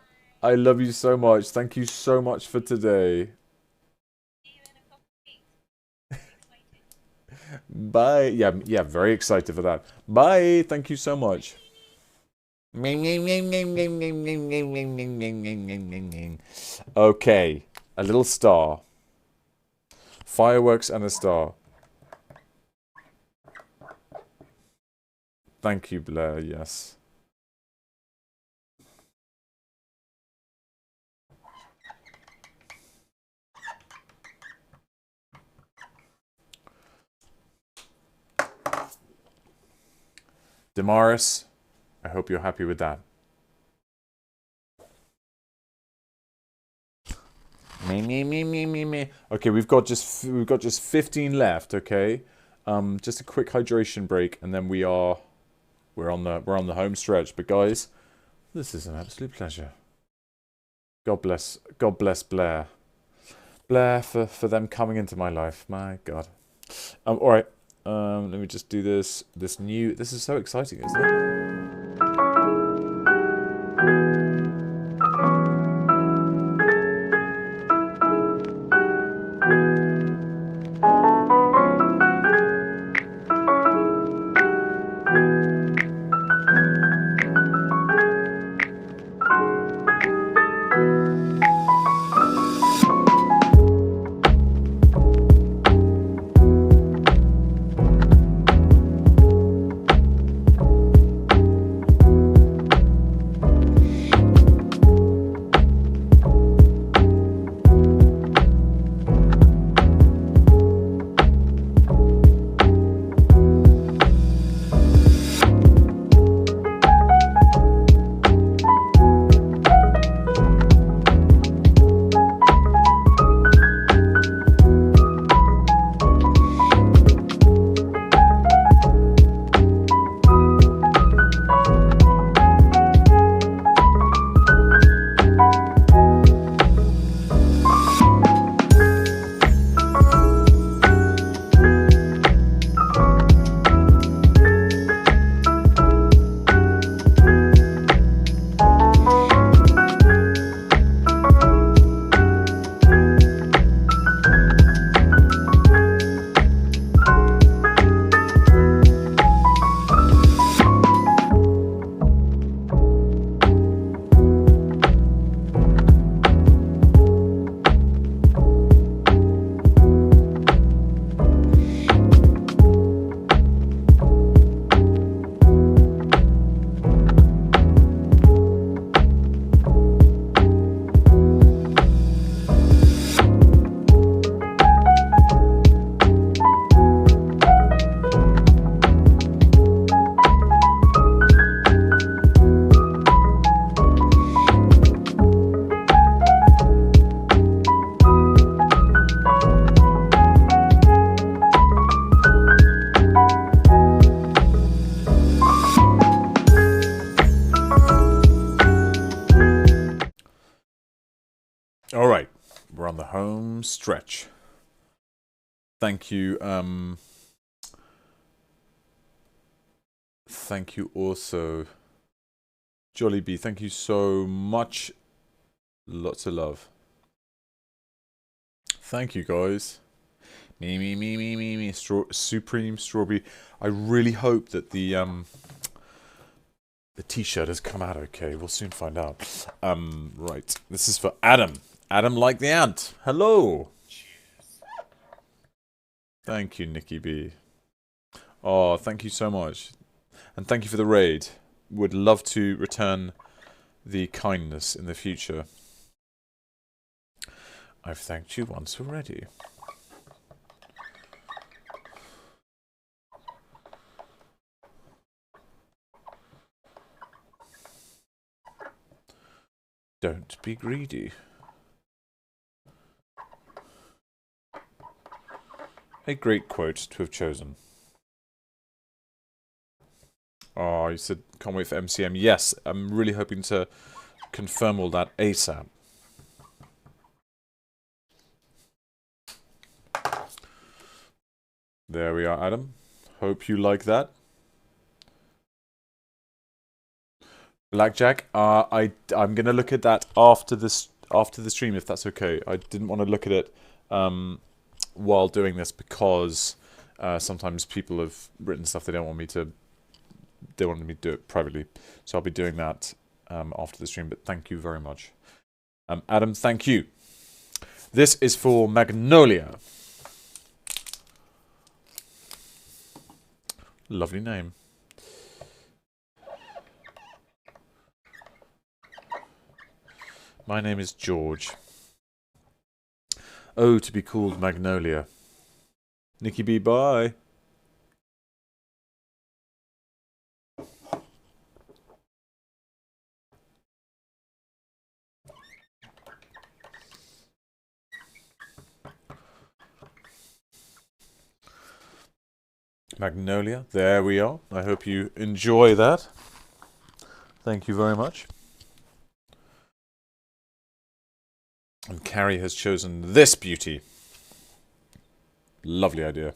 I love you so much. Thank you so much for today. Bye. Yeah, very excited for that. Bye. Thank you so much. Okay, a little star. Fireworks and a star. Thank you, Blair, yes. Damaris, I hope you're happy with that. Me. Okay, we've got just 15 left. Okay, just a quick hydration break, and then we're on the home stretch. But guys, this is an absolute pleasure. God bless Blair for them coming into my life. My God. All right. Let me just do this. This is so exciting, isn't it? from Stretch. Thank you. Thank you also, Jollibee. Thank you so much. Lots of love. Thank you, guys. Me. Supreme Strawberry. I really hope that the t-shirt has come out okay. We'll soon find out. Right. This is for Adam. Adam like the ant. Hello. Thank you, Nikki B. Oh, thank you so much. And thank you for the raid. Would love to return the kindness in the future. I've thanked you once already. Don't be greedy. A great quote to have chosen. Oh, you said can't wait for MCM. Yes, I'm really hoping to confirm all that ASAP. There we are, Adam. Hope you like that. Blackjack. I'm gonna look at that after the stream, if that's okay. I didn't want to look at it while doing this because sometimes people have written stuff they wanted me to do it privately, so I'll be doing that after the stream. But thank you very much, Adam. Thank you. This is for Magnolia. Lovely name. My name is George. Oh, to be called Magnolia. Nikki B, bye. Magnolia, there we are. I hope you enjoy that. Thank you very much. And Carrie has chosen this beauty. Lovely idea.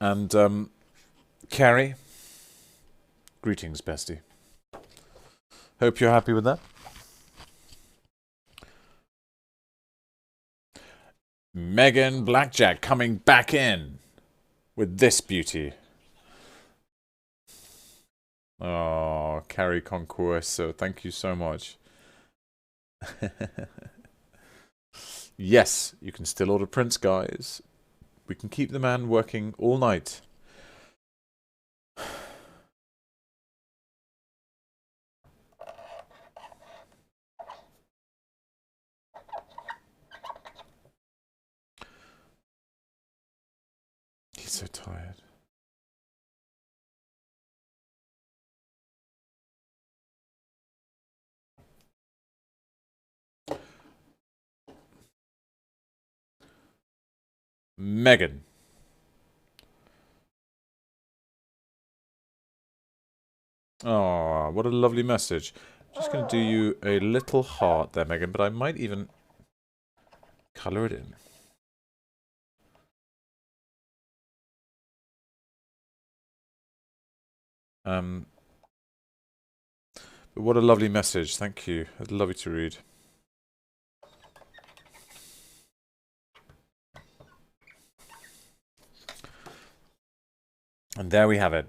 And, Carrie, greetings, bestie. Hope you're happy with that. Megan Blackjack coming back in with this beauty. Oh, Carrie Conquesto, thank you so much. Yes, you can still order prints, guys. We can keep the man working all night. He's so tired. Megan. Oh, what a lovely message. Just going to do you a little heart there, Megan, but I might even colour it in. But what a lovely message. Thank you. I'd love you to read. And there we have it.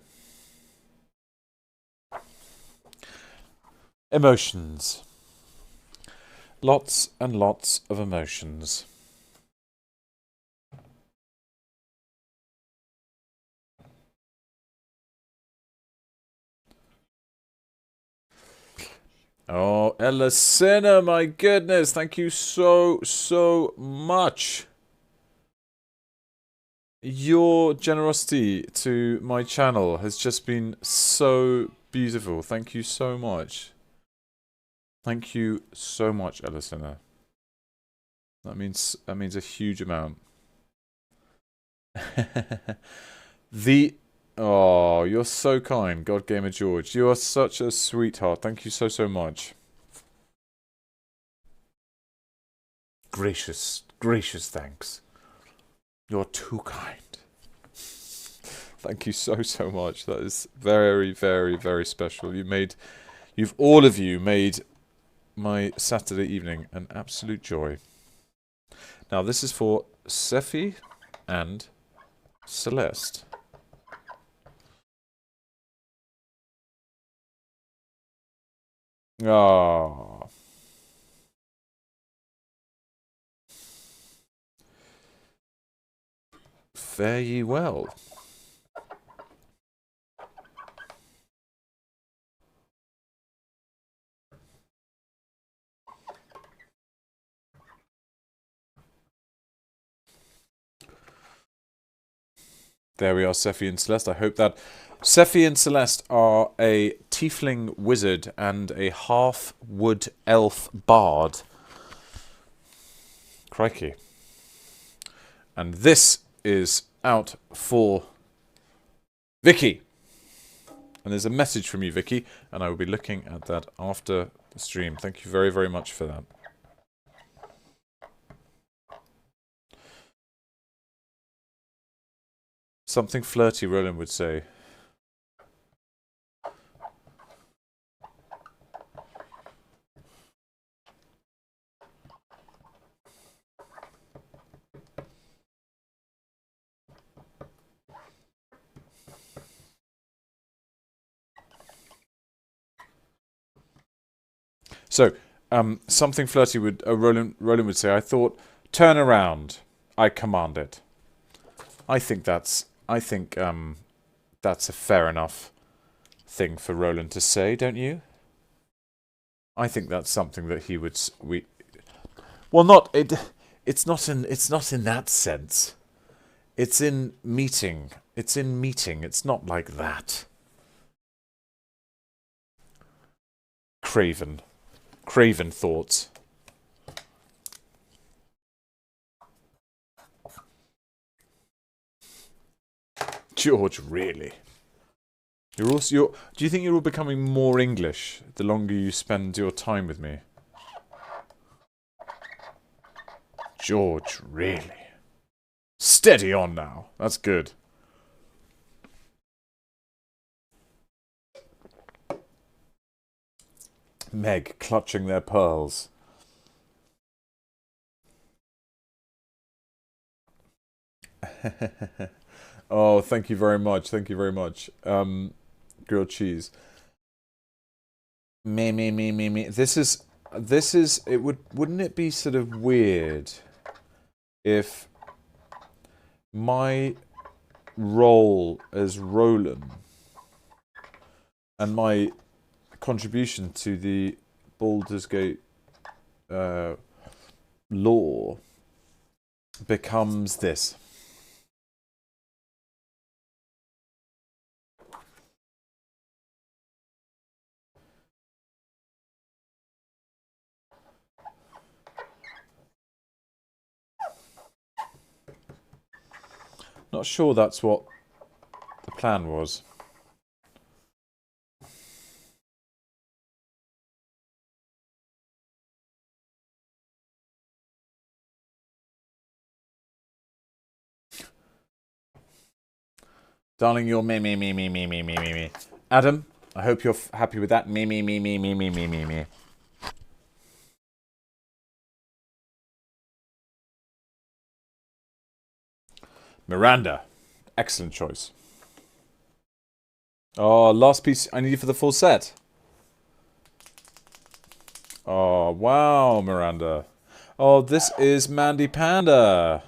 Emotions. Lots and lots of emotions. Oh, Elisina, my goodness. Thank you so much. Your generosity to my channel has just been so beautiful. Thank you so much. Thank you so much, Elisina. That means a huge amount. Oh, you're so kind, God Gamer George. You are such a sweetheart. Thank you so much. Gracious thanks. You're too kind. Thank you so much. That is very, very, very special. You've all of you made my Saturday evening an absolute joy. Now this is for Sephi and Celeste. Ah. Fare ye well. There we are, Sephi and Celeste. I hope that Sephi and Celeste are a tiefling wizard and a half-wood elf bard. Crikey. And this is out for Vicky. And there's a message from you, Vicky, and I will be looking at that after the stream. Thank you very, very much for that. Something flirty, Roland would say. So, something flirty would Roland would say. I thought, turn around. I command it. I think that's a fair enough thing for Roland to say, don't you? I think that's something that he would well, not it. It's not in that sense. It's in meeting. It's in meeting. It's not like that. Craven thoughts. George, really? Do you think you're all becoming more English the longer you spend your time with me? George, really? Steady on now. That's good. Meg clutching their pearls. Oh, thank you very much. Thank you very much. Grilled cheese. Me. This is wouldn't it be sort of weird if my role as Roland and my contribution to the Baldur's Gate lore becomes this? Not sure that's what the plan was. Darling, you're me. Adam, I hope you're happy with that. Me. Miranda. Excellent choice. Oh, last piece I need for the full set. Oh, wow, Miranda. Oh, this is Mandy Panda.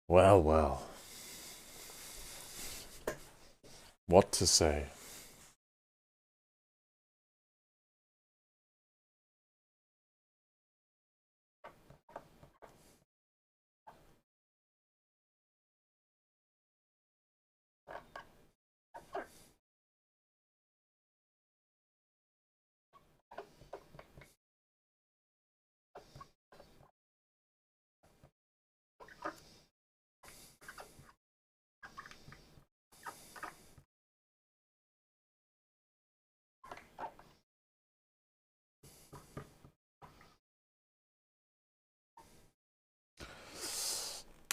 Well. What to say?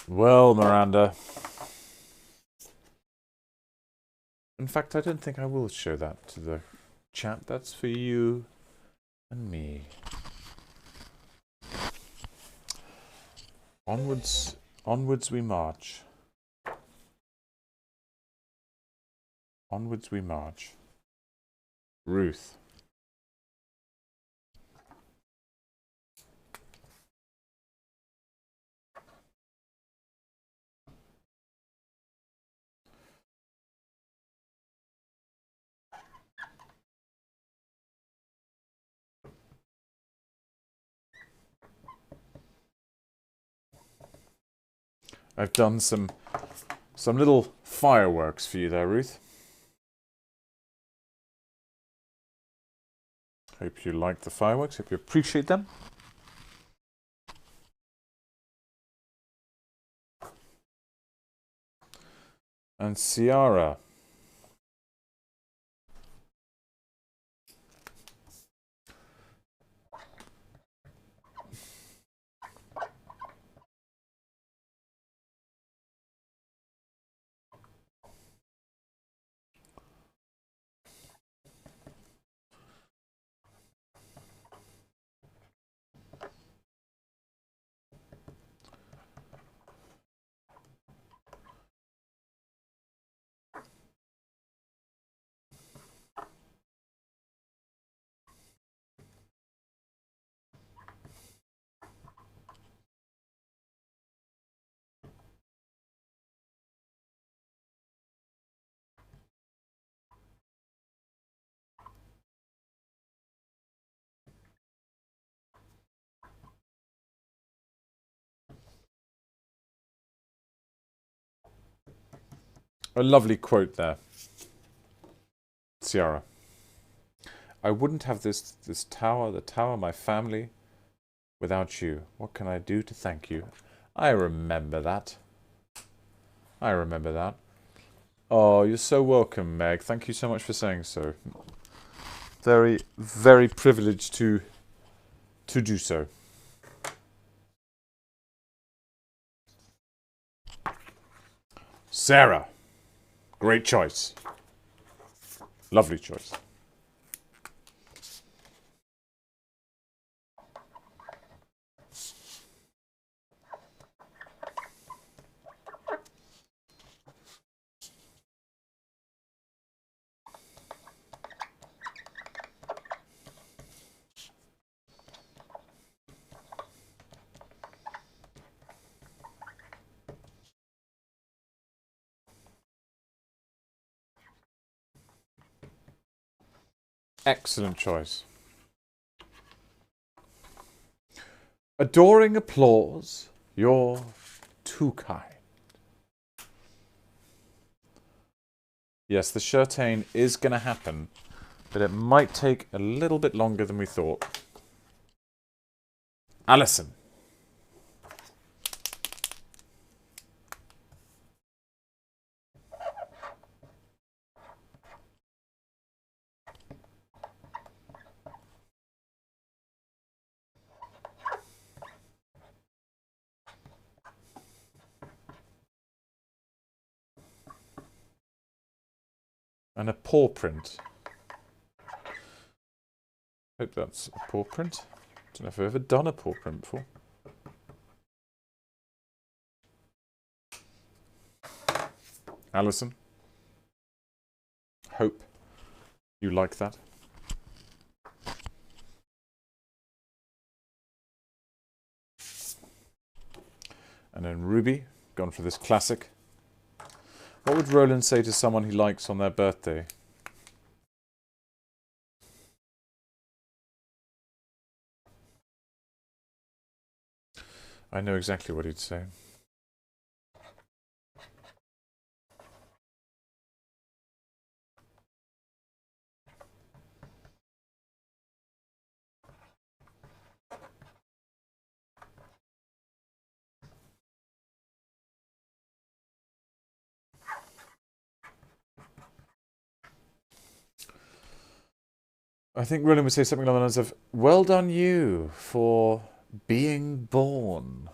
Well, Miranda. In fact, I don't think I will show that to the chat. That's for you and me. Onwards, onwards we march. Onwards we march. Ruth. I've done some little fireworks for you there, Ruth. Hope you like the fireworks. Hope you appreciate them. And Ciara. A lovely quote there, Ciara. I wouldn't have this tower, the tower, my family, without you. What can I do to thank you? I remember that. I remember that. Oh, you're so welcome, Meg. Thank you so much for saying so. Very, very privileged to do so. Sarah. Great choice. Lovely choice. Excellent choice. Adoring applause. You're too kind. Yes, the shirtain is going to happen, but it might take a little bit longer than we thought. Alison. And a paw print. Hope that's a paw print. Don't know if I've ever done a paw print before. Alison. Hope you like that. And then Ruby, gone for this classic. What would Roland say to someone he likes on their birthday? I know exactly what he'd say. I think Roland would say something along the lines of, well done you for being born.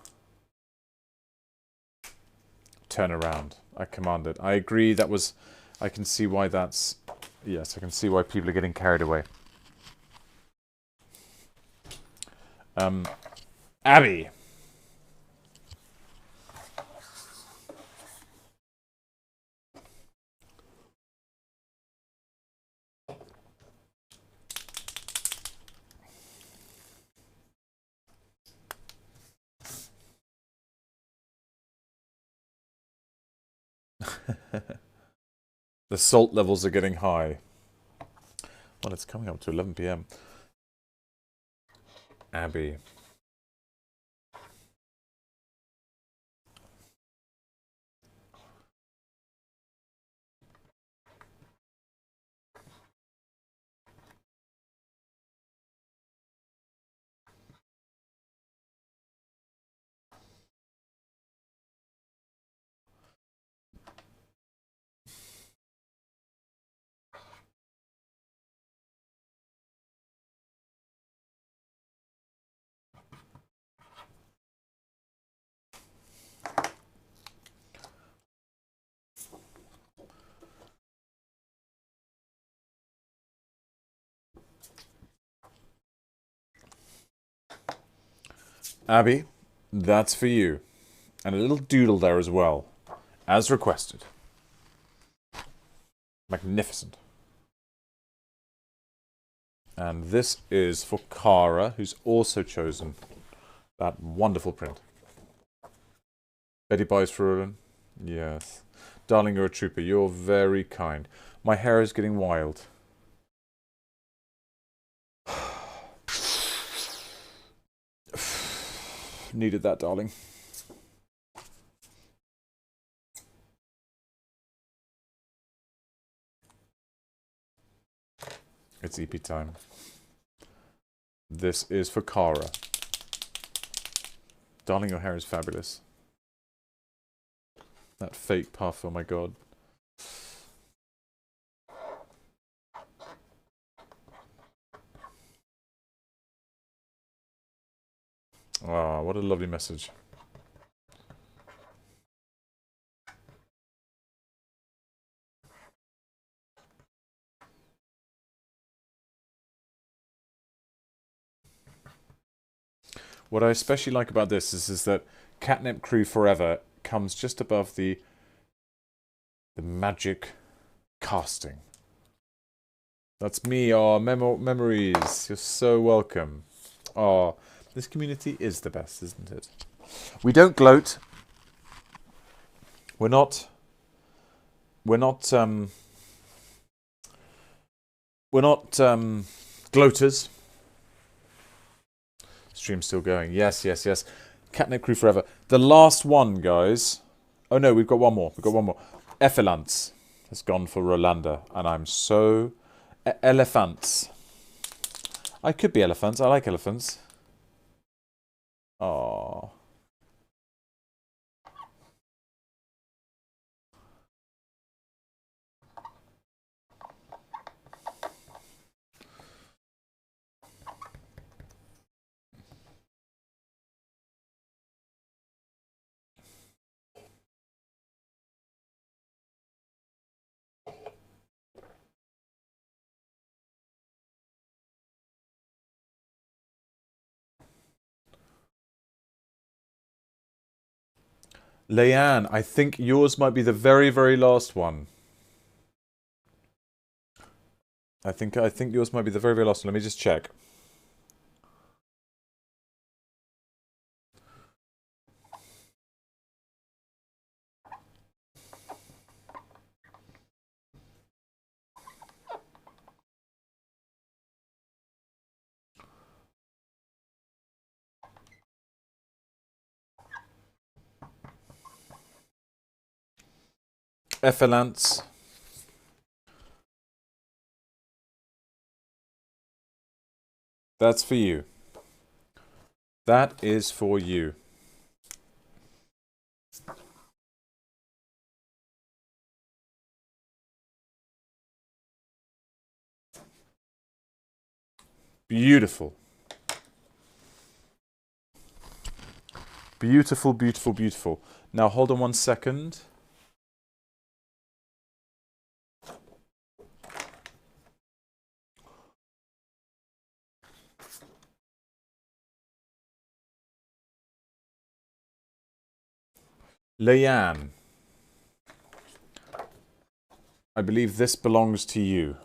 turn around. I commanded. I agree. That was. I can see why that's. Yes, I can see why people are getting carried away. Abby. The salt levels are getting high. Well, it's coming up to 11 p.m. Abby. Abby, that's for you. And a little doodle there as well, as requested. Magnificent. And this is for Cara, who's also chosen that wonderful print. Betty buys for Roland. Yes. Darling, you're a trooper. You're very kind. My hair is getting wild. Needed that, darling. It's EP time. This is for Cara. Darling, your hair is fabulous. That fake puff, oh my god. Ah, what a lovely message. What I especially like about this is that Catnip Crew Forever comes just above the magic casting. That's me, memories. You're so welcome. Oh, this community is the best, isn't it? We don't gloat. We're not gloaters. Stream's still going. Yes. Catnip Crew Forever. The last one, guys. Oh no, we've got one more. Effilance has gone for Rolanda, and I'm so elephants. I could be elephants. I like elephants. Oh. Leanne, I think yours might be the very, very last one. I think yours might be the very, very last one. Let me just check. Effilance. That's for you. That is for you. Beautiful. Beautiful. Now hold on 1 second. Leanne, I believe this belongs to you.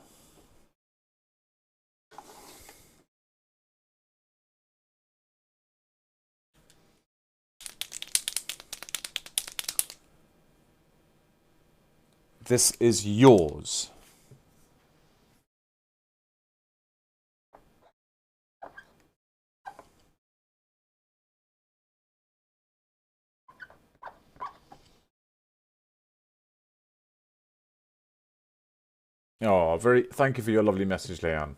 This is yours. Oh, thank you for your lovely message, Leanne.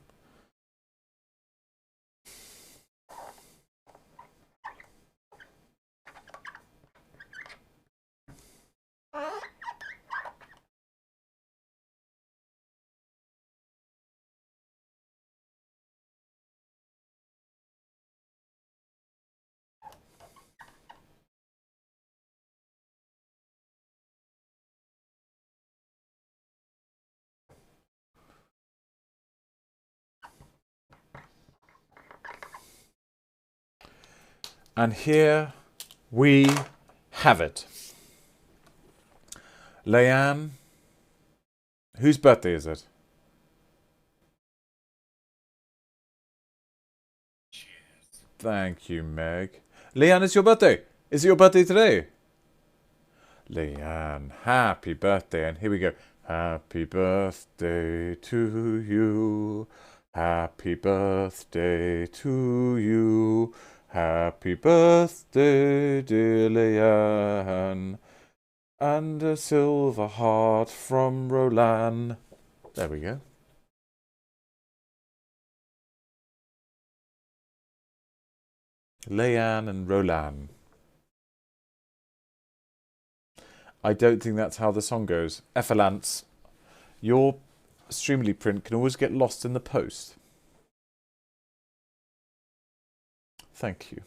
And here we have it. Leanne, whose birthday is it? Thank you, Meg. Leanne, it's your birthday. Is it your birthday today? Leanne, happy birthday. And here we go. Happy birthday to you. Happy birthday to you. Happy birthday, dear Leanne. And a silver heart from Roland. There we go. Leanne and Roland. I don't think that's how the song goes. Effalance, your Streamily print can always get lost in the post. Thank you.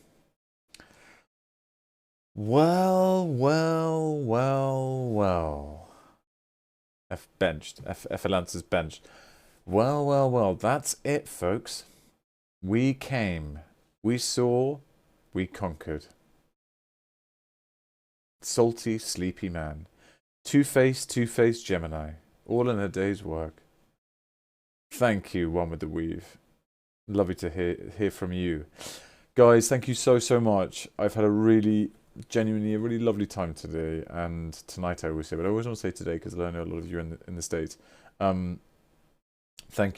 Well. Effalance is benched. Well. That's it, folks. We came. We saw. We conquered. Salty, sleepy man. Two-faced Gemini. All in a day's work. Thank you, one with the weave. Lovely to hear from you. Guys, thank you so much. I've had genuinely a really lovely time today, and tonight I always say, but I always want to say today because I know a lot of you in the States. Thank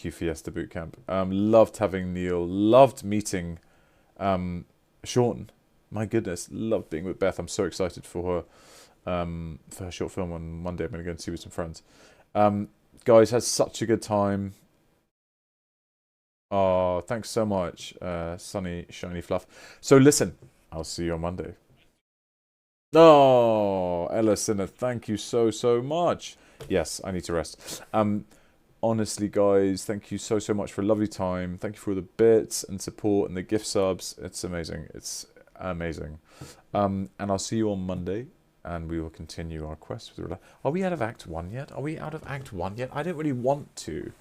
you, Fiesta Bootcamp. Loved having Neil. Loved meeting Sean. My goodness, loved being with Beth. I'm so excited for her short film on Monday. I'm going to go and see with some friends. Guys, had such a good time. Oh, thanks so much, Sunny Shiny Fluff. So listen, I'll see you on Monday. Oh, Ella Sinner, thank you so much. Yes, I need to rest. Honestly, guys, thank you so much for a lovely time. Thank you for all the bits and support and the gift subs. It's amazing. It's amazing. And I'll see you on Monday, and we will continue our quest with. Are we out of Act 1 yet? I don't really want to.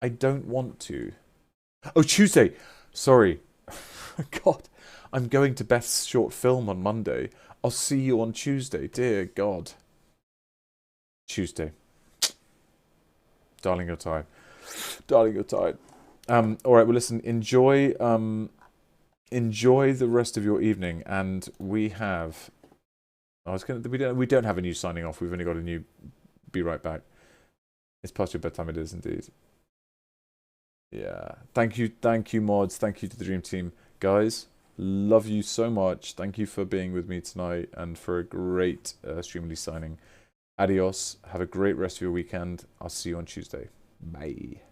I don't want to. Oh, Tuesday. Sorry. God, I'm going to Beth's short film on Monday. I'll see you on Tuesday. Dear God. Tuesday. Darling, you're tired. All right, well, listen, enjoy the rest of your evening, and we have we don't have a new signing off. We've only got a new be right back. It's past your bedtime, it is indeed. Yeah. Thank you, mods. Thank you to the Dream Team. Guys, love you so much. Thank you for being with me tonight and for a great Streamily signing. Adios. Have a great rest of your weekend. I'll see you on Tuesday. Bye.